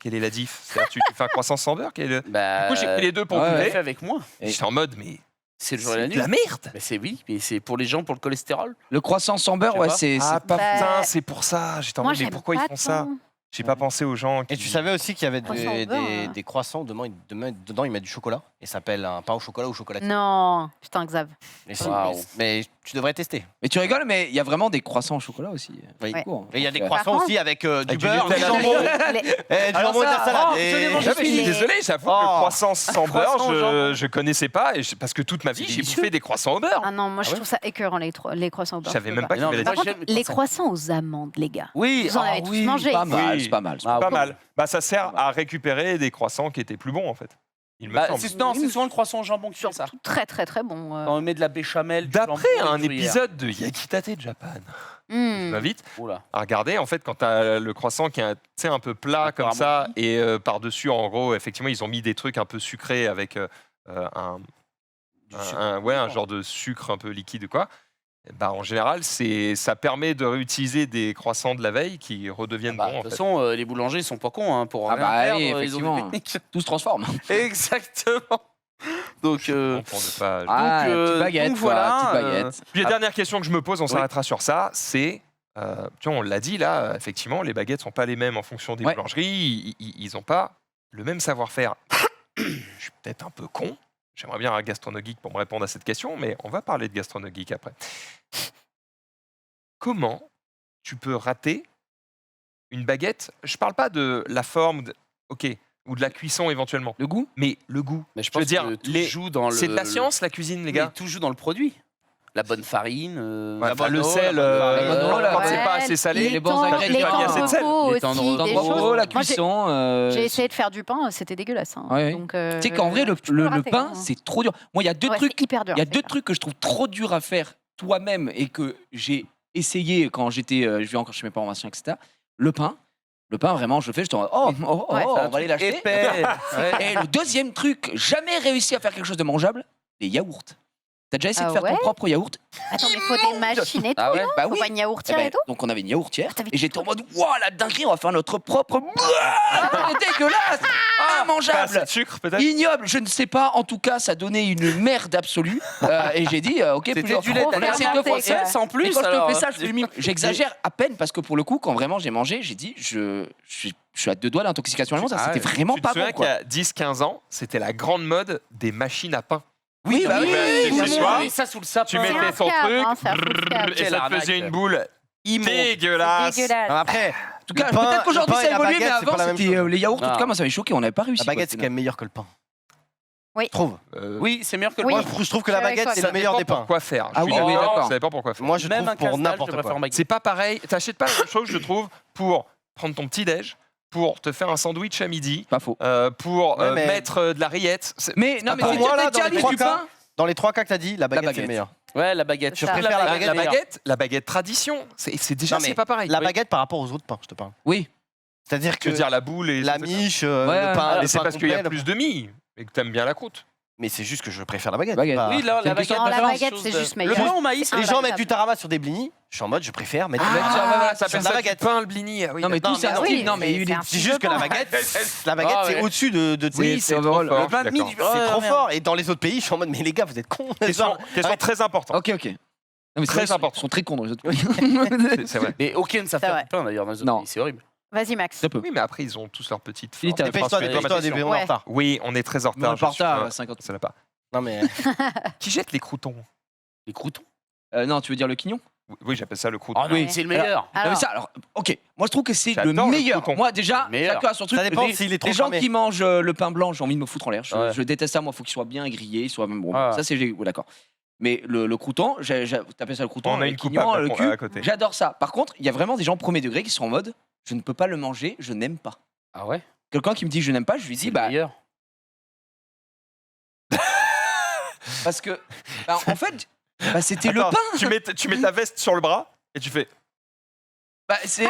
Quelle est la diff? C'est-à-dire, tu fais un croissant sans beurre? Quel est le... Bah, Du coup, j'ai pris les deux pour ouais, tu l'as goûter. fait avec moi. Et j'étais en mode, mais C'est le jour et c'est la de nuit. la merde! Mais c'est oui, mais c'est pour les gens, pour le cholestérol. Le croissant sans beurre, Je sais ouais, pas. c'est. Ah Bah, putain, c'est pour ça. J'étais en Moi, mode, mais j'aime pourquoi ils pas font ça? tant. J'ai pas pensé aux gens qui... Et tu savais aussi qu'il y avait Croissant au beurre, hein. des croissants, dedans ils mettent du chocolat, et ça s'appelle un pain au chocolat ou chocolat. Non, putain, Xav. Mais, Waouh. mais tu devrais tester. Mais tu rigoles, mais il y a vraiment des croissants au chocolat aussi. Oui. Ouais. Cool. Et il y a des Donc, croissants Par aussi avec du Avec du beurre, du Nutella. jambon, Les- du Alors jambon et de ça, la salade. oh, Et- je l'ai mangé. Ouais, mais je suis Les- désolé, j'avoue, Oh. le croissant sans beurre, Croissant au jambon. je connaissais pas, parce que toute ma vie, C'est j'ai délicieux. bouffé des croissants au beurre. Ah non, moi je Ah ouais trouve ça écœurant les croissants au Je beurre. savais je même peux pas qu'il y Non, avait mais des Par moi, contre, j'aime les croissants aux amandes, les gars. Oui, Vous en avez tous mangé. Pas mal, Oui. c'est pas mal. c'est Ah, pas Pas mal. mal. Bah, ça sert à récupérer des croissants qui étaient plus bons, en fait. Il me Bah, semble. non, c'est souvent le croissant au jambon qui fait ça. Surtout très très très bon. Quand on met de la béchamel, du D'après jambon et un du gruyère. épisode de Yakitate Japan, je Hmm. m'invite Oula. à regarder, en fait, quand tu as le croissant qui est tu sais, un peu plat Un peu comme ça, ramolli. et par-dessus, en gros, effectivement, ils ont mis des trucs un peu sucrés avec Du sucre. un genre de sucre un peu liquide, quoi. Bah, en général, ça permet de réutiliser des croissants de la veille qui redeviennent Bah, bons. de En toute fait. façon, les boulangers sont pas cons hein, pour Ah rien bah perdre, oui, ils ont des effectivement. techniques. Tout se transforme. Exactement. Donc, Bon, pour ne pas... Ah, Donc, petite baguette, donc quoi, voilà, petite baguette. Puis la dernière question que je me pose, on Oui. s'arrêtera sur ça, c'est, tu vois, on l'a dit là, effectivement, les baguettes sont pas les mêmes en fonction des Ouais. boulangeries, ils n'ont pas le même savoir-faire. Je suis peut-être un peu con, j'aimerais bien un gastronogeek pour me répondre à cette question, mais on va parler de gastronogeek après. Comment tu peux rater une baguette? Je parle pas de la forme, ok, ou de la cuisson éventuellement, Le goût mais le goût. Mais je Je veux pense dire, que tout joue dans le. C'est de la science, la cuisine, les gars. Tout joue dans le produit. La bonne farine, Ouais, enfin, le bonne eau, sel, la bonne farine. quand Ouais, c'est pas assez salé, les bons ingrédients, les temps il y a assez de de sel. repos Les temps de aussi, repos, des Dans choses. la Moi, cuisson. j'ai essayé de faire du pain, c'était dégueulasse. Hein. Ouais. Donc, Tu sais qu'en vrai, le rater, pain, hein. c'est trop dur. Moi, il y a deux Ouais, trucs. c'est hyper dur. Il y a c'est deux ça. trucs que je trouve trop durs à faire toi-même et que j'ai essayé quand j'étais, je vis encore chez mes parents anciens, etc. Le pain, vraiment, je le fais, je te dis, Ouais, on va aller l'acheter. Épais. Et le deuxième truc, jamais réussi à faire quelque chose de mangeable, les yaourts. T'as déjà essayé Ah de faire ouais ton propre yaourt? Attends, mais il faut des machines et tout. Ah ouais. Bah Faut oui. pas une Eh yaourtière ben, et tout. donc on avait une yaourtière t'avais et j'étais en mode waouh la dinguerie, on va faire notre propre. C'est dégueulasse, pas immangeable, assez de sucre peut-être. ignoble, je ne sais pas. En tout cas, ça donnait une merde absolue. Et j'ai dit ok, C'était plusieurs du lait, fois, Trop on essaie fermenté, deux fois quoi. ça. sans Et plus. quand je alors, te fais ça, j'exagère à peine parce que pour le coup, quand vraiment j'ai mangé, j'ai dit je suis à deux doigts d'intoxication alimentaire. Ah C'était ouais. vraiment Tu te pas souviens bon quoi. qu'il y a 10-15 ans, c'était la grande mode des machines à pain. Oui, bah oui, oui. oui, Chez oui, soi, oui. ça sous le sapin. Tu C'est mettais un ton scam, truc hein, c'est un faux scam. et Quelle ça te arnaque. faisait une boule Immonde. dégueulasse. Dégueulasse. Après, En tout cas, le pain- peut-être qu'aujourd'hui le pain ça et a la évolué, mais baguette, c'est avant pas la même c'était chose. les yaourts. En Ah. tout cas, moi ça m'avait choqué, on n'avait pas réussi. la baguette, quoi, c'est quand même meilleur que le pain. Oui. Je trouve. Oui, c'est meilleur que le Oui. pain. Moi, je trouve que la Je suis avec baguette, toi, c'est ça le meilleur des pains. Quoi faire Ah Je suis oui, oui, d'accord. Ça dépend pourquoi faire. Moi, je Même trouve un pour casse-dalle, je n'importe préfère quoi. baguette. C'est pas pareil. T'achètes pas la même chose, je trouve, pour prendre ton petit déj, pour te faire un sandwich à midi, Pas faux. pour Ouais, mais- mettre de la rillette. Mais non, mais Pour si moi, tu là, fais dans les tiers trois du cas, pain. Dans les trois cas que t'as dit, la baguette, c'est baguette. le meilleur. Ouais, la baguette. Je préfère la La, baguette la meilleure. baguette tradition, c'est déjà Non, mais c'est pas pareil. La Oui. baguette par rapport aux autres pains, je te parle. Oui. C'est-à-dire Tu que veux dire la boule et la tout ça. miche, Ouais, le pain, Mais le c'est pain parce qu'il y a complet, plus de mie et que t'aimes bien la croûte. Mais c'est juste que je préfère la baguette. Baguette. pas- Oui, là, C'est la une question baguette. Non, la préférence, baguette, c'est juste Le meilleur. pain au maïs, Les gens imbattable. mettent du tarama sur des blinis. Je suis en mode, je préfère mettre Ah, du voilà, ça sur s'appelle de la ça du baguette. pain le blini. Ah oui, Non, mais d'accord. tout c'est un oui, style. Non, mais c'est- il c'est est. un C'est juste que la baguette, Ah ouais. c'est au-dessus de Oui, c'est c'est trop overall. fort. Le pain de D'accord. midi. C'est trop fort. Et dans les autres pays, je suis en mode, mais les gars, vous êtes cons. Question très importante. Ok, ok. Non, mais Très c'est vrai, important. Ils sont très cons dans les autres. C'est vrai. Mais aucun ne savent C'est faire vrai. du pain d'ailleurs dans les autres Non. pays, c'est horrible. Vas-y, Max. Très peu. Oui, mais après ils ont tous leurs petites Philippe, formes. t'as- Dépêche-toi, Je pense que- dépêche-toi, on est en Ouais. retard. Oui, on est très en retard. Non, pas en retard, 50. Ça l'a pas. Non, mais Qui jette les croutons? Les croutons. Non, tu veux dire le quignon? Oui, j'appelle ça le crouton. Oh non, Oui. c'est le meilleur. Non, mais Alors, ça, alors, ok. Moi, je trouve que c'est le J'adore le meilleur. crouton. Moi, déjà, Le meilleur. chacun a son truc. ça dépend Les- s'il est trop Les gens cramé. qui mangent le pain blanc, j'ai envie de me foutre en l'air. Ouais. Je déteste ça. Moi, il faut qu'il soit bien grillé, soit même bon. Ah. Ça, c'est ouais, d'accord. Mais le crouton, t'appelles ça le crouton? On a le une quignon, coupable le à cul. côté. J'adore ça. Par contre, il y a vraiment des gens premier degré qui sont en mode, je ne peux pas le manger, je n'aime pas. Ah ouais. Quelqu'un qui me dit je n'aime pas, je lui C'est dis le bah meilleur. parce que en fait, bah, c'était le Attends, pain. tu mets ta veste sur le bras et tu fais. Bah, c'est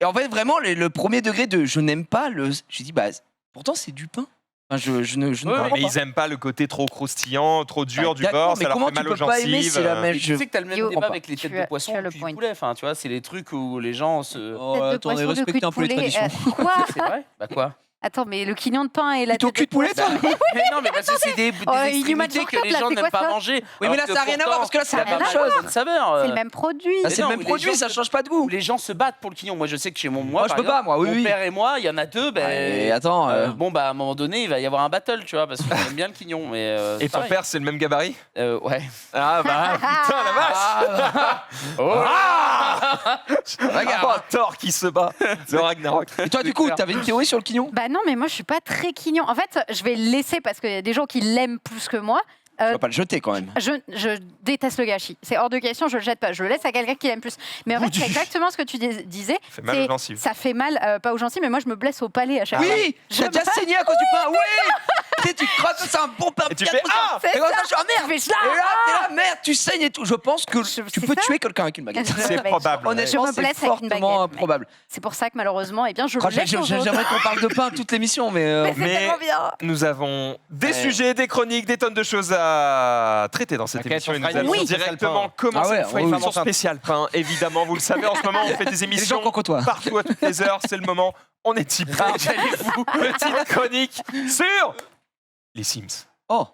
et en fait vraiment le premier degré de je n'aime pas le. Je dis bah pourtant c'est du pain. Enfin, je ne Ouais, comprends Mais pas. ils aiment pas le côté trop croustillant, trop dur Bah, du d'accord, bord, mais ça leur comment fait tu mal aux peux pas aimer, gencives. c'est la même- Mais tu sais que t'as le même Yo, débat comprends avec les têtes Tu as- de poisson tu as et le le cul point. du poulet. Enfin, tu vois, c'est les trucs où les gens se. Oh, tête de attendez, poisson, de respectez cul de un peu les poulet, traditions. quoi C'est vrai. Bah quoi? Attends, mais le quignon de pain et la Plutôt tête cul de poulet, poisson. toi Mais non, mais parce que c'est des Oh, il y a extrémités Match que les là, gens c'est n'aiment quoi pas ça manger. Oui, mais là, ça a rien à voir parce que là, c'est la ça a même rien à chose. Bonne saveur. C'est le même produit. Ah, c'est non, le même mais les produit, gens ça se- change pas de Où goût. les gens se battent pour le quignon. Moi, je sais que chez moi, Moi, je par peux pas, exemple, moi, oui, mon oui. père et moi, il y en a deux. Et Ben, attends, bon, bah, à un moment donné, il va y avoir un battle, tu vois, parce qu'on aime bien le quignon. Mais, Et c'est ton pareil. père, c'est le même gabarit? Ouais. Ah bah putain la vache! regarde. Oh, Thor qui se bat, le Ragnarok. Et toi, du coup, t'avais une théorie sur le quignon? Bah non, mais moi je suis pas très quignon. En fait, je vais le laisser parce qu'il y a des gens qui l'aiment plus que moi. Tu vas pas le jeter quand même. Je déteste le gâchis. C'est hors de question, je le jette pas. Je le laisse à quelqu'un qui l'aime plus. Mais en fait, c'est exactement ce que tu disais. Ça fait mal C'est- aux gencives. Ça fait mal, pas aux gencives, mais moi je me blesse au palais à chaque fois. Oui, Je j'ai déjà saigné à cause du pain. Oui, tu sais, tu croques, c'est un bon pain. Et tu fais ah! C'est Et comme ça. ça, je suis ah merde. Je fais ça. Et là, t'es là, merde, tu saignes et tout. Je pense que tu c'est peux ça. tuer quelqu'un avec une baguette. C'est Ouais. probable. Honnêtement, Je me c'est blesse avec une fortement baguette, probable. C'est pour ça que malheureusement, eh bien, je Oh, le laisse aux autres. J'aimerais qu'on parle de pain toute l'émission, mais. C'est Mais- tellement bien. Nous avons des Ouais. sujets, des chroniques, des tonnes de choses à traiter dans cette T'inquiète, émission. on Et fera nous une allons émission directement spéciale commencer Ah ouais, une fois oui, une oui. émission spéciale pain. Évidemment, vous le savez, en ce moment, on fait des Les gens émissions qu'on côtoie. partout à toutes les heures. C'est le moment. On est typé. Petite chronique sur les Sims. Oh.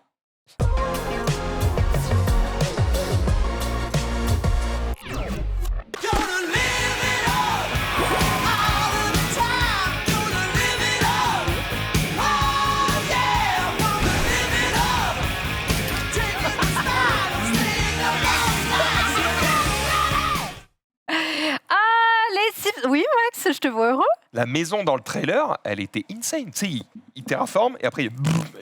Oui, Max, je te vois heureux. La maison dans le trailer, elle était insane. Tu sais, il terraforme et après il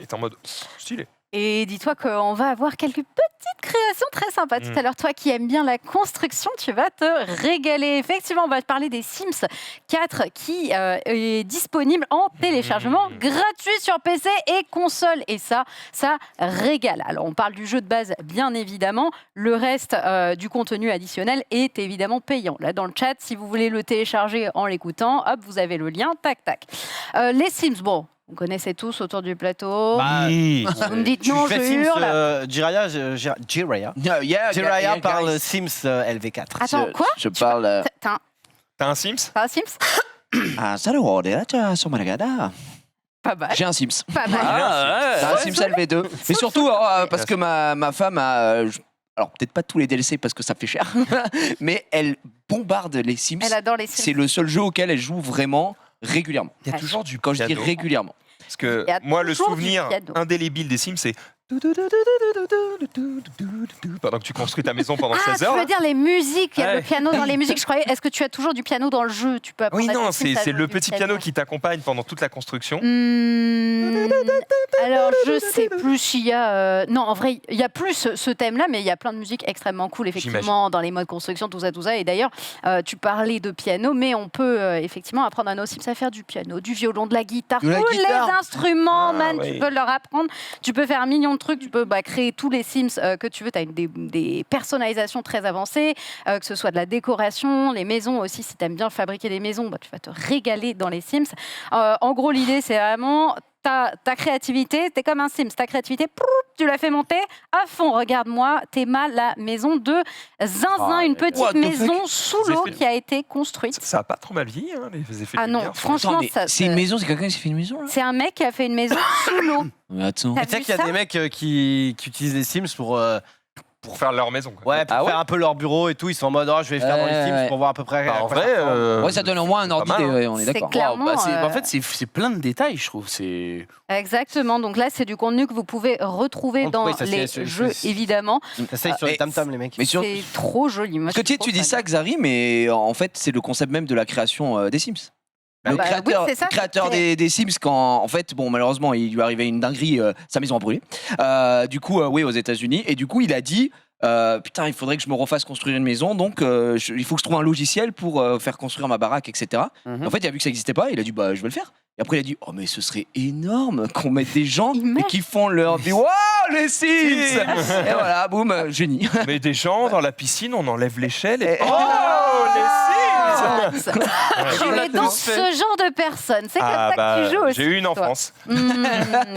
est en mode stylé. Et dis-toi qu'on va avoir quelques petites créations très sympas tout à l'heure. Toi qui aimes bien la construction, tu vas te régaler. Effectivement, on va te parler des Sims 4 qui est disponible en téléchargement gratuit sur PC et console. Et ça régale. Alors, on parle du jeu de base, bien évidemment. Le reste du contenu additionnel est évidemment payant. Là, dans le chat, si vous voulez le télécharger en l'écoutant, hop, vous avez le lien, tac, tac. Les Sims, bon... Vous connaissez tous autour du plateau. Oui. Vous me dites non, je hurle. Jiraya parle Sims LV4. Attends, quoi Je parle. T'as T'as un Sims? un Sims? Pas mal. J'ai un Sims. Pas mal. C'est un Sims LV2. Mais surtout, parce que ma femme a. Alors, peut-être pas tous les DLC parce que ça fait cher, mais elle bombarde les Sims. Elle adore les Sims. C'est le seul jeu auquel elle joue vraiment régulièrement. Il y a toujours du Quand je dis piano. régulièrement. Parce que Il y a moi, le toujours du souvenir piano. indélébile des Sims, c'est pendant que tu construis ta maison pendant Ah, 16 tu heures. veux là. dire les musiques, il y a le Ouais. piano dans les musiques. Je croyais, est-ce que tu as toujours du piano dans le jeu? Tu peux apprendre Oui, à non, tes Sims à c'est jouer le du petit piano qui t'accompagne pendant toute la construction. Alors, je sais plus s'il y a... Non, en vrai, il y a plus ce thème-là, mais il y a plein de musiques extrêmement cool, effectivement, dans les modes construction, tout ça. Et d'ailleurs, tu parlais de piano, mais on peut effectivement apprendre à nos Sims à faire du piano, du violon, de la guitare, De la tous guitare. les instruments, Ah, man, oui. tu peux leur apprendre. Tu peux faire un million de trucs, tu peux créer tous les Sims que tu veux. Tu as des personnalisations très avancées, que ce soit de la décoration, les maisons aussi. Si tu aimes bien fabriquer des maisons, tu vas te régaler dans les Sims. En gros, l'idée, c'est vraiment ta créativité. Tu es comme un Sims. Ta créativité, tu l'as fait monter à fond. Regarde-moi, Théma, la maison de Zinzin, une petite what the maison sous l'eau effets- qui a été construite. Ça a pas trop mal vieilli, hein, les effets Ah de non, lumière. franchement, Attends, mais ça, c'est une maison, c'est quelqu'un qui s'est fait une maison là. c'est un mec qui a fait une maison sous l'eau. Mais attends. T'as Tu sais vu qu'il y a ça? des mecs qui utilisent les Sims Pour faire leur maison. Quoi. pour faire un peu leur bureau et tout. Ils sont en mode, je vais faire dans les Sims Ouais. pour voir à peu près. Bah, à en quoi vrai, ça ressemble. Ouais, ça donne au moins un ordi, mal, hein. on est C'est d'accord. clair. Clairement, En fait, c'est plein de détails, je trouve. C'est Exactement. Donc là, c'est du contenu que vous pouvez retrouver dans Oui, ça, les c'est- jeux, évidemment. Ça se fait sur les tam-tams, les mecs. Mais sur... C'est trop joli. Moi, Parce que je suis tu trop dis fan. ça, Xari, mais en fait, c'est le concept même de la création des Sims. Le Bah, créateur, oui, c'est ça, créateur c'est- des Sims, quand en fait, bon, malheureusement, il lui arrivait une dinguerie, sa maison a brûlé. Du coup, oui, aux États-Unis. Et du coup, il a dit. Putain, il faudrait que je me refasse construire une maison, donc il faut que je trouve un logiciel pour faire construire ma baraque, etc. Mhm. En fait, il a vu que ça n'existait pas, il a dit bah je vais le faire. Et après, il a dit oh mais ce serait énorme qu'on mette des gens Imagine. qui font leur dit waouh les Sims. Et voilà, boum, génie. Mais des gens dans la piscine, on enlève l'échelle et. Oh, les Oh, Sims tu es donc ce genre de personne. C'est comme ça que tu joues aussi. J'ai eu une toi. enfance.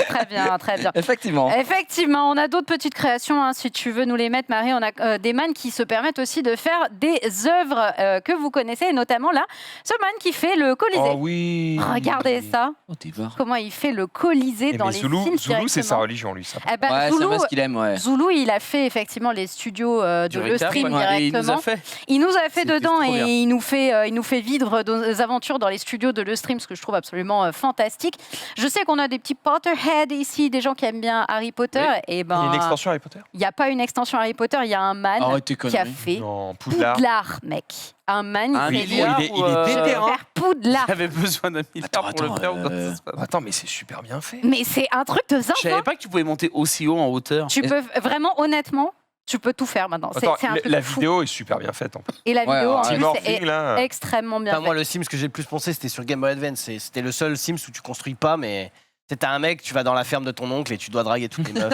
Très bien, très bien. Effectivement. Effectivement, on a d'autres petites créations, hein, si tu veux nous les mettre, Marie. On a des man qui se permettent aussi de faire des œuvres que vous connaissez, et notamment là, ce man qui fait le Colisée. Oh oui. Regardez ça, Oh, t'es var. comment il fait le Colisée Eh, dans mais les Zoulou, Sims Zoulou, c'est sa directement. religion, lui. Ça. Eh ben, Ouais, Zoulou, c'est pas ce qu'il aime, ouais. Zoulou, il a fait effectivement les studios de Le Stream Ouais, et il nous directement. a fait. Il nous a fait C'était dedans trop et bien. il nous fait vivre nos aventures dans les studios de Le Stream, ce que je trouve absolument fantastique. Je sais qu'on a des petits Potterheads ici, des gens qui aiment bien Harry Potter. Oui. Et Il y a ben, une extension Harry Potter? il n'y a pas une extension Harry Potter, il y a un man Arrête tes qui a conneries. fait Non, Poudlard. Poudlard, mec. Un man, Un il fait milliard il est ou, déter, je vais hein. faire Poudlard. J'avais besoin d'un milliard Attends, pour le attends, faire. ou comment ça se passe Attends, mais c'est super bien fait. Mais c'est un truc de Je savais zinzin. pas que tu pouvais monter aussi haut en hauteur. Tu peux vraiment, honnêtement, tu peux tout faire maintenant. Attends, C'est un truc la fou. vidéo est super bien faite. En plus. Et la Ouais, vidéo, ouais, en ouais. plus, Morphing, est là. extrêmement bien Enfin, moi, faite. le Sims que j'ai le plus poncé, c'était sur Game Boy Advance. C'était le seul Sims où tu construis pas, mais t'as un mec, tu vas dans la ferme de ton oncle et tu dois draguer toutes les meufs.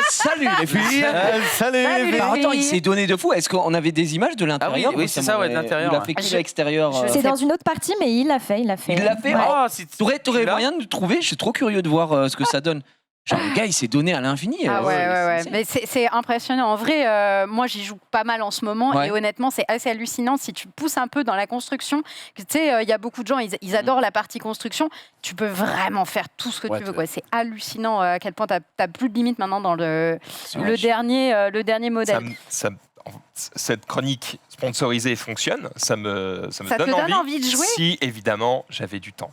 Salut les filles. Salut Salut, les Bah, attends, il filles. s'est donné de fou. Est-ce qu'on avait des images de l'intérieur? oui, c'est ça, ouais, de l'intérieur, Il a ouais. fait que Je- l'extérieur. C'est dans une autre partie, mais il l'a fait. Il l'a fait. Ouais. Oh, c'est- T'aurais là moyen de le trouver? Je suis trop curieux de voir ce que ça donne. Genre, le gars, il s'est donné à l'infini. Ah ouais. c'est- Mais c'est impressionnant. En vrai, moi, j'y joue pas mal en ce moment. Ouais. Et honnêtement, c'est assez hallucinant. Si tu pousses un peu dans la construction, tu sais, il y a beaucoup de gens, ils adorent la partie construction. Tu peux vraiment faire tout ce que Ouais, tu veux. Quoi. C'est hallucinant à quel point tu n'as plus de limites maintenant dans le dernier modèle. Cette chronique sponsorisée fonctionne. Ça me Ça te donne donne envie de jouer? Si, évidemment, j'avais du temps.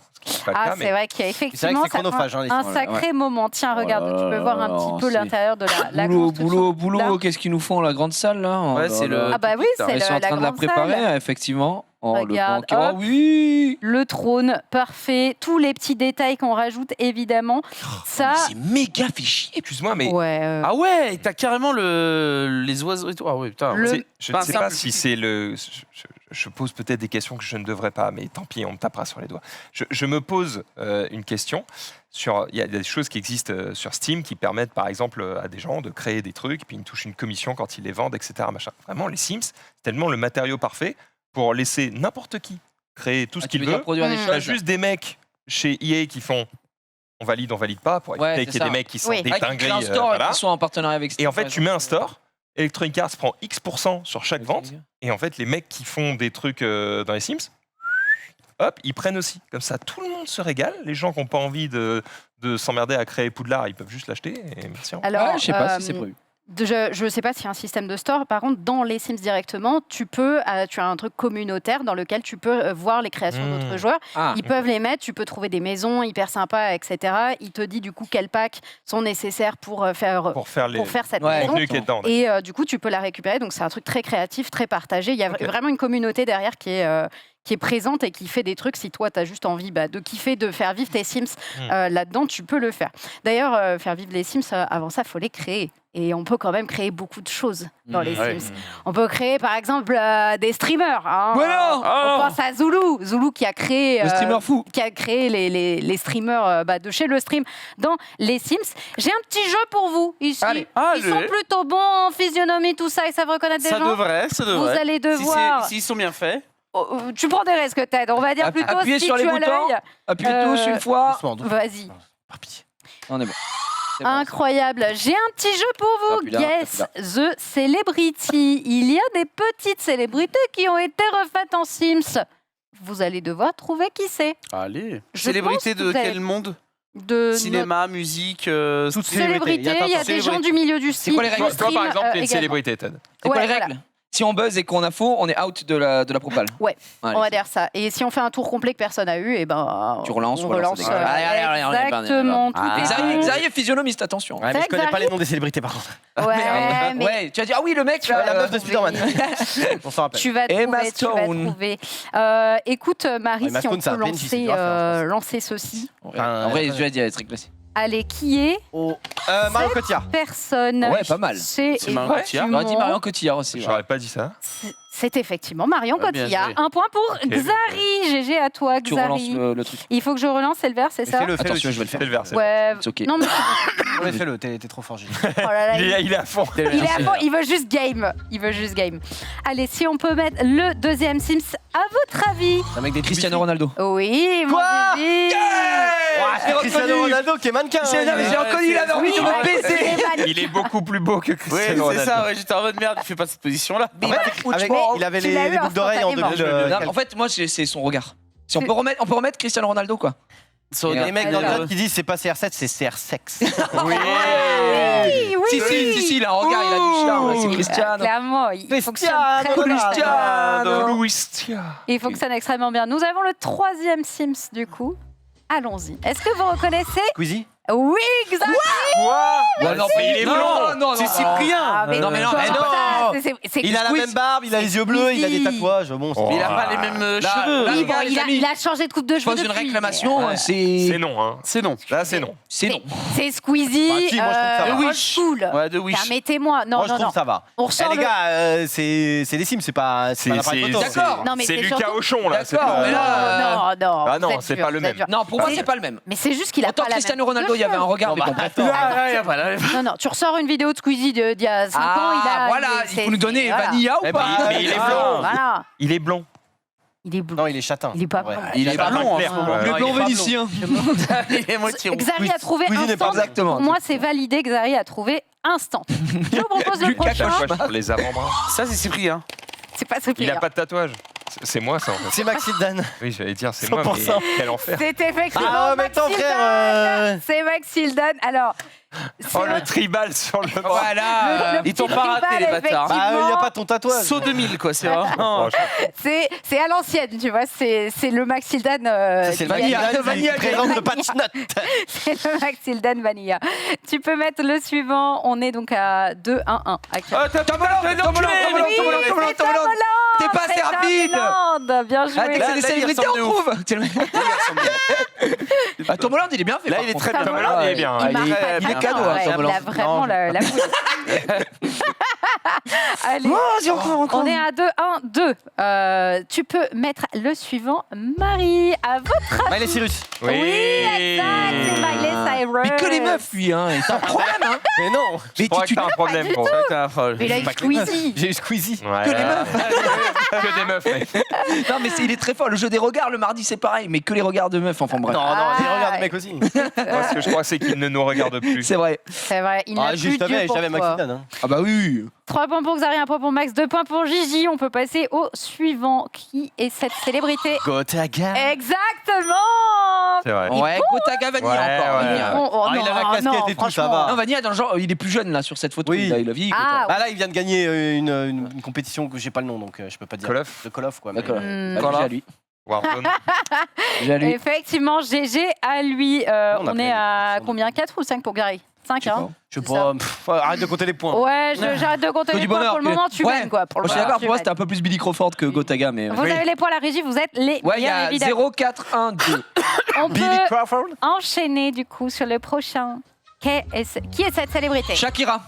pas le Ah, cas. c'est Mais vrai qu'il y a C'est vrai effectivement que c'est chronophage. Hein, les un Sims. sacré moment. Tiens, Oh regarde, là tu peux voir un là, petit peu c'est- l'intérieur de la Boulot, construction. boulot, Là. boulot, qu'est-ce qu'ils nous font, la grande salle là? Oh Ouais, là c'est là. le. Ah bah oui, c'est Ils sont en la train de la grande préparer, salle. effectivement. Oh, Regarde, le banquet. hop. Oh oui! Le trône, parfait. Tous les petits détails qu'on rajoute, évidemment. Ça, C'est méga fait chier. excuse-moi, mais ouais. Ah ouais, et t'as carrément les oiseaux et tout. Ah ouais, putain. Le- je pas ne sais simple. pas si c'est le. Je pose peut-être des questions que je ne devrais pas, mais tant pis, on me tapera sur les doigts. Je me pose une question. Il y a des choses qui existent sur Steam qui permettent, par exemple, à des gens de créer des trucs, puis ils touchent une commission quand ils les vendent, etc. Machin. Vraiment, les Sims, c'est tellement le matériau parfait pour laisser n'importe qui créer tout ce qu'il veut. Produire des Mm. T'as choses. juste des mecs chez EA qui font on valide pas, pour Ouais, éviter c'est qu'il y ait des ça. mecs qui sont Oui. des Ouais, qui dingueries. créent un store et voilà. qui sont en partenariat avec Steam. Et en fait, par tu mets un exemple. store, Electronic Arts prend X% sur chaque vente, et en fait, les mecs qui font des trucs dans les Sims, hop, ils prennent aussi. Comme ça, tout le monde se régale. Les gens qui n'ont pas envie de s'emmerder à créer Poudlard, ils peuvent juste l'acheter, et merci. Alors, Ouais, je sais pas si c'est prévu. Je ne sais pas s'il y a un système de store. Par contre, dans les Sims directement, tu as un truc communautaire dans lequel tu peux voir les créations Mmh. d'autres joueurs. Ah, Ils peuvent les mettre, tu peux trouver des maisons hyper sympas, etc. Il te dit du coup quels packs sont nécessaires pour faire cette Ouais. maison. contenu qui est dedans. Et du coup, tu peux la récupérer. Donc, c'est un truc très créatif, très partagé. Il y a Ok. vraiment une communauté derrière qui est présente et qui fait des trucs. Si toi, tu as juste envie de kiffer, de faire vivre tes Sims là-dedans, tu peux le faire. D'ailleurs, faire vivre les Sims, avant ça, il faut les créer. Et on peut quand même créer beaucoup de choses dans les Ouais. Sims. On peut créer, par exemple, des streamers. Hein. Voilà. On pense à Zoulou. Zoulou qui a créé... le streamer fou. qui a créé les streamers de chez le stream dans les Sims. J'ai un petit jeu pour vous ici. Allez. Ils sont plutôt bons en physionomie, tout ça, ils savent reconnaître des Ça gens. devrait. Vous allez devoir... S'ils sont bien faits. Tu prends des risques, Ted. On va dire plutôt Appuyez si sur les tu as boutons. l'œil. Appuie touche une fois. Doucement, doucement. Vas-y. Par pitié. On est bon. C'est bon. Incroyable. J'ai un petit jeu pour vous. Appuie là, Guess the Celebrity. Il y a des petites célébrités qui ont été refaites en Sims. Vous allez devoir trouver qui c'est. Allez. Je Célébrité pense que de vous avez- quel monde De Cinéma, musique. Toutes célébrités. Il y a des gens du milieu du C'est quoi les stream, règles Toi, par exemple, t'es une également. célébrité, Ted. C'est quoi Ouais, les règles? Si on buzz et qu'on a faux, on est out de la propale. Ouais, Allez. on va dire ça. Et si on fait un tour complet que personne n'a eu, et ben Tu relances, on ou alors relance. ça dégage. Allez, on est bien, Exactement. Tout Ah. est Xari est physionomiste, attention. Ouais, mais je connais pas les noms des célébrités par contre. Ouais, mais Ouais, tu as dit, ah oui, le mec, La là, meuf de Spider-Man. On s'en rappelle. tu vas Emma trouver, tu vas Stone. trouver. Écoute, Marie, Emma si on Stone, ça peut a peine si c'est grave, lancer ceci. En vrai, je vais dire, c'est classique. Allez, qui est Marion Cotillard. personne Ouais, pas mal. C'est C'est Marion Cotillard. On aurait dit Marion Cotillard aussi. ouais. J'aurais pas dit ça. C'est effectivement Marion Ouais, bien Cotillard. joué. Un point pour Ok, Xari. GG à toi, Tu relances Xari. le truc. Il faut que je relance, c'est le vert, c'est ça Fais-le, Attention, je vais le C'est faire. le verset. Ouais. C'est ok. Non, mais Ouais, fais-le, t'es trop fort, Gilles. oh là là, Il est à fond. il est à fond, il veut juste game. Il veut juste game. Allez, si on peut mettre le deuxième Sims, à votre avis? C'est un mec des Cristiano Ronaldo. Oui, mon Quoi Zizi. j'ai Cristiano reconnu. Ronaldo qui est mannequin. J'ai reconnu, il avait envie de me baiser. Il est beaucoup plus beau que Ouais, Cristiano c'est Ronaldo. ça, ouais, j'étais en mode merde, il fait pas cette position-là. Il avait Tu l'as les eu boucles d'oreilles en instantanément. 2000. Non, en fait, moi, c'est son regard. Si on peut remettre Cristiano Ronaldo, quoi. Sur Et Les mecs dans le Alors. chat qui disent c'est pas CR7, c'est CR-Sex. Oui, Si, il a un regard, il a du charme. C'est Cristiano. Clairement, il fonctionne très bien. Cristiano. Il fonctionne extrêmement bien. Nous avons le troisième Sims du coup. Allons-y. Est-ce que vous reconnaissez? Squeezie. Oui, exactement. Ouais, non, mais il est Non, non, c'est Cyprien. Ah, mais Non, mais non, comment mais ça non. C'est Il a la Squeezie. même barbe, il a les yeux bleus, il a des tatouages. Bon, Oh. Mais il a pas les mêmes Là, cheveux. là, Oui, bon, les il amis, a changé de coupe de Je cheveux pose une depuis. réclamation, C'est c'est non, hein. C'est non. Là, c'est non. c'est non. C'est Squeezie. Bah, si, moi, je trouve que ça va. old Wish. school. Ouais, de Wish. Permettez-moi. Non, moi je non, trouve non. que ça va. On Eh ressort les le... gars, c'est des Sims, c'est pas l'appareil photo. D'accord. Non, mais C'est c'est Lucas surtout- Auchon, là. c'est D'accord, pas- mais là, Non, Ah non, vous êtes c'est dur, pas le vous êtes même. dur. Non, pour moi, C'est- c'est pas le même. Mais c'est juste qu'il a Autant pas la Cristiano même Ronaldo, il y avait un regard, mais Non, bon, bah, bref. attends. Non, tu ressors une vidéo de Squeezie d'il y a 5 ans, il a... Voilà, il faut nous donner voilà. Vanilla ou Eh pas ben, Mais il est Ah, blanc. Voilà. Il est blond. Il est blond. Non, il est châtain. Il est pas Ouais. blanc. Il est pas blond. clair, hein. quoi. Le Non, blanc il est pas vénitien. Il est moitié rouge. Xari a trouvé Squeezie n'est pas instant. exactement. Pour moi, c'est validé. Xari a trouvé instant. Je vous propose le Lucas prochain. Tatouage sur les avant-bras. Ça, c'est Cyprien. C'est pas ce Il a pas de tatouage. C'est moi, ça, en fait. C'est Maxime Dan. Oui, j'allais dire, c'est moi, mais 100%. quel enfer. C'est effectivement Ah, mais Max attends, Hildan. frère. C'est Max Hildan. Alors, Oh, le tribal sur le bras. Voilà. Ils t'ont pas raté, les tribal, bâtards. Bah, il n'y a effectivement. pas ton tatouage. Saut 2000, quoi, c'est vraiment. C'est à l'ancienne, tu vois. C'est le Maxildan. C'est le qui a- Vanilla qui présente le patch note. C'est le Maxildan Vanilla. Tu peux mettre le suivant. On est donc à 2-1-1. Tom Holland. T'es pas assez rapide. Bien joué. Ah, dès que c'est des Là, il célébrités, ressemble on de ouf. trouve. Ah, Tom Holland, il est bien fait. Là, par il est contre. très bien. Tom Holland, il est bien. Il marque il est- pas il est de cadeau, temps, hein, ouais, Tom il a Holland. vraiment la boule. Allez, Vas-y, encore. on est à 2-1-2. Tu peux mettre le suivant. Marie, à votre Miley Cyrus. Oui, exact, c'est Miley Cyrus. Mais que les meufs, lui, hein. C'est un problème, hein. Mais non. Je Mais crois que tu t'as un problème, gros. Mais il a eu Squeezie. J'ai eu Squeezie. Ouais, Que les meufs. Que des meufs, mec. Non, mais il est très fort. Le jeu des regards, le mardi, c'est pareil. Mais que les regards de meufs, enfin bref. Non, Ah, j'ai regardé mec aussi. Parce que je crois c'est qu'il ne nous regarde plus. C'est vrai. C'est vrai, il n'a Ah, plus je Dieu savais pour toi. Maxidane. Hein. Ah bah oui. 3 points pour Xari, 1 point pour Max, 2 points pour Gigi. On peut passer au suivant. Qui est cette célébrité? Gotaga. Exactement. C'est vrai. Ouais, Gotaga Vanilla Ouais, encore. ouais. Vanilla. Oh, oh, Ah, il a la non, casquette non, et tout, ça franchement. va. Non, Vanilla, dans le genre, il est plus jeune là sur cette photo. Oui. Il a vie. Ah, Ah là, il vient de gagner une compétition que j'ai pas le nom, donc je peux pas dire. Call of. De Call of, quoi. mais- D'accord. Hmm. Bah, à lui. Warzone. J'ai à lui. Effectivement, GG à lui. On a On pris est la à compétition, combien? 4 ou 5 pour Gary? 5, Je sais hein? pas. Je sais C'est pas. Arrête de compter les points. Ouais, j'arrête de compter Que les du points. bonheur, Pour le que- moment, tu Ouais. gagnes, quoi. Pour le Je suis moment, d'accord, tu pour moi gagnes. c'était un peu plus Billy Crawford que Gotaga, mais. Vous avez les points à la régie, vous êtes les Ouais, il y bien a évidemment. 0, 4, 1, 2. On peut Billy Crawford. enchaîner du coup sur le prochain. Qui est cette célébrité? Shakira.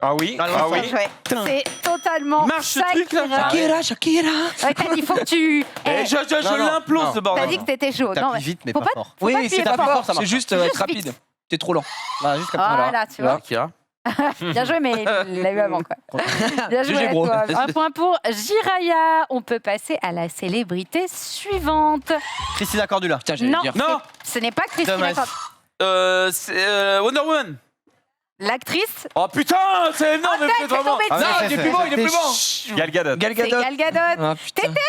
Ah oui, Ah, ah oui. Bien joué. C'est totalement Marche ce truc, là. Shakira. Shakira. Ouais, t'as dit, il faut que tu. Eh, je Non, non, l'implose, non. ce T'as bordel. dit que t'étais chaud. Non, T'appuies mais vite, mais faut pas pas- fort. faut pas Oui, appuyer c'est pas fort. fort, ça c'est marche juste Juste être rapide. vite. T'es trop lent. Ah, juste comme ça. Voilà, tu vois. Akira. Bien joué, mais il l'a eu avant, quoi. Bien joué GG, à bro. toi. Un point pour Jiraya. On peut passer à la célébrité suivante. Christina Cordula. Putain, j'allais Non, le dire. Non. ce n'est pas Christina Dommage. Cordula. C'est Wonder Woman. L'actrice, Oh putain, c'est énorme, mais c'est c'est vraiment. tombé Ah, dessus. Non, il est plus bon, il est plus bon. Gal Gadot. Gal C'est Gadot. Gal Gadot. Ah, putain. T'étais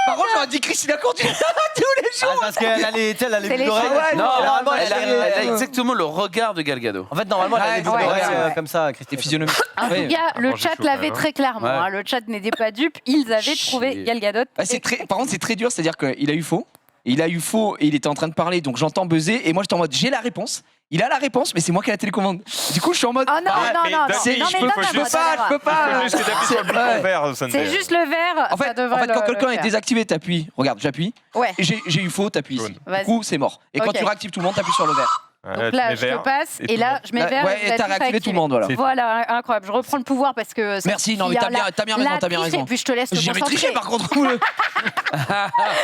Par contre, j'aurais dit Christina Cordula tous les Ah, jours. parce qu'elle a les, tu sais, elle a les C'est boucles les d'oreilles. cheveux. Ouais, Non, normalement, elle a exactement le regard de Gal Gadot. En fait, normalement, elle a les boucles Ouais, d'oreilles ouais. comme ça, T'es Christina. physionomie. En Ouais. tout cas, le manger chat chaud, l'avait quand même. très clairement. Ouais. Hein. Le chat n'était pas dupe. Ils avaient trouvé Chier. Gal Gadot. Ah, par contre, c'est très dur, c'est-à-dire qu'il a eu faux. Il a eu faux et il était en train de parler, donc j'entends buzzer. Et moi, j'étais en mode, j'ai la réponse. Il a la réponse, mais c'est moi qui ai la télécommande. Du coup, je suis en mode. Oh non, Ah, non, mais non, non. David, Non, je mais peux- donne-la-moi, je peux Je peux donne-la-moi. pas. Il faut juste que t'appuies sur le bouton Ouais. vert, Sunday. C'est juste le vert. En fait, ça devrait quand le quelqu'un est faire. désactivé, t'appuies. Regarde, j'appuie. Ouais. Et j'ai eu faux, t'appuies ici. Jaune. Du Vas-y. coup, c'est mort. Et quand Ok. tu réactives tout le monde, t'appuies sur le vert. Ouais, Donc tu là, mets je vert, le passe et et là, je mets vert. Ouais, et t'as réactivé tout le monde, voilà. C'est- Voilà, incroyable. Je reprends le pouvoir parce que. ça Merci, non, mais suffit, t'as hein. bien- t'as bien raison, La t'as bien triche, raison. Et puis je te laisse te J'ai jamais concentrer. triché par contre.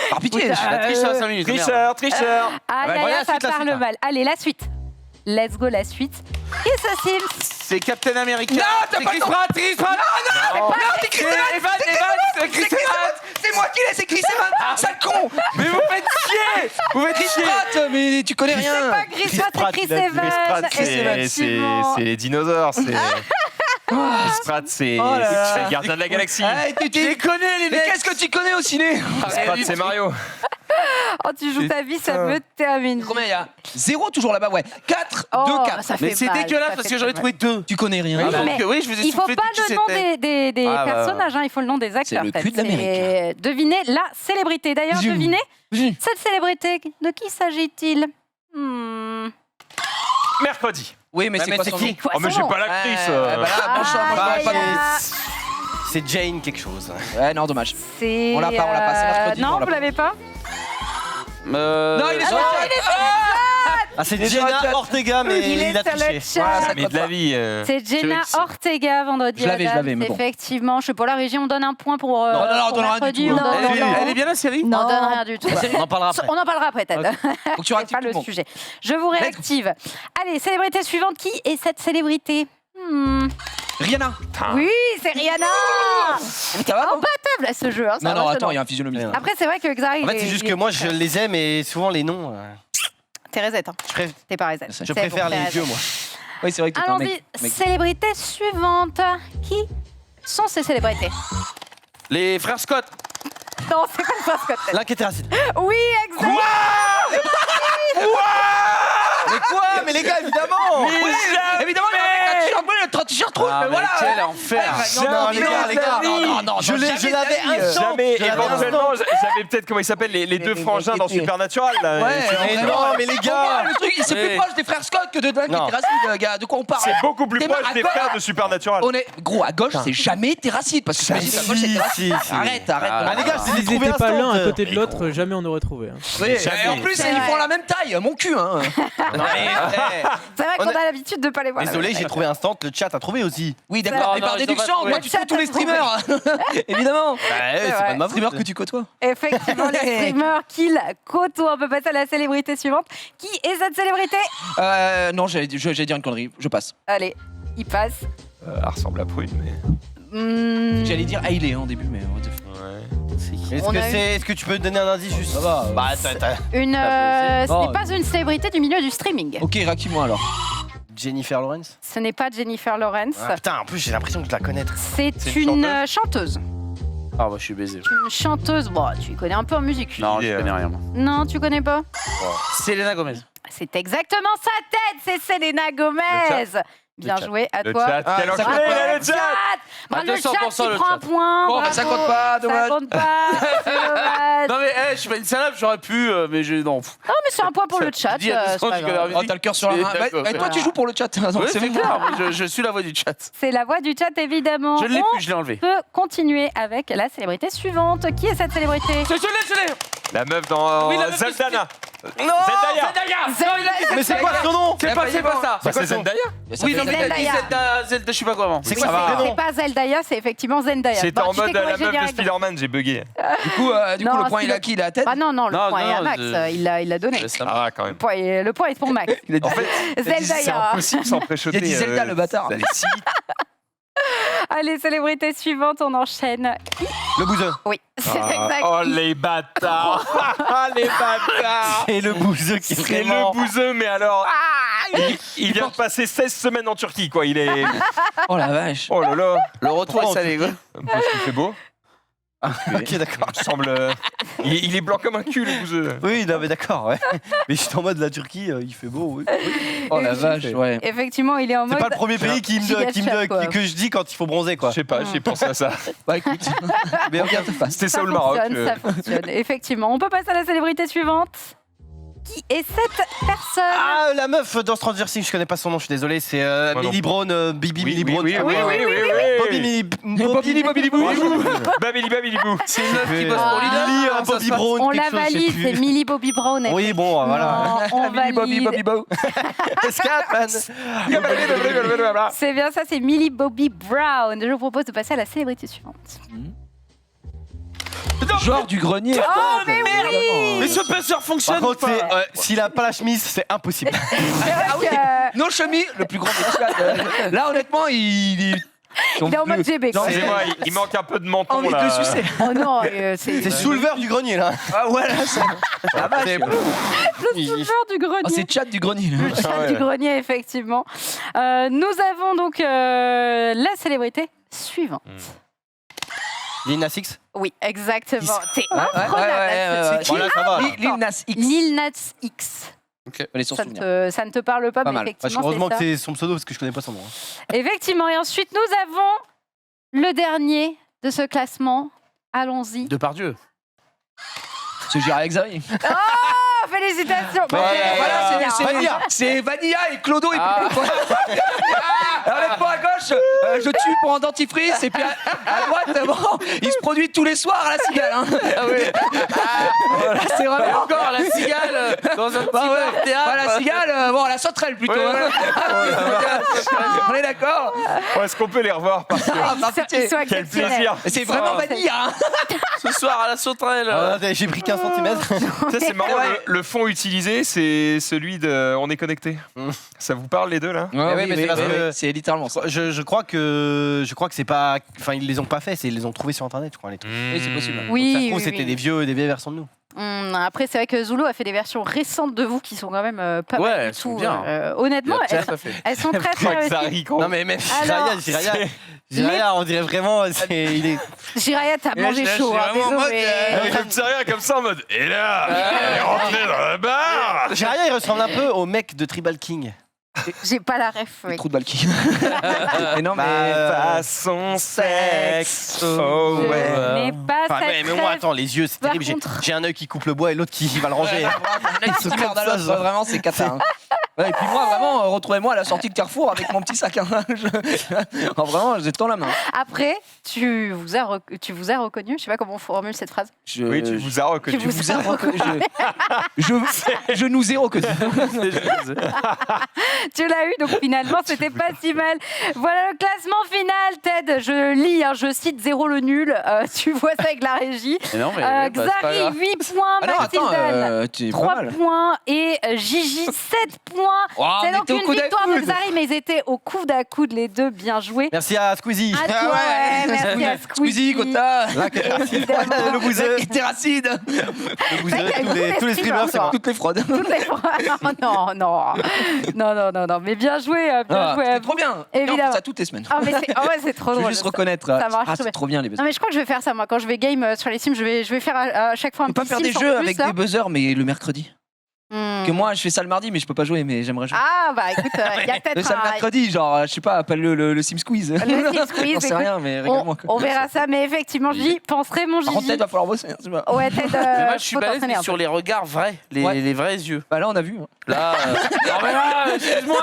Par pitié. La triche à 5 minutes. merde. Tricheur, tricheur. Aïe, Ouais, aïe, voilà, aïe, ça suite, la parle suite, mal. Allez, la suite. Let's go, la suite. Et ça, Sims. C'est Captain America. Non, t'as C'est pas Chris le temps. Pratt, Chris Pratt. Non, t'es Chris Evans, C'est Chris Evans. C'est moi qui l'ai, c'est Chris Evans. Sale con. Mais vous faites chier. Vous faites Chris chier. Pratt, mais tu connais C'est rien. pas Chris Pratt, c'est Pratt, Chris il a dit Evans. Chris Pratt, Effectivement. c'est les dinosaures. C'est Chris Pratt, c'est Oh là là. c'est le gardien de la galaxie. Ah, Je les connais, les Mais mecs. qu'est-ce que tu connais au ciné Chris Pratt, c'est Mario. Oh, tu joues ta vie, ça me termine. Combien il y a 0 toujours là-bas, ouais. 4, 2, Oh, 4. ça fait Mais c'est mal, dégueulasse ça parce fait que j'aurais mal. trouvé 2. Tu connais rien. Oui, Ah, donc, oui, je vous ai Il faut soufflé pas tout qui le nom c'était. des Ah, bah, personnages, hein, il faut le nom des acteurs. le peut-être. cul de l'Amérique. C'est deviner la célébrité. D'ailleurs, Zoom. devinez Zoom. cette célébrité. De qui s'agit-il Mercredi. Oui, mais Ouais, c'est mais quoi c'est son qui nom Oh, mais j'ai pas l'actrice. Bah là, bon choix, moi, je l'aurais pas Aïe, non. C'est Jane quelque chose. Ouais, non, dommage. C'est. On l'a pas, c'est mercredi, on Non, l'a vous pas. l'avez pas. Non, il est sur non, le chat. Ah, c'est Il est sur le Jenna chat. Ortega, mais Il est il a sur le triché. chat. Voilà, ça Mais compte de la pas. vie. C'est Jenna Ortega, vendredi. Je l'avais, Adams. mais bon. Effectivement, je sais pas, la régie, on donne un point pour. Non, non, on pour donne rien du mercredi, tout. on Non, donne- non, Elle est bien la série On donne rien du tout. On en parlera après. On en parlera après, Ted. Faut que tu C'est réactives pas tout le le monde. sujet. Je vous réactive. Allez, célébrité suivante. Qui est cette célébrité Rihanna. Oui, c'est Rihanna. Ça va, non Imbattable à ce jeu. Hein, Non, non, attends, il y a un physionomie. Après, c'est vrai que Xari. En fait, c'est juste que moi, je les aime et souvent les noms. T'es Reset. Hein. Je préfère, T'es pas Reset. Je C'est je préfère bon, t'es les Reset. vieux, moi. Oui, c'est vrai que t'es un Allons-y, mec. célébrité suivante. Qui sont ces célébrités Les frères Scott. Non, c'est pas le Frère Scott. L'un qui était raciste. Oui, exact. Mais quoi Ah, mais les gars, évidemment. Oui, évidemment, il y a un t-shirt bleu, il y a un t-shirt rouge, mais voilà. Quel enfer. Non, les gars, non, je l'avais instant. Jamais, Je l'avais éventuellement, j'avais peut-être, comment ils s'appellent, les deux frangins dans Supernatural. Là. Ouais, Mais vraiment. non, mais les gars. Le truc, c'est plus proche des frères Scott que de Non. Terracide, gars. De quoi on parle? C'est beaucoup plus T'es proche à des gauche. frères de Supernatural. On est gros à gauche, c'est jamais Terracide parce que t'imagines à gauche c'est Terracide. si. Arrête. Ah, les gars, je les ai S'ils trouvés n'étaient pas l'un à instant. côté de l'autre, jamais on n'aurait trouvé. Hein. Oui, et en plus C'est ils vrai. font la même taille, mon cul hein. Non, mais, C'est vrai On qu'on a- a l'habitude de pas les voir. désolé, j'ai trouvé instant. Le chat a trouvé aussi. Oui d'accord, mais par déduction, moi tu fous tous les streamers. Évidemment. C'est pas de ma Streamers faute. que tu côtoies. Effectivement, les streamers qu'il côtoie. On peut passer à la célébrité suivante. Qui est cette célébrité? Non, j'allais dire une connerie, je passe. Allez, il passe. Elle ressemble à Prune, mais. J'allais dire Hailey en début, mais what the fuck. On a eu- Est-ce que tu peux donner un indice juste? Ça va. Bah, Ce n'est pas une célébrité du milieu du streaming. Ok, raquille-moi alors. Jennifer Lawrence. Ce n'est pas Jennifer Lawrence. Ah, putain, en plus j'ai l'impression que je la connaître. C'est C'est une une chanteuse. Ah bah je suis baisé. Une chanteuse. Bon, tu connais un peu en musique. Non, idée, je connais rien. moi. Non, tu connais pas? Selena Gomez. C'est exactement sa tête. C'est Selena Gomez. Bien joué, à Le toi. chat, quel ça enculé, compte il pas. a le chat. Bah, le 200% chat qui le prend chat. un point. Bon, bah, bravo. ça compte pas, dommage. Ça compte pas, c'est dommage. Non mais je suis pas une salope, j'aurais pu, mais j'ai non. Non, mais c'est un point pour le chat. Dis à c'est 200, pas tu connais grave. la musique. Oh, t'as le cœur sur la main. D'accord, Bah, toi tu joues pour le chat. Ouais, C'est c'est bon. clair, je suis la voix du chat. C'est la voix du chat, évidemment. Je ne l'ai On plus, je l'ai enlevé. peut continuer avec la célébrité suivante. Qui est cette célébrité? La meuf dans Oui, la meuf de Zendaya. Non, Zendaya. Mais c'est quoi son nom? C'est pas ça. Bah, c'est Zendaya. Oui, non mais t'as dit Zendaya. Zelda, je sais pas quoi avant. C'est Oui, quoi son c'est prénom? pas Zendaya, c'est effectivement Zendaya. C'était Bon, en tu sais mode comment la j'ai meuf de direct. Spider-Man, j'ai bugué. Du coup, Non, le point c'est il a le- qui? Il a la tête? Bah non, le Non, point est à non, Max. Il l'a donné. Ah, quand même. Le point est pour Max. En fait, c'est Zendaya. impossible sans préchoter. Il a dit Zelda, le bâtard. Ça allait si vite. Allez, célébrité suivante, on enchaîne. Le bouseux. Oui, c'est Ah, exact. oh les bâtards. Ah les bâtards. Et le bouseux qui est C'est vraiment. le bouseux, mais alors. Il vient de passer 16 semaines en Turquie, quoi. Il est. Oh la vache. Oh là là. Le retour est salé quoi. Parce qu'il fait beau. Ok, d'accord. Il me semble. Il est blanc comme un cul, le bouseux. Oui, non, mais d'accord, ouais. Mais je suis en mode la Turquie, il fait beau, oui. Oh la vache, ouais. Effectivement, il est en C'est mode. pas le premier pays que je dis quand il faut bronzer, quoi. Je sais pas, j'ai pensé à ça. Bah écoute, Mais bien te fasse. C'était ça ou le Maroc. Ça fonctionne, effectivement. On peut passer à la célébrité suivante. Qui est cette personne? Ah, la meuf dans Stranger Things, je connais pas son nom, je suis désolé, c'est Moi non. Millie Brown, Bibi Oui, Millie oui, Brown. oui, oui, oui, oui, Bobby Millie Boo. Babili Babili Bou. C'est une meuf qui bosse Ah. pour Lidl. Millie, Comment ça Bobby se passe Brown, On quelque la chose, je sais valide, plus. c'est Millie Bobby Brown. Oui, bon, voilà. Non, on valide. Bow. Scatman. C'est bien ça, c'est Millie Bobby Brown. Je vous propose de passer à la célébrité suivante. Genre du grenier. Oh, mais oui! Mais ce passeur Par fonctionne contre, pas. s'il a pas la chemise, c'est impossible. Ah oui, No Chemi, le plus grand des chats. Là honnêtement, il est en mode GB. quoi. Excusez-moi, il manque un peu de menton envie de là. le sucer. Oh non, c'est C'est souleveur du grenier, là. Ah voilà, ça. Ah vache. le souleveur du grenier. Oh, c'est chat du grenier. là. Le chat du grenier, effectivement. Nous avons donc la célébrité suivante. Lil Nas X. Oui, exactement. C'est Ouais, imprenable. ouais. Voilà, ça va. Lil Nas X. Lil Nas X. Fallait s'en Ça souvenir. ne te parle pas, Pas mais mal. effectivement, Heureusement c'est que ça. c'est son pseudo parce que je connais pas son nom. Effectivement. Et ensuite, nous avons le dernier de ce classement. Allons-y. Depardieu. C'est Gérard Exary. Oh, félicitations. Bon, Voilà, c'est Vanilla. c'est Vanilla et Clodo. Et puis... Honnêtement, à gauche, je tue pour un dentifrice. Et puis à droite, bon, il se produit tous les soirs à la cigale. Hein. Ah oui. Voilà, c'est Et vraiment. encore la cigale dans un petit Bah ouais. bar théâtre. Bah, la cigale, bon, la sauterelle plutôt. Ouais, hein. ouais. On est d'accord. Oh, est-ce qu'on peut les revoir parce que Ah, Ils sont pitié. quel quel plaisir. C'est vraiment Vanilla. Hein. Ce soir à la sauterelle. Ah, j'ai pris 15 cm. Ça, c'est marrant, Ouais. le fond utilisé, c'est celui de On est connecté. Ça vous parle les deux là? oui, mais c'est parce que- c'est littéralement ça. Je crois que c'est pas, enfin ils les ont pas fait, c'est ils les ont trouvés sur internet, je crois les trucs. Oui, c'est possible. Oui, Ça se trouve, oui, c'était oui. des vieilles versions de nous. Après, c'est vrai que Zulu a fait des versions récentes de vous qui sont quand même pas Ouais, mal elles du sont tout. bien. Honnêtement, Tout à fait. elles sont très très réussies. Xari, gros. Non mais même Alors, Jiraya, on dirait vraiment, il est. Jiraya, t'as mangé chaud, hein, désolé. Comme ça, rien, comme ça en mode. Et là, elle est rentrée dans la barre. Jiraya, il ressemble un peu au mec de Tribal King. J'ai pas la ref. Oui. Trou de balle qui. Mais non, mais. Façon sexe. Oh Je ouais. n'ai pas Enfin, cette mais moi, ref. attends, les yeux, c'est Par terrible. contre- J'ai un œil qui coupe le bois et l'autre qui va le ranger. Vraiment, c'est cata. Hein. Ouais, et puis moi, vraiment, retrouvez-moi à la sortie de Carrefour avec mon petit sac. Hein. Vraiment, j'ai tout dans la main. Après, tu vous as reconnu, je sais pas comment on formule cette phrase. Oui, tu vous as reconnu. Tu vous as reconnu. Je nous ai reconnus. Tu l'as eu, donc finalement, c'était pas si mal. Voilà le classement final, Ted. Je lis, hein, je cite 0 le nul. Tu vois ça avec la régie. Mais non, mais ouais, bah, c'est pas Xari, grave. 8 points. Alors, attends, Mathildan, tu es pas 3 mal. points. Et Gigi, 7 points. Oh, C'est on donc était au une coude à victoire de coude. Xari, mais ils étaient au coude à coude, les deux. Bien joué. Merci à Squeezie. À toi, Ah ouais. merci à Squeezy, Gotha, Évidemment. Le bouseux. Terracide, Le bouseux, C'est vrai qu'il y a tous les streamers, c'est moi. toutes les fraudes. Toutes les fois. Non. Mais bien joué à C'est vous. trop bien. Évidemment. Et on fait ça toutes les semaines. Ah, mais c'est trop Je veux drôle. juste reconnaître. Ça marche Ah, trop c'est trop bien les Non buzzers. mais je crois que je vais faire ça moi quand je vais game sur les Sims, je vais faire à chaque fois un On peut petit pas faire des Sims en jeux plus, avec là. des buzzers, mais le mercredi. Hmm. Que moi, je fais ça le mardi, mais je peux pas jouer, mais j'aimerais jouer. Ah bah écoute, il y a Mais peut-être ça le mercredi, genre, je sais pas, appelle le Sim Squeeze. Le Sim Squeeze, J'en sais écoute, rien, mais régale-moi. on verra ça, mais effectivement j'y penserai mon Par contre, Gigi. peut-être va falloir bosser. Hein, tu vois. Ouais, Ted, Mais moi, je suis faut balèze t'entraîner mais un sur peu. les regards vrais, Ouais. les vrais yeux. Bah là, on a vu. Hein. Là, non mais là, excuse-moi.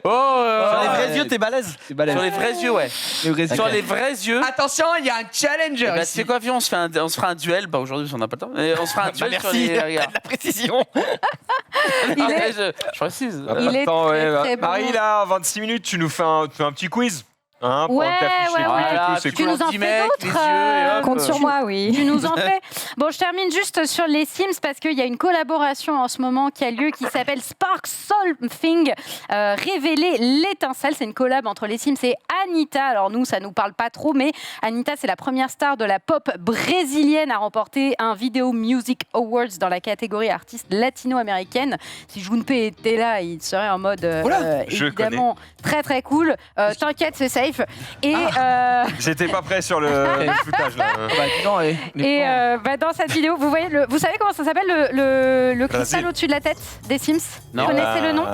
Voilà. Sur les Ouais. vrais yeux, t'es balèze. C'est balèze. Sur les vrais yeux, ouais. Les vrais Sur yeux. les vrais yeux. Attention, il y a un challenger. Bah, tu ici. sais quoi, viens, on se fera un duel. Bah aujourd'hui, on n'a pas le temps. Mais on se fera un duel sur Merci, les regards. la précision. Il est- Ouais, je précise. Il est Attends, très, ouais, très bon. Marie, là, en 26 minutes, tu nous fais un petit quiz. Hein, pour Ouais, t'afficher ouais, les trucs et Voilà, tout, c'est tu cool. nous en Petit fais mec, d'autres, les yeux, et hop. Compte sur moi, oui. Tu nous en fais. Bon, je termine juste sur les Sims parce qu'il y a une collaboration en ce moment qui a lieu qui s'appelle Spark Something. Révéler l'étincelle. C'est une collab entre les Sims et Anitta. Alors nous, ça nous parle pas trop, mais Anitta, c'est la première star de la pop brésilienne à remporter un Video Music Awards dans la catégorie artiste latino-américaine. Si Junpei était là, il serait en mode je évidemment très très cool. T'inquiète, c'est safe. Et J'étais pas prêt sur le foutage là. Bah, dis donc, dans cette vidéo, vous voyez, vous savez comment ça s'appelle le cristal au-dessus de la tête des Sims Non. Vous connaissez le nom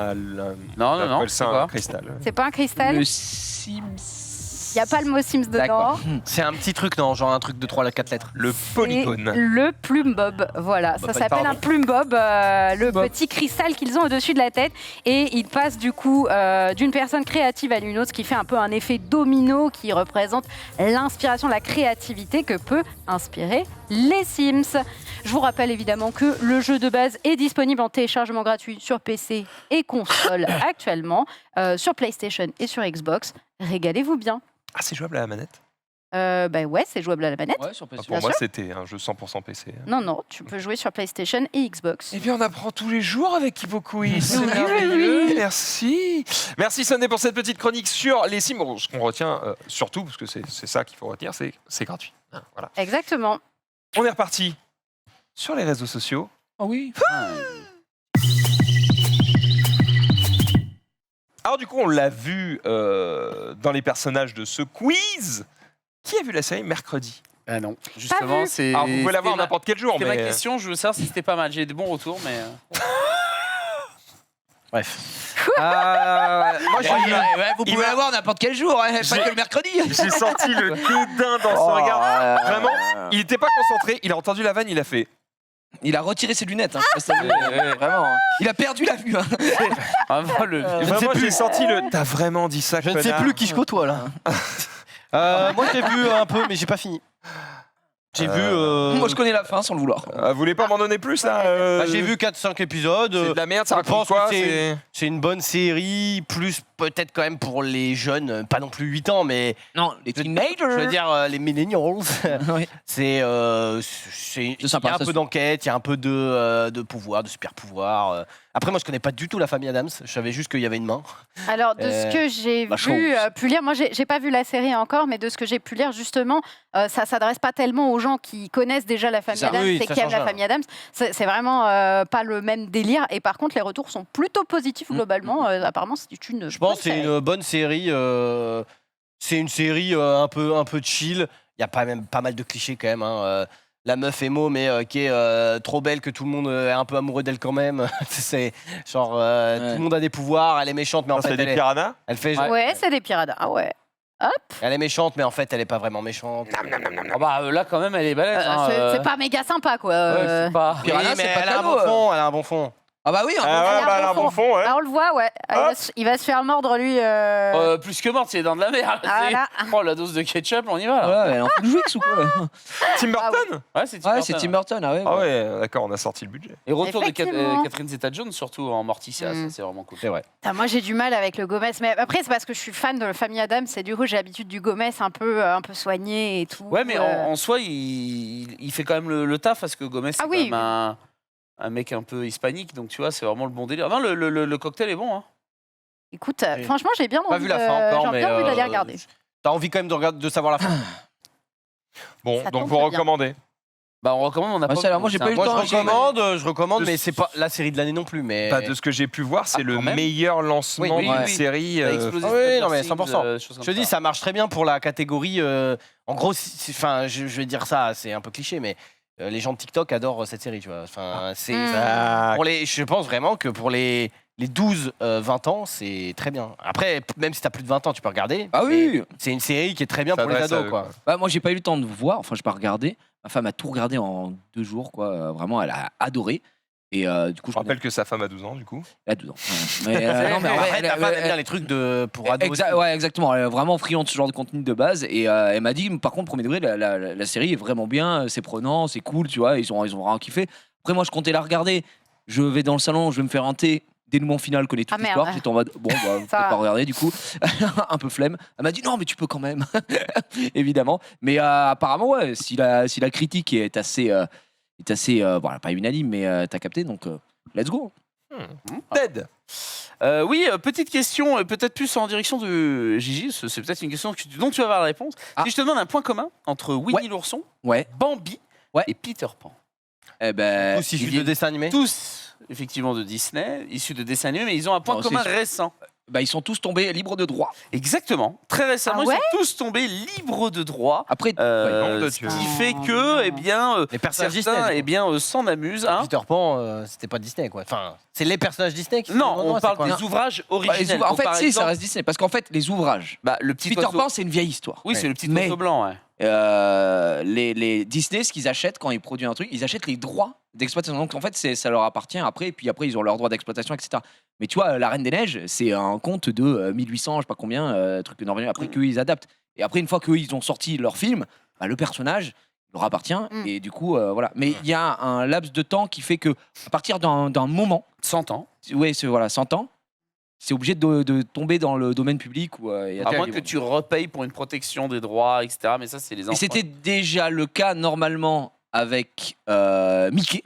Non, C'est c'est un quoi cristal. C'est pas un cristal. le Sims. Il n'y a pas le mot Sims dedans. D'accord. C'est un petit truc, non, genre un truc de 3 à 4 lettres. Le C'est polygone. le plume bob, voilà. Ça s'appelle un plume bob, le petit cristal qu'ils ont au-dessus de la tête. Et il passe du coup d'une personne créative à une autre, ce qui fait un peu un effet domino qui représente l'inspiration, la créativité que peut inspirer les Sims. Je vous rappelle évidemment que le jeu de base est disponible en téléchargement gratuit sur PC et console actuellement, sur PlayStation et sur Xbox. Régalez-vous bien. Ah, c'est jouable à la manette. Bah ouais, c'est jouable à la manette. Ouais, sur PC. Pour Bien moi, sûr. c'était un jeu 100% PC. Non, tu peux jouer sur PlayStation et Xbox. Eh bien, on apprend tous les jours avec HippoQuiz. C'est Oui, merveilleux. oui. Merci. Merci, Sunday, pour cette petite chronique sur les Sims. Bon, ce qu'on retient, surtout, parce que c'est ça qu'il faut retenir, c'est gratuit. Hein, voilà. Exactement. On est reparti sur les réseaux sociaux. Ah oui. Alors, du coup, on l'a vu dans les personnages de ce quiz. Qui a vu la série mercredi? Ah non, justement, vu. c'est. Alors, vous pouvez la voir c'était ma- n'importe quel jour, C'était mais. ma question, je veux savoir si c'était pas mal. J'ai des bons retours, mais. Bref. Moi, j'ai vu- vous il pouvez m'a- la voir n'importe quel jour, hein, pas J'ai- que le mercredi. J'ai senti le dédain dans son regard. Vraiment, il n'était pas concentré. Il a entendu la vanne, il a fait. Il a retiré ses lunettes. Hein, je sais pas si vous avez vu. Vraiment. Hein. Il a perdu la vue. Hein. Vraiment, le. Vraiment, j'ai senti le. T'as vraiment dit ça, Je ne sais connard. plus qui je côtoie là. Moi j'ai vu un peu, mais j'ai pas fini. J'ai vu. Moi, je connais la fin sans le vouloir. Vous voulez pas m'en donner plus là Bah, j'ai vu 4-5 épisodes. C'est de la merde, ça je raconte pense quoi que c'est- C'est une bonne série, plus peut-être quand même pour les jeunes, pas non plus 8 ans, mais Non, les teenagers. je veux dire les millennials. Oui. C'est il y sympa, a un ça peu se- d'enquête, il y a un peu de pouvoir, de super pouvoir. Après, moi, je connais pas du tout la famille Adams. Je savais juste qu'il y avait une main. Alors, de ce que j'ai pu lire, moi, j'ai pas vu la série encore, mais de ce que j'ai pu lire, justement, ça s'adresse pas tellement aux gens qui connaissent déjà la famille Ça, Adams oui, et ça qui aiment change la famille Adams. C'est vraiment pas le même délire. Et par contre, les retours sont plutôt positifs globalement. Apparemment, c'est une. Je pense que c'est une bonne série. C'est une série un peu chill. Il y a pas mal de clichés quand même. Hein. La meuf émo, mais qui est trop belle que tout le monde est un peu amoureux d'elle quand même. C'est genre tout le monde a des pouvoirs. Elle est méchante, mais en fait C'est des piranhas. elle fait. Ouais, c'est des piranhas. Ah ouais. Elle est méchante, mais en fait elle est pas vraiment méchante. Ah bah là quand même elle est balèze. hein, C'est pas méga sympa, quoi. Ouais, c'est pas. Piranha, Oui, mais c'est pas elle a un cadeau, bon fond. Elle a un bon fond. Ah bah oui, Ah ouais, bah, elle a un bon fond, ouais. Ah, on le voit, ouais. Il va se faire mordre, lui. Plus que morte, c'est les dents de la mer. Ah, là. Oh la dose de ketchup, on y va là. voilà, elle est en full Jouix ou quoi là Tim Burton. Ouais, c'est Ouais, c'est Tim Burton, ah ouais. Ah ouais, d'accord, on a sorti le budget. Et retour de Effectivement. Catherine Zeta-Jones, surtout en Morticia, ça, c'est vraiment cool. C'est vrai. Putain, moi, j'ai du mal avec le Gomez. Mais après, c'est parce que je suis fan de la famille Adams. Et du coup, j'ai l'habitude du Gomez un peu soigné et tout. Ouais, mais en soi, il fait quand même le taf parce que Gomez, c'est Ah quand oui, même un mec un peu hispanique, donc tu vois, c'est vraiment le bon délire. Non, le cocktail est bon. Hein. Écoute, Oui. franchement, j'ai bien Pas envie vu la fin encore, j'ai mais bien envie d'aller regarder. T'as envie quand même de savoir la fin. Bon, Ça donc tombe vous bien. recommandez. Bah, on recommande, on a Ouais, pas. ça, alors, moi, j'ai pas eu le Moi temps, je recommande, De- mais c'est pas la série de l'année non plus. Mais Bah, de ce que j'ai pu voir, c'est Ah, le quand même. meilleur lancement Oui, d'une oui. série. Ça a explosé Ah oui, Stranger non, mais Things, 100%. choses je comme te dis, ça marche très bien pour la catégorie. En gros, enfin, je vais dire ça, c'est un peu cliché, mais les gens de TikTok adorent cette série, tu vois. Enfin, c'est Ah, pour les. Je pense vraiment que pour les 12-20 ans, c'est très bien. Après, même si t'as plus de 20 ans, tu peux regarder. Ah mais oui. C'est une série qui est très bien pour les s'adresse à ados, eux, quoi. Bah, moi, j'ai pas eu le temps de voir, enfin, j'ai pas regardé. Ma femme a tout regardé en 2 jours, quoi. Vraiment, elle a adoré. Et du coup, Je rappelle que sa femme a 12 ans, du coup. Elle a 12 ans. Mais, non, mais en vrai, Après, ta femme aime bien les trucs pour ados. aussi. Ouais, exactement. Elle est vraiment friande de ce genre de contenu de base. Et elle m'a dit, par contre, premier degré, la série est vraiment bien, c'est prenant, c'est cool, tu vois. Ils ont vraiment kiffé. Après, moi, je comptais la regarder. Je vais dans le salon, je vais me faire un thé. Dénouement final, connaît toute Ah, merde. l'histoire. J'étais en mode, bon, bah, peut-être Ça va. pas regarder, du coup. Un peu flemme. Elle m'a dit, non, mais tu peux quand même. Évidemment. Mais apparemment, ouais, si la critique est assez voilà, pas unanime, mais t'as capté, donc let's go. Ted. Oui, petite question, peut-être plus en direction de Gigi, c'est peut-être une question dont tu vas avoir la réponse. Ah. Si je te demande un point commun entre Winnie l'ourson, Ouais. Bambi Ouais. et Peter Pan. Eh ben, Aussi, ils de viennent dessin animé. Tous, effectivement, de Disney, issus de dessins animés, mais ils ont un point Oh, commun c'est- récent. bah, ils sont tous tombés libres de droit. Exactement. Très récemment, Ah ouais ils sont tous tombés libres de droit. Après, nom de Ce Dieu. qui fait que, eh bien, Les personnages certains, Disney. eh bien, s'en amusent. Hein. Peter Pan, c'était pas Disney, quoi. Enfin, c'est les personnages Disney qui. Non, font- on c'est parle quoi des ouvrages bah, les originels. en Donc, fait, par si, ça exemple, reste Disney. Parce qu'en fait, les ouvrages. bah, le petit Peter oiseau- Pan, c'est une vieille histoire. Oui, c'est le petit Mais- oiseau blanc. Ouais. Les Disney, ce qu'ils achètent quand ils produisent un truc, ils achètent les droits d'exploitation. Donc en fait, ça leur appartient après, et puis après, ils ont leurs droits d'exploitation, etc. Mais tu vois, La Reine des Neiges, c'est un conte de 1800, je sais pas combien, truc norvégien, après qu'eux, ils adaptent. Et après, une fois qu'eux, ils ont sorti leur film, bah, le personnage leur appartient, et du coup, voilà. Mais il y a un laps de temps qui fait que, à partir d'un moment, 100 ans. ouais, voilà, 100 ans, c'est obligé de tomber dans le domaine public. Où, il y a À des- moins que tu repayes pour une protection des droits, etc. Mais ça, c'est les Et enfants. c'était déjà le cas normalement avec Mickey.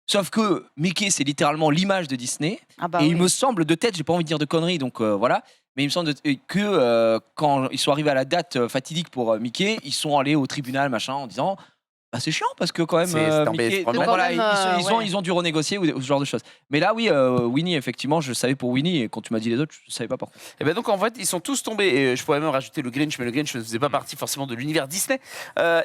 Sauf que Mickey, c'est littéralement l'image de Disney. Ah bah et oui. il me semble, de tête, j'ai pas envie de dire de conneries, donc voilà. Mais il me semble que quand ils sont arrivés à la date fatidique pour Mickey, ils sont allés au tribunal, machin, en disant bah, c'est chiant parce que quand même C'est Mickey, vraiment- donc voilà, quand même, ils ont dû renégocier ou ce genre de choses. Mais là, oui, Winnie, effectivement, je savais pour Winnie, et quand tu m'as dit les autres, je savais pas pourquoi. Et ben donc en fait ils sont tous tombés, et je pourrais même rajouter le Grinch, mais le Grinch ne faisait pas partie forcément de l'univers Disney.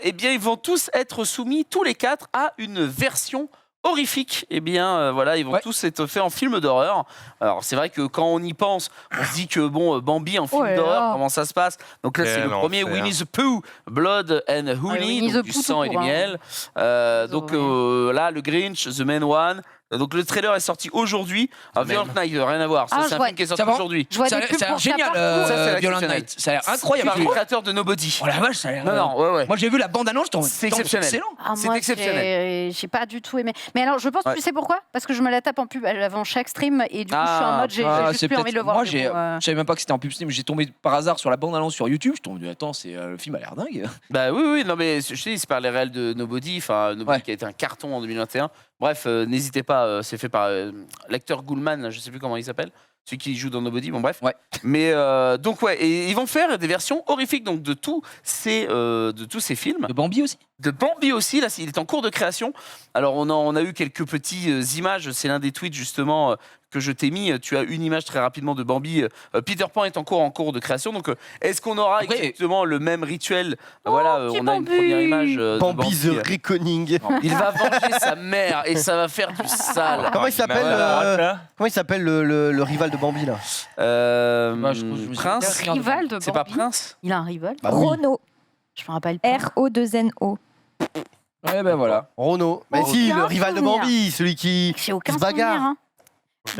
Eh bien ils vont tous être soumis, tous les 4, à une version horrifique. Eh bien voilà, ils vont tous être faits en film d'horreur. Alors c'est vrai que quand on y pense, on se dit que bon, Bambi en film Ouais, d'horreur, là. comment ça se passe? Donc là c'est Quel le premier, enfer. Winnie the Pooh, Blood and Honey, Winnie donc the du Pooh sang tout et du court, hein. miel. Donc là le Grinch, The Main One. Donc le trailer est sorti aujourd'hui. Violent Night, rien à voir. Ça, Ah, c'est un je film qui est sorti Ça va aujourd'hui. Je vois Ça a des l'air- pubs ça a l'air pour ça génial, partout. Ça, c'est Violent exceptionnel. Night. Ça a l'air C'est incroyable. le créateur de Nobody. Oh la vache, ça a l'air. Non, ouais, ouais. Moi, j'ai vu la bande-annonce, C'est c'est exceptionnel. excellent. Ah, C'est moi, exceptionnel. j'ai pas du tout aimé. Mais alors, je pense, Ouais. tu sais pourquoi? Parce que je me la tape en pub avant chaque stream et du coup, je suis en mode, j'ai juste plus envie de le voir. Moi, mais bon, je savais même pas que c'était en publicité, mais j'ai tombé par hasard sur la bande-annonce sur YouTube. Je tombe, attends, le film a l'air dingue. Bah oui, oui, non mais je te dis, c'est par les réels de Nobody, enfin Nobody Ouais. qui a été un carton en 2021. Bref, n'hésitez pas, c'est fait par l'acteur Goulman, je sais plus comment il s'appelle. Celui qui joue dans Nobody, bon bref. Ouais. Mais donc ouais, et ils vont faire des versions horrifiques donc de tous ces films. De Bambi aussi. De Bambi aussi, là, il est en cours de création. Alors on a eu quelques petites images, c'est l'un des tweets justement que je t'ai mis. Tu as une image très rapidement de Bambi. Peter Pan est encore en cours de création, donc est-ce qu'on aura Après, exactement le même rituel? Voilà, petit on a une Bambi. première image de Bambi the Reckoning. Il va venger sa mère et ça va faire du sale. Comment il s'appelle le rival de Bambi là? Je me suis Prince. dit, Rival de C'est pas Bambi. Prince? Il a un rival. Bah oui. Renault. Je me rappelle pas. R-O-2-N-O. Ouais, ben voilà. Renault. Mais si, Aucun le rival de souvenir. Bambi, celui qui J'ai aucun se bagarre. souvenir. Hein.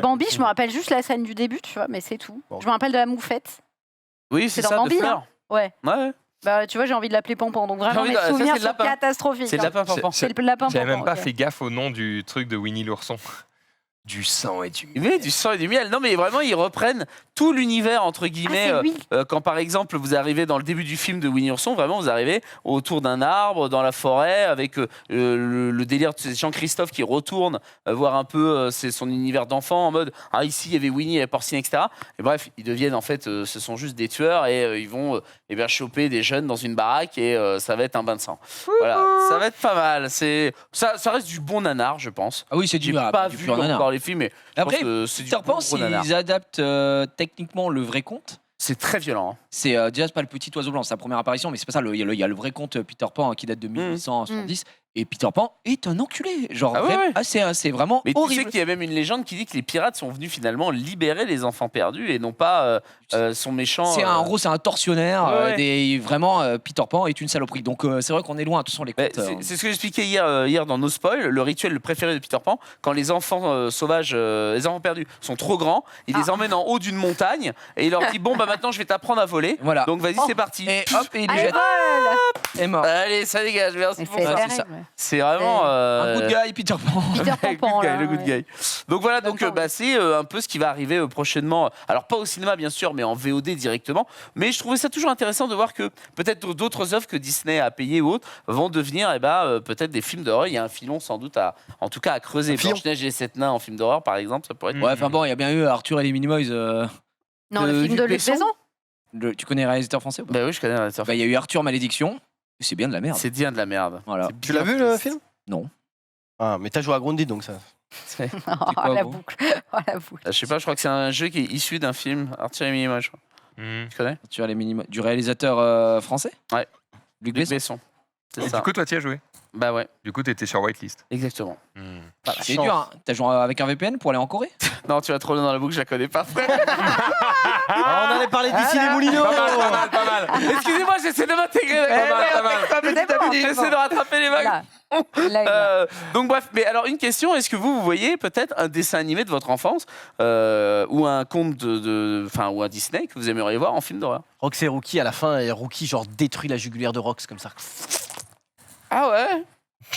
Bambi, je me rappelle juste la scène du début, tu vois, mais c'est tout. Bon. Je me rappelle de la moufette. Oui, c'est C'est ça, dans de Bambi, fleurs. Ouais. Ouais, Bah, tu vois, j'ai envie de l'appeler Pampan. Donc J'ai vraiment, envie mes de- ça, souvenirs c'est le sont lapin. catastrophiques. c'est le hein. lapin Pampan. C'est le lapin J'avais Pampan. même pas ok. fait gaffe au nom du truc de Winnie l'ourson. Du sang et du miel. Mais du sang et du miel. Non, mais vraiment, ils reprennent tout l'univers, entre Ah, guillemets. c'est lui. Quand par exemple, vous arrivez dans le début du film de Winnie l'ourson, vraiment, vous arrivez autour d'un arbre, dans la forêt, avec le délire de Jean-Christophe qui retourne voir un peu son univers d'enfant, en mode ah, ici, il y avait Winnie, il y avait Porcine, etc. Et bref, ils deviennent en fait, ce sont juste des tueurs et ils vont eh bien, choper des jeunes dans une baraque et ça va être un bain de sang. Voilà, ça va être pas mal. Ça reste du bon nanar, je pense. Ah oui, c'est J'ai du pas du vu pur nanar. encore les films, mais je Après, pense que c'est du Peter bon Pan, gros nanar. s'ils adaptent techniquement le vrai conte, C'est très violent. Hein. c'est déjà c'est pas le petit oiseau blanc, c'est sa première apparition, mais c'est pas ça. Il y a le vrai conte Peter Pan qui date de 1870. Et Peter Pan est un enculé. Genre, Ah ouais, vraiment, ouais. c'est vraiment Mais tu sais horrible. qu'il y a même une légende qui dit que les pirates sont venus finalement libérer les enfants perdus et non pas son méchant. C'est un gros, c'est un tortionnaire. Ouais, ouais. Vraiment, Peter Pan est une saloperie. Donc c'est vrai qu'on est loin. De toute façon, les Mais contes. c'est ce que j'expliquais hier dans No Spoil, le rituel préféré de Peter Pan, quand les enfants sauvages, les enfants perdus sont trop grands, il les emmène en haut d'une montagne et il leur dit bon bah maintenant je vais t'apprendre à voler. Voilà. Donc vas-y Oh. c'est parti. Et hop, et il les Allez, jette. vol. Et mort. Allez ça dégage, merci Mais pour c'est ça. c'est ça. terrible. C'est vraiment Un good guy, Peter Pan. Peter Pampan, là. le good ouais. guy. Donc voilà, donc Pampan, bah, c'est un peu ce qui va arriver prochainement. Alors pas au cinéma bien sûr, mais en VOD directement. Mais je trouvais ça toujours intéressant de voir que peut-être d'autres œuvres que Disney a payées ou autres vont devenir peut-être des films d'horreur. Il y a un filon sans doute en tout cas à creuser. filon. Blanche-Neige et les 7 nains en film d'horreur par exemple, ça pourrait être. Ouais, enfin bon, il y a bien eu Arthur et les Minimoys. Non, le film Luc de Luc Besson. Besson. Tu connais les réalisateurs français ou pas? Bah oui, je connais. Bah, il y a eu Arthur Malédiction. C'est bien de la merde. C'est bien de la merde. Voilà. C'est Tu bien l'as vu le triste. film? Non. Ah, mais t'as joué à Grundy donc ça. Oh, quoi, la gros boucle. Oh, la boucle. Je sais pas, je crois que c'est un jeu qui est issu d'un film Arthur et Minimoys, je crois. Hmm. Tu connais? Arthur et les Minimoys. Du réalisateur français? Ouais. Luc Luc Besson. Besson. C'est Du ça. coup, toi, tu as joué. Bah ouais, Du coup, t'étais sur Whitelist. exactement. C'est dur, hein. T'as joué avec un VPN pour aller en Corée? Non, tu vas trop loin dans la boucle, je la connais pas, frère. Ah, on allait parler d'ici les Moulineaux. Pas mal. Excusez-moi, j'essaie de m'intégrer. J'essaie de rattraper les vagues. Voilà. Là, Donc bref, mais alors une question, est-ce que vous voyez peut-être un dessin animé de votre enfance ou un conte ou un Disney que vous aimeriez voir en film d'horreur? Rox et Rookie à la fin, et Rookie genre détruit la jugulaire de Rox comme ça. Ah ouais.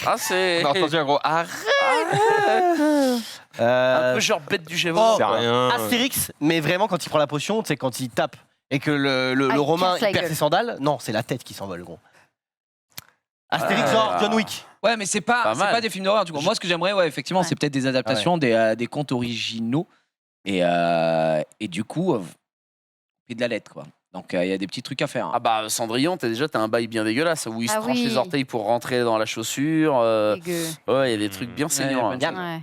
Ah c'est On a entendu un gros arrête. un peu genre bête du Gévaudan. Oh, C'est rien. Astérix, mais vraiment quand il prend la potion, tu sais, quand il tape et que le il Romain casse la il perd gueule. ses sandales, non, c'est la tête qui s'envole, gros. Astérix, Ah. genre John Wick. Ouais, mais c'est Pas pas mal. des films d'horreur. Du coup. Moi, ce que j'aimerais, ouais, effectivement, Ouais. c'est peut-être des adaptations, des contes originaux. Et du coup, et de la lettre, quoi. Donc, il y a des petits trucs à faire. Ah bah Cendrillon, t'as un bail bien dégueulasse où il se Ah tranche oui. les orteils pour rentrer dans la chaussure. dégueu. Ouais, il y a des trucs bien saignants. Ouais, hein. Ouais.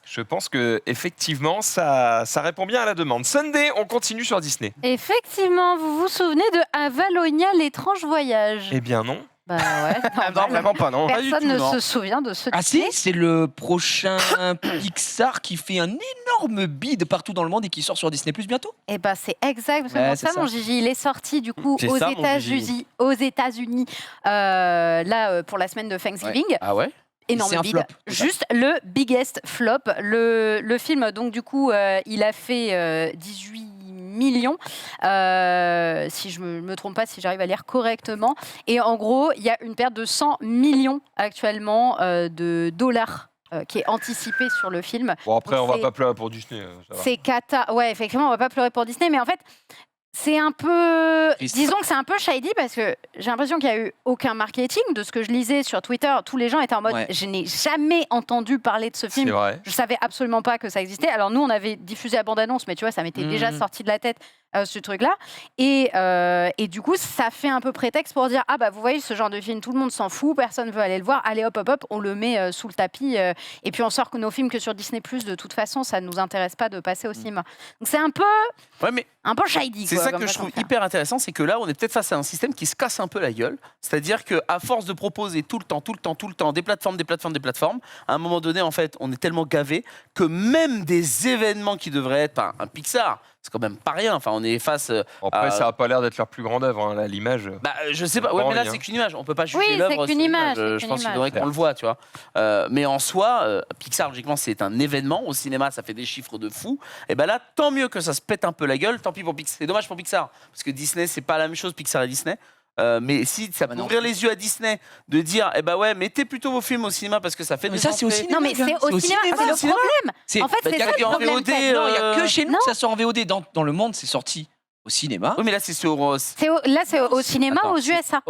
Je pense que effectivement, ça répond bien à la demande. Sunday, on continue sur Disney. Effectivement, vous vous souvenez de Avalonia, l'étrange voyage? Eh bien non. Bah ouais. Non, normal. vraiment pas, non. Pas du Personne tout, ne non. se souvient de ce Ah si, Disney. c'est le prochain Pixar qui fait un énorme bid partout dans le monde et qui sort sur Disney Plus bientôt. Eh ben c'est exactement Ouais, ça, c'est ça. mon Gigi. Il est sorti du coup C'est aux ça, mon États-Unis, pour la semaine de Thanksgiving. Ah ouais. Énorme C'est un bid. flop, c'est ça. Juste le biggest flop. Le film, donc du coup, il a fait 18 millions, si je me trompe pas, si j'arrive à lire correctement. Et en gros, il y a une perte de 100 millions actuellement de dollars qui est anticipée sur le film. Bon, après, Donc, on va c'est- pas pleurer pour Disney. Ça va. C'est cata. Ouais, effectivement, on va pas pleurer pour Disney, mais en fait, C'est un peu. Triste. Disons que c'est un peu shady parce que j'ai l'impression qu'il n'y a eu aucun marketing. De ce que je lisais sur Twitter, tous les gens étaient en mode Ouais. je n'ai jamais entendu parler de ce C'est film. vrai. Je savais absolument pas que ça existait. Alors nous, on avait diffusé la bande-annonce, mais tu vois, ça m'était déjà sorti de la tête ce truc-là. Et du coup, ça fait un peu prétexte pour dire ah bah vous voyez ce genre de film, tout le monde s'en fout, personne veut aller le voir. Allez hop hop hop, on le met sous le tapis et puis on sort que nos films que sur Disney+. De toute façon, ça nous intéresse pas de passer au cinéma. Donc c'est un peu Ouais, mais shady. c'est quoi, ça comme que je façon trouve de faire. hyper intéressant, c'est que là, on est peut-être face à un système qui se casse un peu la gueule. C'est-à-dire qu'à force de proposer tout le temps, des plateformes, à un moment donné, en fait, on est tellement gavé que même des événements qui devraient être un Pixar, c'est quand même pas rien. Enfin, on est face. Après, ça n'a pas l'air d'être leur plus grande œuvre, hein, là, l'image. Bah, je sais pas. Pas Ouais, mais là, envie, c'est hein. qu'une image. On peut pas juger Oui, c'est l'œuvre. qu'une sur image, c'est Je qu'une pense qu'il image. faudrait qu'on le voit, tu vois. Mais en soi, Pixar, logiquement, c'est un événement. Au cinéma, ça fait des chiffres de fou. Et ben là, tant mieux que ça se pète un peu la gueule. Tant pis pour Pixar. C'est dommage pour Pixar parce que Disney, c'est pas la même chose. Pixar et Disney. Mais si ça peut non. ouvrir les yeux à Disney de dire, eh ben ouais, mettez plutôt vos films au cinéma parce que ça fait Mais des ça, c'est au entrées. cinéma. Non mais c'est au cinéma, c'est le cinéma. problème. C'est- En fait, Bah, c'est y a ça que le en problème. VOD, Ted. Non, il n'y a que chez nous Non. que ça sort en VOD. Dans le monde, c'est sorti au cinéma. Oui, mais là, c'est sur. Là, c'est au cinéma Attends, aux USA.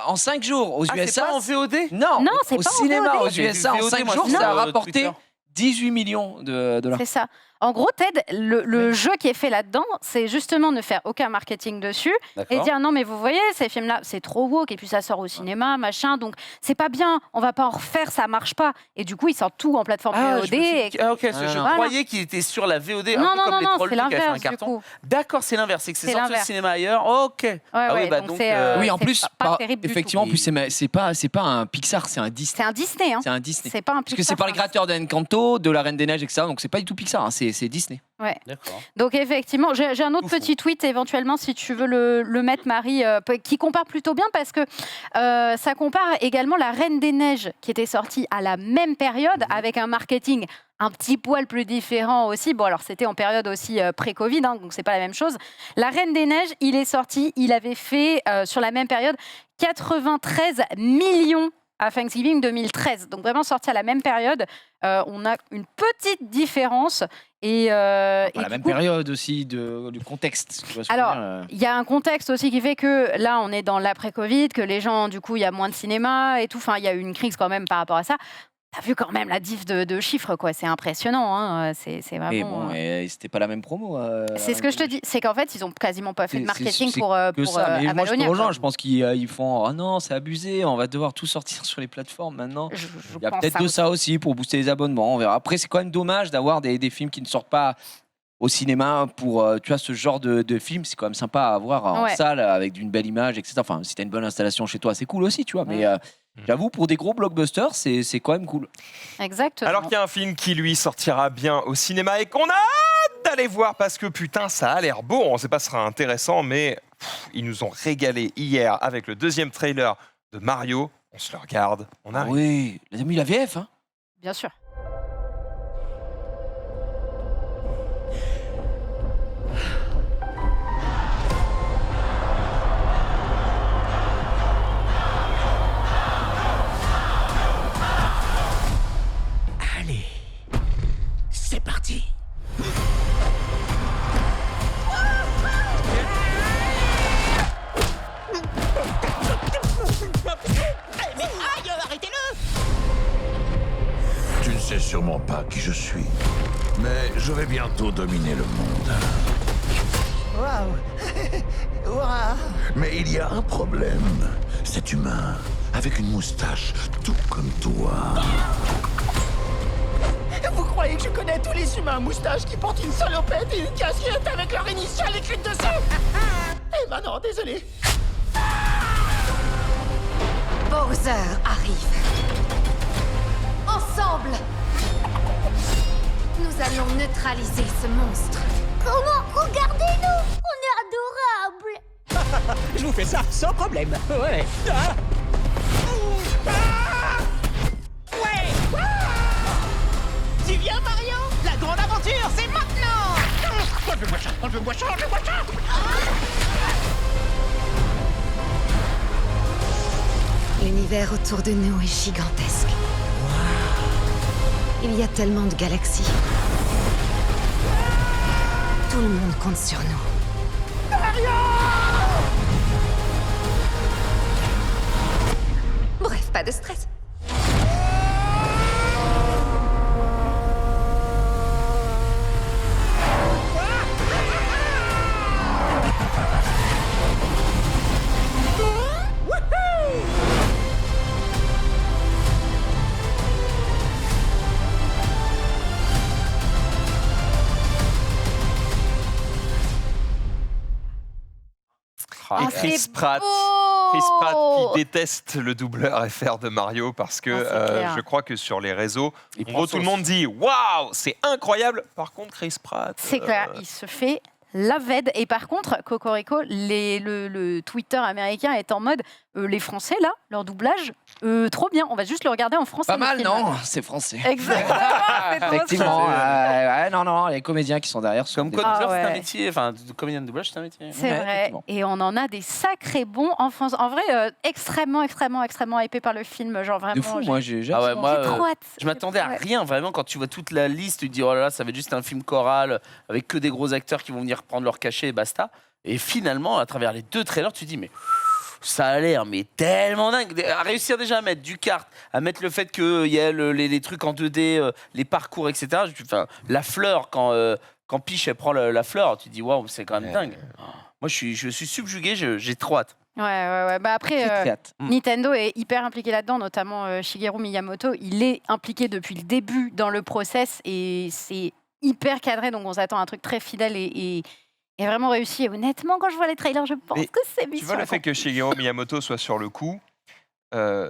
En 5 jours aux Ah, c'est USA. pas en VOD. Non, Non, c'est au pas en cinéma VOD. aux USA en VOD, 5 moi, jours, sur, ça a Twitter. rapporté 18 millions de dollars. C'est ça. En gros, Ted, le jeu qui est fait là-dedans, c'est justement ne faire aucun marketing dessus et D'accord. dire non, mais vous voyez, ces films-là, c'est trop woke et puis ça sort au cinéma, machin, donc c'est pas bien, on va pas en refaire, ça marche pas. Et du coup, ils sortent tout en plateforme Ah, VOD. je me suis dit- ah, ok, parce que Non, je non. croyais qu'il était sur la VOD, un Non, peu non, comme non, les non, Trolls c'est 2 qui avaient fait un l'inverse du carton. coup. D'accord, c'est l'inverse, c'est que c'est C'est sorti au l'inverse. cinéma ailleurs. Ok. Ouais, Ah oui, ouais, bah donc donc, c'est, Oui, en c'est plus, pas terrible du tout. effectivement, en plus, c'est pas un Pixar, c'est un Disney. C'est un Disney, hein. C'est un Disney. C'est pas un Parce que Pixar, c'est par les c'est un créateurs d'Encanto, de La Reine des Neiges, etc. Donc c'est pas du tout Pixar, hein, c'est Disney. Ouais. D'accord. Donc effectivement, j'ai un autre Tout petit tweet éventuellement si tu veux le mettre, Marie, qui compare plutôt bien parce que ça compare également La Reine des Neiges qui était sortie à la même période avec un marketing un petit poil plus différent aussi. Bon alors c'était en période aussi pré-Covid, hein, donc c'est pas la même chose. La Reine des Neiges, il est sorti, il avait fait sur la même période 93 millions à Thanksgiving 2013. Donc vraiment sorti à la même période. On a une petite différence. Et Pas du la même coup, période aussi du contexte. tu vois ce que je veux Alors, dire, il y a un contexte aussi qui fait que là, on est dans l'après-Covid, que les gens, du coup, il y a moins de cinéma et tout. Enfin, il y a eu une crise quand même par rapport à ça. T'as vu quand même la diff de chiffres, quoi. C'est impressionnant. Hein. C'est vraiment. Mais bon, c'était pas la même promo. C'est ce que je te dis. C'est qu'en fait, ils ont quasiment pas fait de C'est- marketing c'est pour que ça. Mais moi, je te Avalonia, rejoins. quoi. Je pense qu'ils font ah non, c'est abusé. On va devoir tout sortir sur les plateformes maintenant. Je Il y a pense peut-être ça de aussi. ça aussi pour booster les abonnements. On verra. Après, c'est quand même dommage d'avoir des films qui ne sortent pas au cinéma pour tu vois ce genre de film. C'est quand même sympa à voir en Ouais. salle avec une belle image, etc. Enfin, si t'as une bonne installation chez toi, c'est cool aussi, tu vois. Mais j'avoue, pour des gros blockbusters, c'est quand même cool. Exactement. Alors qu'il y a un film qui, lui, sortira bien au cinéma et qu'on a hâte d'aller voir parce que, putain, ça a l'air beau. On ne sait pas si ce sera intéressant, mais ils nous ont régalé hier avec le deuxième trailer de Mario. On se le regarde, on Ah arrive. oui, les amis, la VF, hein. Bien sûr. Allez, c'est parti. Mais aïe, arrêtez-le! Tu ne sais sûrement pas qui je suis, mais je vais bientôt dominer le monde. Waouh! Waouh! Mais il y a un problème. Cet humain, avec une moustache, tout comme toi. Vous croyez que je connais tous les humains à moustache qui portent une salopette et une casquette avec leur initiale écrite dessus? Eh ben non, désolé. Bowser arrive. Ensemble, nous allons neutraliser ce monstre. Comment? Regardez-nous! On est adorables! Je vous fais ça sans problème. Ouais. Ah. Ah. Ouais. Ah. Tu viens, Mario? La grande aventure, c'est maintenant! Enlevez-moi ça, enlevez-moi ça, enlevez-moi ça! L'univers autour de nous est gigantesque. Il y a tellement de galaxies. Tout le monde compte sur nous. Bref, pas de stress. Et Chris Pratt. Chris Pratt qui déteste le doubleur FR de Mario parce que clair. je crois que sur les réseaux, Il en prend gros, tout le monde dit waouh, c'est incroyable. Par contre, Chris Pratt. C'est clair, il se fait la vède. Et par contre, Cocorico, le Twitter américain est en mode les Français, là, leur doublage, trop bien. On va juste le regarder en français. Pas le mal, film. non? C'est français. Exactement. c'est trop Effectivement. ça. Non, les comédiens qui sont derrière sont Comme des- quoi, doubleur, c'est un ouais. métier. Enfin, comédien de doublage, c'est un métier. C'est Ouais, vrai. effectivement. Et on en a des sacrés bons en France. En vrai, extrêmement hypé par le film. Genre vraiment. de fou. Moi, j'ai Ah ouais, moi, j'ai trop hâte. je m'attendais à Ouais. rien, vraiment. Quand tu vois toute la liste, tu te dis, oh là là, ça va être juste un film choral avec que des gros acteurs qui vont venir prendre leur cachet et basta. Et finalement, à travers les 2 trailers, tu te dis, mais ça a l'air mais tellement dingue. À réussir déjà à mettre du kart, à mettre le fait qu'il y a les trucs en 2D, les parcours, etc. Enfin, la fleur, quand Peach elle prend la fleur, tu te dis, waouh, c'est quand même dingue. Moi, je suis subjugué, j'ai trop hâte. Ouais. Bah après, J'ai très hâte. Nintendo est hyper impliqué là-dedans, notamment Shigeru Miyamoto. Il est impliqué depuis le début dans le process et c'est hyper cadré. Donc on s'attend à un truc très fidèle et vraiment réussi. Et honnêtement, quand je vois les trailers, je pense Mais que c'est Tu vois, le fait que Shigeru Miyamoto soit sur le coup,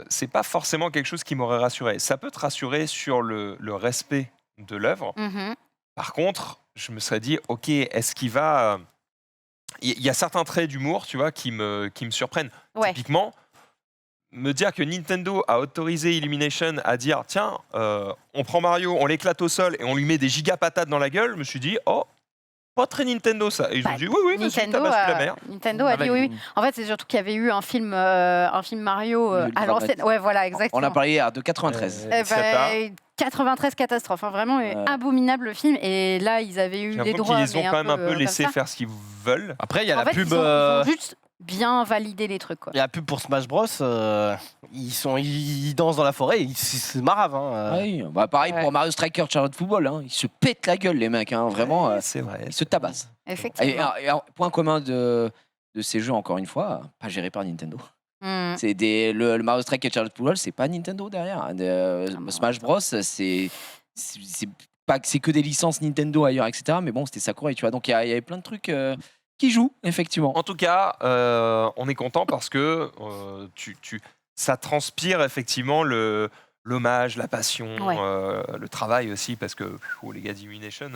c'est pas forcément quelque chose qui m'aurait rassuré. Ça peut te rassurer sur le respect de l'œuvre. Par contre, je me serais dit, ok, est-ce qu'il va... Il y a certains traits d'humour, tu vois, qui me surprennent. Ouais. Typiquement, me dire que Nintendo a autorisé Illumination à dire, tiens, on prend Mario, on l'éclate au sol et on lui met des giga patates dans la gueule, je me suis dit, oh, pas très Nintendo ça. Et ils ont dit, oui, monsieur, t'as Nintendo, battu la mer. Nintendo a dit oui. En fait, c'est surtout qu'il y avait eu un film Mario Le à l'ancienne. Ouais, voilà, exactement. On a parlé hier de 93. Eh ben, 93 catastrophe, hein, vraiment abominable le film. Et là, ils avaient eu J'ai les l'impression droits. qu'ils les ont mais quand même un peu comme laissé ça. faire ce qu'ils veulent. Après, il y a En la fait, pub. ils ont juste bien validé les trucs. Quoi. Il y a la pub pour Smash Bros. Ils dansent dans la forêt. C'est marave. Hein. Oui, bah pareil pour Mario Striker Charlotte Football. Ils se pètent la gueule, les mecs. Vraiment, c'est vrai. ils se tabassent. Effectivement. Et point commun de ces jeux, encore une fois, pas géré par Nintendo. Mm. C'est le Mario Striker Charlotte Football, c'est pas Nintendo derrière. Smash Bros, c'est pas que c'est que des licences Nintendo ailleurs, etc. Mais bon, c'était Sakurai, tu vois. Donc il y avait plein de trucs qui jouent, effectivement. En tout cas, on est content parce que ça transpire effectivement l'hommage, la passion, Ouais. le travail aussi, parce que les gars d'Illumination,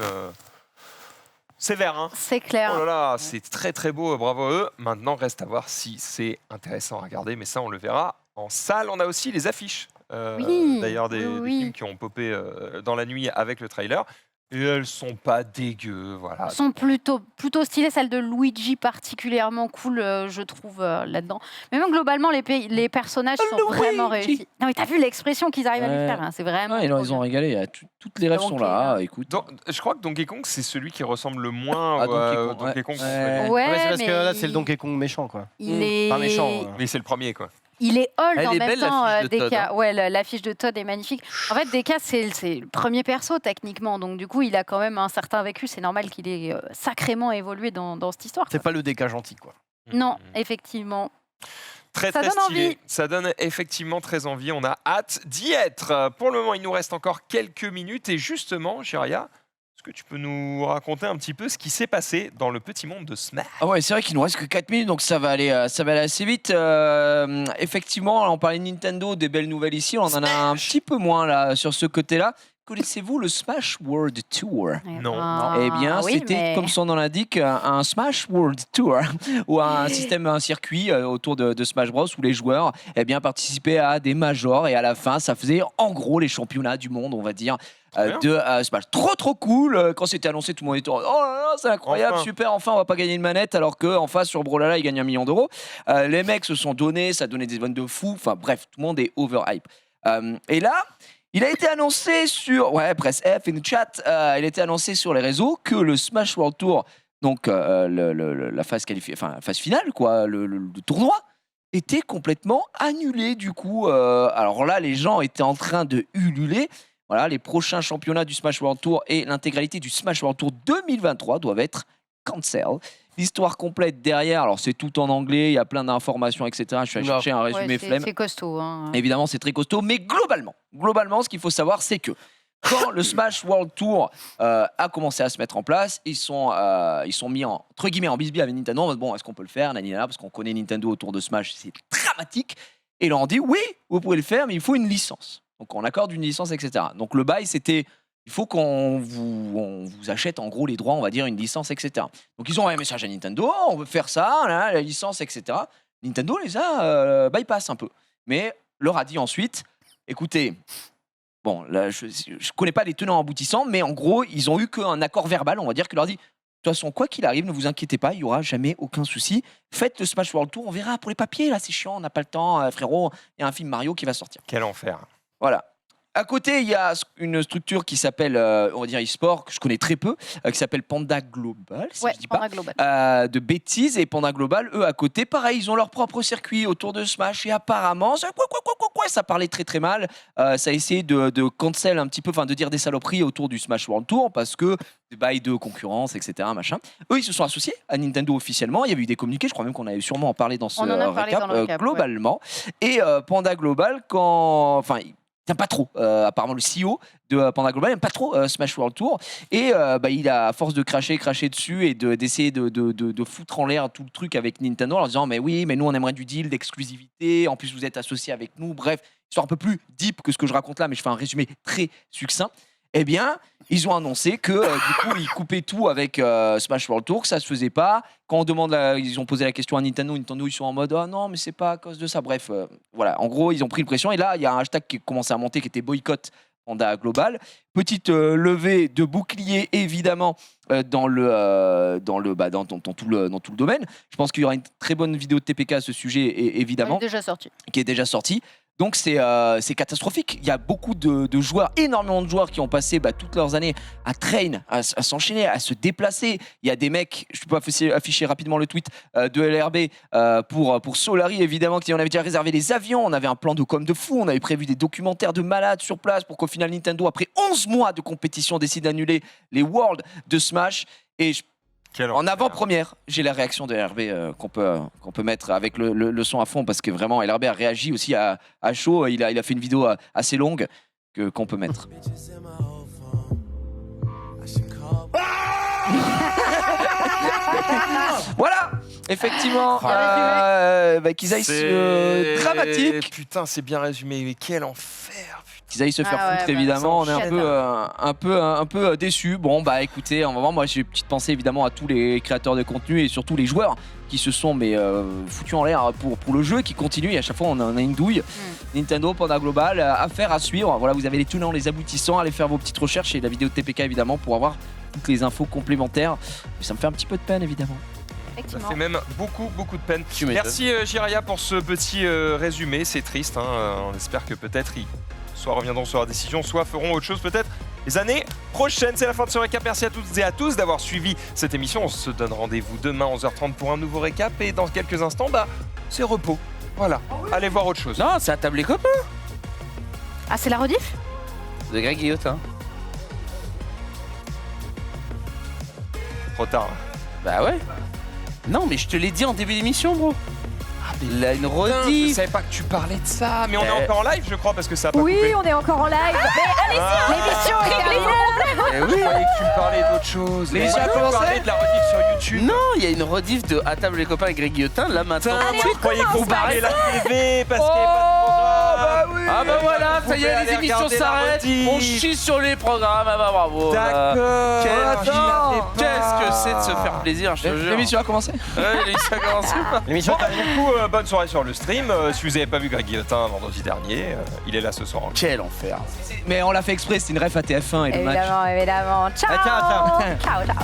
sévère, hein. C'est clair. Oh là là, c'est très très beau, bravo à eux. Maintenant, reste à voir si c'est intéressant à regarder, mais ça, on le verra en salle. On a aussi les affiches, Oui, d'ailleurs, des oui. films qui ont popé dans la nuit avec le trailer. Et elles sont pas dégueu, voilà. Elles sont plutôt stylées. Celle de Luigi particulièrement cool, je trouve, là-dedans. Mais même globalement, les personnages sont vraiment réussis. Non, mais t'as vu l'expression qu'ils arrivent à lui Ouais. faire, hein, c'est vraiment. Ouais, trop ils ont bien. régalé. Toutes les rêves sont là. Écoute. Je crois que Donkey Kong, c'est celui qui ressemble le moins Ah, à Donkey Kong, Donkey Kong. ouais. Ouais, c'est parce mais que là, c'est le Donkey Kong méchant, quoi. Il est... Pas méchant. Mais c'est le premier, quoi. Il est old Elle en est même belle, temps, l'affiche de Todd, DK. hein. Ouais, l'affiche de Todd est magnifique. En fait, DK, c'est le premier perso, techniquement. Donc, du coup, il a quand même un certain vécu. C'est normal qu'il ait sacrément évolué dans cette histoire. C'est pas le DK gentil, quoi. Non, effectivement. Très Ça très donne stylé. envie. Ça donne effectivement très envie. On a hâte d'y être. Pour le moment, il nous reste encore quelques minutes. Et justement, Chiria, est-ce que tu peux nous raconter un petit peu ce qui s'est passé dans le petit monde de Smash? Ah ouais, c'est vrai qu'il nous reste que 4 minutes, donc ça va aller assez vite. Effectivement, on parlait de Nintendo, des belles nouvelles ici, on en a un petit peu moins là sur ce côté-là. Connaissez-vous le Smash World Tour? Non. Eh bien, oui, c'était, mais- comme son nom l'indique, un Smash World Tour, ou un circuit autour de Smash Bros, où les joueurs participaient à des majors, et à la fin, ça faisait en gros les championnats du monde, on va dire, de Smash. Trop cool. Quand c'était annoncé, tout le monde était oh là là, c'est incroyable, Enfin. super, enfin on va pas gagner une manette, alors qu'en face sur Brawlhalla ils gagnent 1 million d'euros. Les mecs se sont donnés, ça donnait des ventes de fous, enfin bref, tout le monde est overhype. Et là, il a été annoncé sur Presse F et le chat, il a été annoncé sur les réseaux que le Smash World Tour donc la phase la phase finale, quoi, le tournoi, était complètement annulé du coup. Alors là, les gens étaient en train de ululer. Voilà, les prochains championnats du Smash World Tour et l'intégralité du Smash World Tour 2023 doivent être cancel. L'histoire complète derrière, alors c'est tout en anglais, il y a plein d'informations, etc. Je suis allé chercher un résumé flemme. C'est costaud. Hein. Évidemment, c'est très costaud, mais globalement, ce qu'il faut savoir, c'est que quand le Smash World Tour a commencé à se mettre en place, ils sont mis entre guillemets en bisbille avec Nintendo. En mode, bon, est-ce qu'on peut le faire, parce qu'on connaît Nintendo autour de Smash, c'est dramatique. Et ils leur ont dit, oui, vous pouvez le faire, mais il faut une licence. Donc on accorde une licence, etc. Donc le bail, c'était, il faut qu'on vous achète en gros les droits, on va dire, une licence, etc. Donc ils ont envoyé un message à Nintendo, on veut faire ça, là, la licence, etc. Nintendo les a bypass un peu. Mais leur a dit ensuite, écoutez, bon, là, je connais pas les tenants aboutissants, mais en gros, ils ont eu qu'un accord verbal, on va dire, qui leur dit, de toute façon, quoi qu'il arrive, ne vous inquiétez pas, il y aura jamais aucun souci. Faites le Smash World Tour, on verra pour les papiers, là, c'est chiant, on n'a pas le temps, frérot, il y a un film Mario qui va sortir. Quel enfer. Voilà. À côté, il y a une structure qui s'appelle, on va dire e-sport, que je connais très peu, qui s'appelle Panda Global, si je dis Panda pas Global. de bêtises. Et Panda Global, eux, à côté, pareil, ils ont leur propre circuit autour de Smash. Et apparemment, ça parlait très très mal. Ça a essayé de cancel un petit peu, enfin de dire des saloperies autour du Smash World Tour parce que des bails de concurrence, etc. Machin. Eux, ils se sont associés à Nintendo officiellement. Il y avait eu des communiqués, je crois même qu'on avait sûrement en parlé dans ce récap, globalement. Et Panda Global, il n'aime pas trop, apparemment le CEO de Panda Global n'aime pas trop Smash World Tour et il a, à force de cracher dessus et d'essayer de foutre en l'air tout le truc avec Nintendo en leur disant mais oui, mais nous on aimerait du deal d'exclusivité, en plus vous êtes associés avec nous, bref, histoire un peu plus deep que ce que je raconte là, mais je fais un résumé très succinct. Eh bien, ils ont annoncé que du coup, ils coupaient tout avec Smash World Tour, que ça se faisait pas. Quand on demande, ils ont posé la question à Nintendo, ils sont en mode ah non, mais c'est pas à cause de ça. Bref, voilà. En gros, ils ont pris une pression et là, il y a un hashtag qui commençait à monter, qui était boycott Panda Global. Petite levée de bouclier évidemment dans tout le domaine. Je pense qu'il y aura une très bonne vidéo de TPK à ce sujet, évidemment, qui est déjà sortie. Donc c'est catastrophique. Il y a beaucoup de joueurs, énormément de joueurs qui ont passé toutes leurs années à train, à s'enchaîner, à se déplacer. Il y a des mecs, je peux afficher rapidement le tweet de LRB pour Solari évidemment, qui on avait déjà réservé les avions, on avait un plan de com de fou, on avait prévu des documentaires de malades sur place pour qu'au final Nintendo, après 11 mois de compétition, décide d'annuler les Worlds de Smash. Et en avant-première, j'ai la réaction de LRB qu'on peut mettre avec le son à fond parce que vraiment LRB a réagi aussi à chaud. Il a fait une vidéo assez longue qu'on peut mettre. Voilà, effectivement, qu'ils aillent dramatique. Putain, c'est bien résumé, mais quel enfer. Qu'ils aillent se faire foutre, évidemment. On est un peu déçus. Bon, écoutez, en moment, moi, j'ai une petite pensée, évidemment, à tous les créateurs de contenu et surtout les joueurs qui se sont foutus en l'air pour le jeu, qui continue. Et à chaque fois, on a une douille. Nintendo, Panda Global, affaire à suivre. Voilà, vous avez les tenants, les aboutissants. Allez faire vos petites recherches et la vidéo de TPK, évidemment, pour avoir toutes les infos complémentaires. Mais ça me fait un petit peu de peine, évidemment. Ça fait même beaucoup de peine. Merci Jiraya pour ce petit résumé. C'est triste. On espère que peut-être soit reviendront sur leur décision, soit feront autre chose peut-être les années prochaines. C'est la fin de ce récap. Merci à toutes et à tous d'avoir suivi cette émission. On se donne rendez-vous demain 11h30 pour un nouveau récap. Et dans quelques instants, c'est repos. Voilà. Allez voir autre chose. Non, c'est à table les copains. Ah, c'est la rediff de Greg Guillotin. Trop tard. Bah ouais. Non, mais je te l'ai dit en début d'émission, bro. Là, une Je rediff. savais pas que tu parlais de ça, mais on est encore en live, je crois, parce que ça a pas Oui, coupé. on est encore en live. Mais allez-y, l'émission est terminée. Eh oui. Je croyais que tu me parlais d'autre chose. L'émission a commencé. de la rediff sur YouTube. Non, il y a une rediff de À table les copains avec Greg Guillotin. Là maintenant. Putain, moi je croyais que vous barriez la TV parce qu'il n'y avait pas de programme. Ah bah voilà, ça y est, pouvez les aller émissions regarder la s'arrêtent. rediff. On chie sur les programmes. Ah bah bravo. D'accord. Qu'est-ce que c'est de se faire plaisir, je te jure. L'émission a commencé. Ouais, l'émission a commencé. L'émission du coup, bonne soirée sur le stream. Si vous n'avez pas vu Greg Guillotin vendredi dernier, il est là ce soir. Quel enfer. Mais on l'a fait exprès, c'est une ref à TF1 et le match. Évidemment. Ciao. Ah, ciao. Ciao.